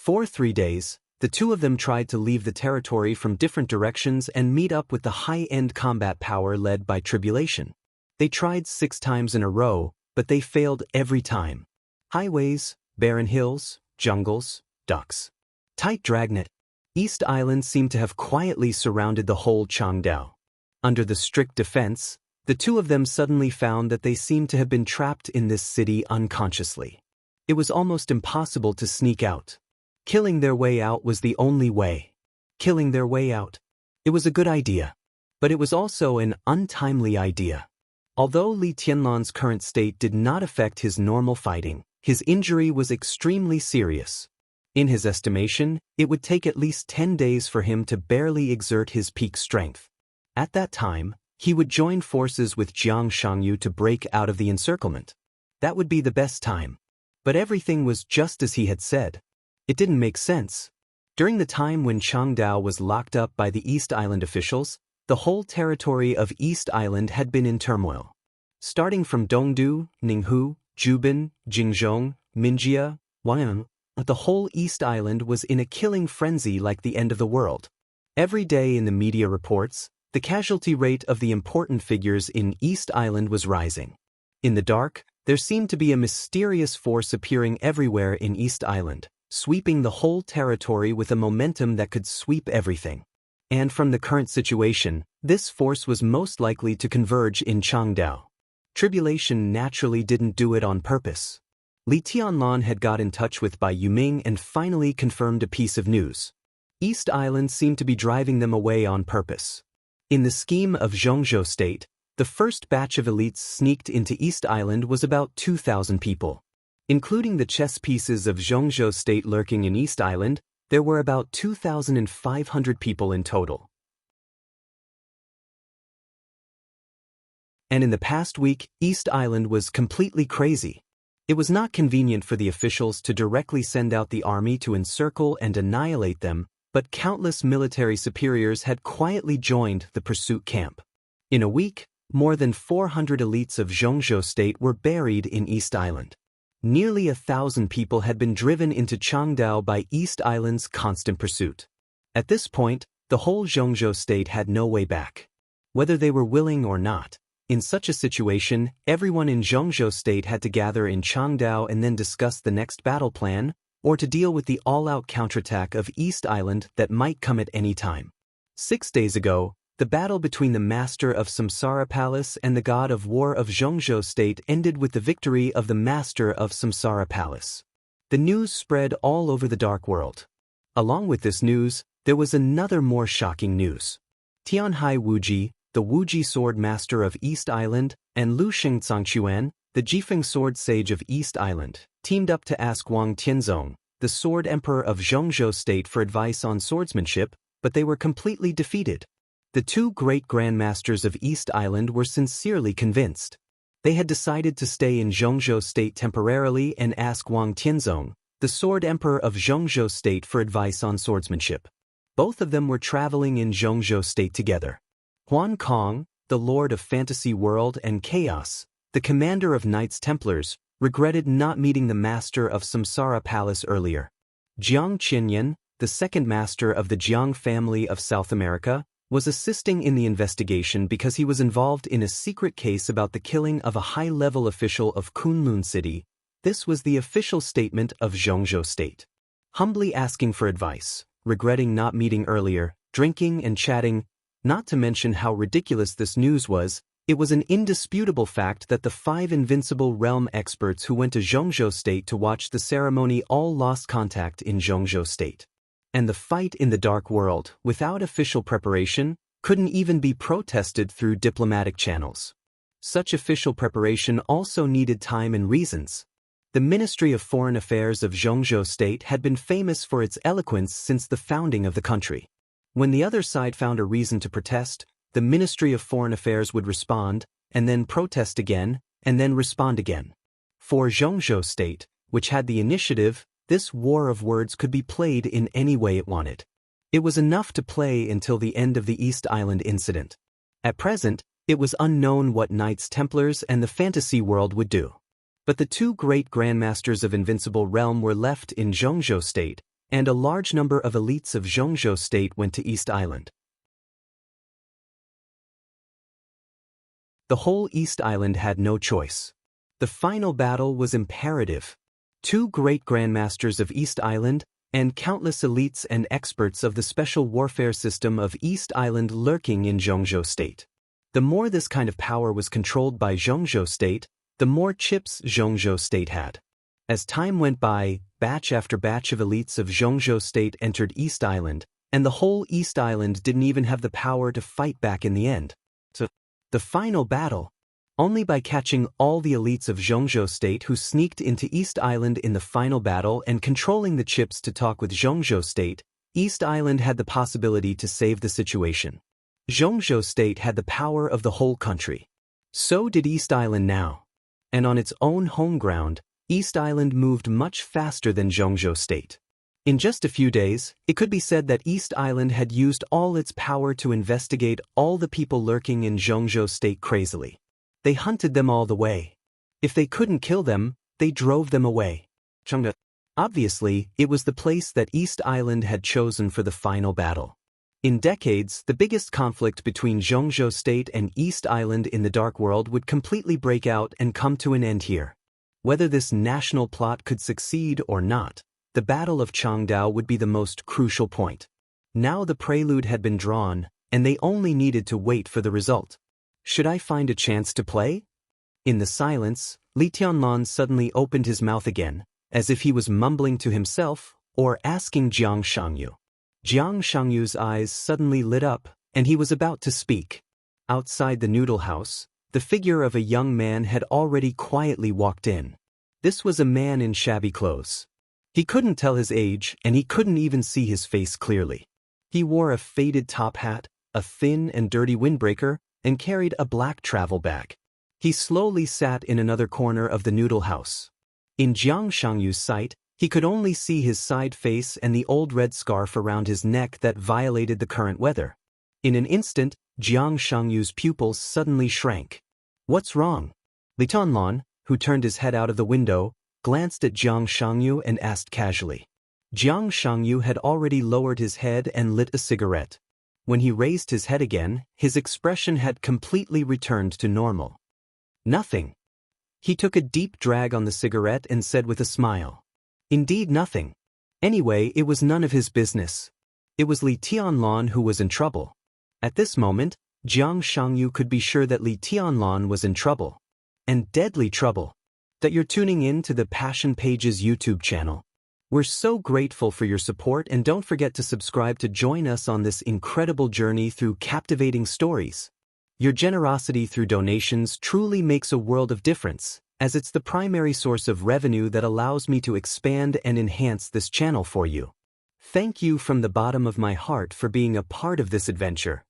For 3 days, the two of them tried to leave the territory from different directions and meet up with the high-end combat power led by Tribulation. They tried 6 times in a row, but they failed every time. Highways, barren hills, jungles, ducks. Tight dragnet. East Island seemed to have quietly surrounded the whole Changdao. Under the strict defense, the two of them suddenly found that they seemed to have been trapped in this city unconsciously. It was almost impossible to sneak out. Killing their way out was the only way. Killing their way out. It was a good idea. But it was also an untimely idea. Although Li Tianlan's current state did not affect his normal fighting, his injury was extremely serious. In his estimation, it would take at least 10 days for him to barely exert his peak strength. At that time, he would join forces with Jiang Shangyu to break out of the encirclement. That would be the best time. But everything was just as he had said. It didn't make sense. During the time when Changdao was locked up by the East Island officials, the whole territory of East Island had been in turmoil. Starting from Dongdu, Ninghu, Jubin, Jingzhong, Minjia, Wangyang, the whole East Island was in a killing frenzy like the end of the world. Every day in the media reports, the casualty rate of the important figures in East Island was rising. In the dark, there seemed to be a mysterious force appearing everywhere in East Island, sweeping the whole territory with a momentum that could sweep everything. And from the current situation, this force was most likely to converge in Changdao. Tribulation naturally didn't do it on purpose. Li Tianlan had got in touch with Bai Yuming and finally confirmed a piece of news. East Island seemed to be driving them away on purpose. In the scheme of Zhongzhou State, the first batch of elites sneaked into East Island was about 2,000 people. Including the chess pieces of Zhongzhou State lurking in East Island, there were about 2,500 people in total. And in the past week, East Island was completely crazy. It was not convenient for the officials to directly send out the army to encircle and annihilate them, but countless military superiors had quietly joined the pursuit camp. In a week, more than 400 elites of Zhongzhou State were buried in East Island. Nearly 1,000 people had been driven into Changdao by East Island's constant pursuit. At this point, the whole Zhongzhou State had no way back. Whether they were willing or not, in such a situation, everyone in Zhongzhou State had to gather in Changdao and then discuss the next battle plan, or to deal with the all-out counterattack of East Island that might come at any time. 6 days ago, the battle between the Master of Samsara Palace and the God of War of Zhongzhou State ended with the victory of the Master of Samsara Palace. The news spread all over the dark world. Along with this news, there was another more shocking news. Tianhai Wuji, the Wuji Sword Master of East Island, and Lu Xingzangquan, the Jifeng Sword Sage of East Island, teamed up to ask Wang Tianzong, the Sword Emperor of Zhongzhou State, for advice on swordsmanship, but they were completely defeated. The two great grandmasters of East Island were sincerely convinced. They had decided to stay in Zhongzhou State temporarily and ask Wang Tianzong, the Sword Emperor of Zhongzhou State, for advice on swordsmanship. Both of them were traveling in Zhongzhou State together. Huan Kong, the Lord of Fantasy World and Chaos, the commander of Knights Templars, regretted not meeting the Master of Samsara Palace earlier. Jiang Qinyan, the second master of the Jiang family of South America, was assisting in the investigation because he was involved in a secret case about the killing of a high-level official of Kunlun City. This was the official statement of Zhongzhou State. Humbly asking for advice, regretting not meeting earlier, drinking and chatting, not to mention how ridiculous this news was, it was an indisputable fact that the 5 invincible realm experts who went to Zhongzhou State to watch the ceremony all lost contact in Zhongzhou State. And the fight in the dark world, without official preparation, couldn't even be protested through diplomatic channels. Such official preparation also needed time and reasons. The Ministry of Foreign Affairs of Zhongzhou State had been famous for its eloquence since the founding of the country. When the other side found a reason to protest, the Ministry of Foreign Affairs would respond, and then protest again, and then respond again. For Zhongzhou State, which had the initiative, this war of words could be played in any way it wanted. It was enough to play until the end of the East Island incident. At present, it was unknown what Knights Templars and the fantasy world would do. But the two great grandmasters of Invincible Realm were left in Zhongzhou State, and a large number of elites of Zhongzhou state went to East Island. The whole East Island had no choice. The final battle was imperative. Two great grandmasters of East Island and countless elites and experts of the special warfare system of East Island lurking in Zhongzhou state. The more this kind of power was controlled by Zhongzhou state, the more chips Zhongzhou state had. As time went by, batch after batch of elites of Zhongzhou state entered East Island, and the whole East Island didn't even have the power to fight back in the end. So, the final battle, only by catching all the elites of Zhongzhou state who sneaked into East Island in the final battle and controlling the chips to talk with Zhongzhou state, East Island had the possibility to save the situation. Zhongzhou state had the power of the whole country. So did East Island now. And on its own home ground, East Island moved much faster than Zhongzhou state. In just a few days, it could be said that East Island had used all its power to investigate all the people lurking in Zhongzhou state crazily. They hunted them all the way. If they couldn't kill them, they drove them away. Obviously, it was the place that East Island had chosen for the final battle. In decades, the biggest conflict between Zhongzhou state and East Island in the Dark World would completely break out and come to an end here. Whether this national plot could succeed or not, the Battle of Changdao would be the most crucial point. Now the prelude had been drawn, and they only needed to wait for the result. Should I find a chance to play? In the silence, Li Tianlan suddenly opened his mouth again, as if he was mumbling to himself or asking Jiang Shangyu. Jiang Shangyu's eyes suddenly lit up, and he was about to speak. Outside the noodle house, the figure of a young man had already quietly walked in. This was a man in shabby clothes. He couldn't tell his age, and he couldn't even see his face clearly. He wore a faded top hat, a thin and dirty windbreaker, and carried a black travel bag. He slowly sat in another corner of the noodle house. In Jiang Shangyu's sight, he could only see his side face and the old red scarf around his neck that violated the current weather. In an instant, Jiang Shangyu's pupils suddenly shrank. "What's wrong?" Li Tianlan, who turned his head out of the window, glanced at Jiang Shangyu and asked casually. Jiang Shangyu had already lowered his head and lit a cigarette. When he raised his head again, his expression had completely returned to normal. "Nothing." He took a deep drag on the cigarette and said with a smile. "Indeed nothing. Anyway, it was none of his business. It was Li Tianlan who was in trouble." At this moment, Jiang Shangyu could be sure that Li Tianlan was in trouble. And deadly trouble. That you're tuning in to the Passion Pages YouTube channel. We're so grateful for your support, and don't forget to subscribe to join us on this incredible journey through captivating stories. Your generosity through donations truly makes a world of difference, as it's the primary source of revenue that allows me to expand and enhance this channel for you. Thank you from the bottom of my heart for being a part of this adventure.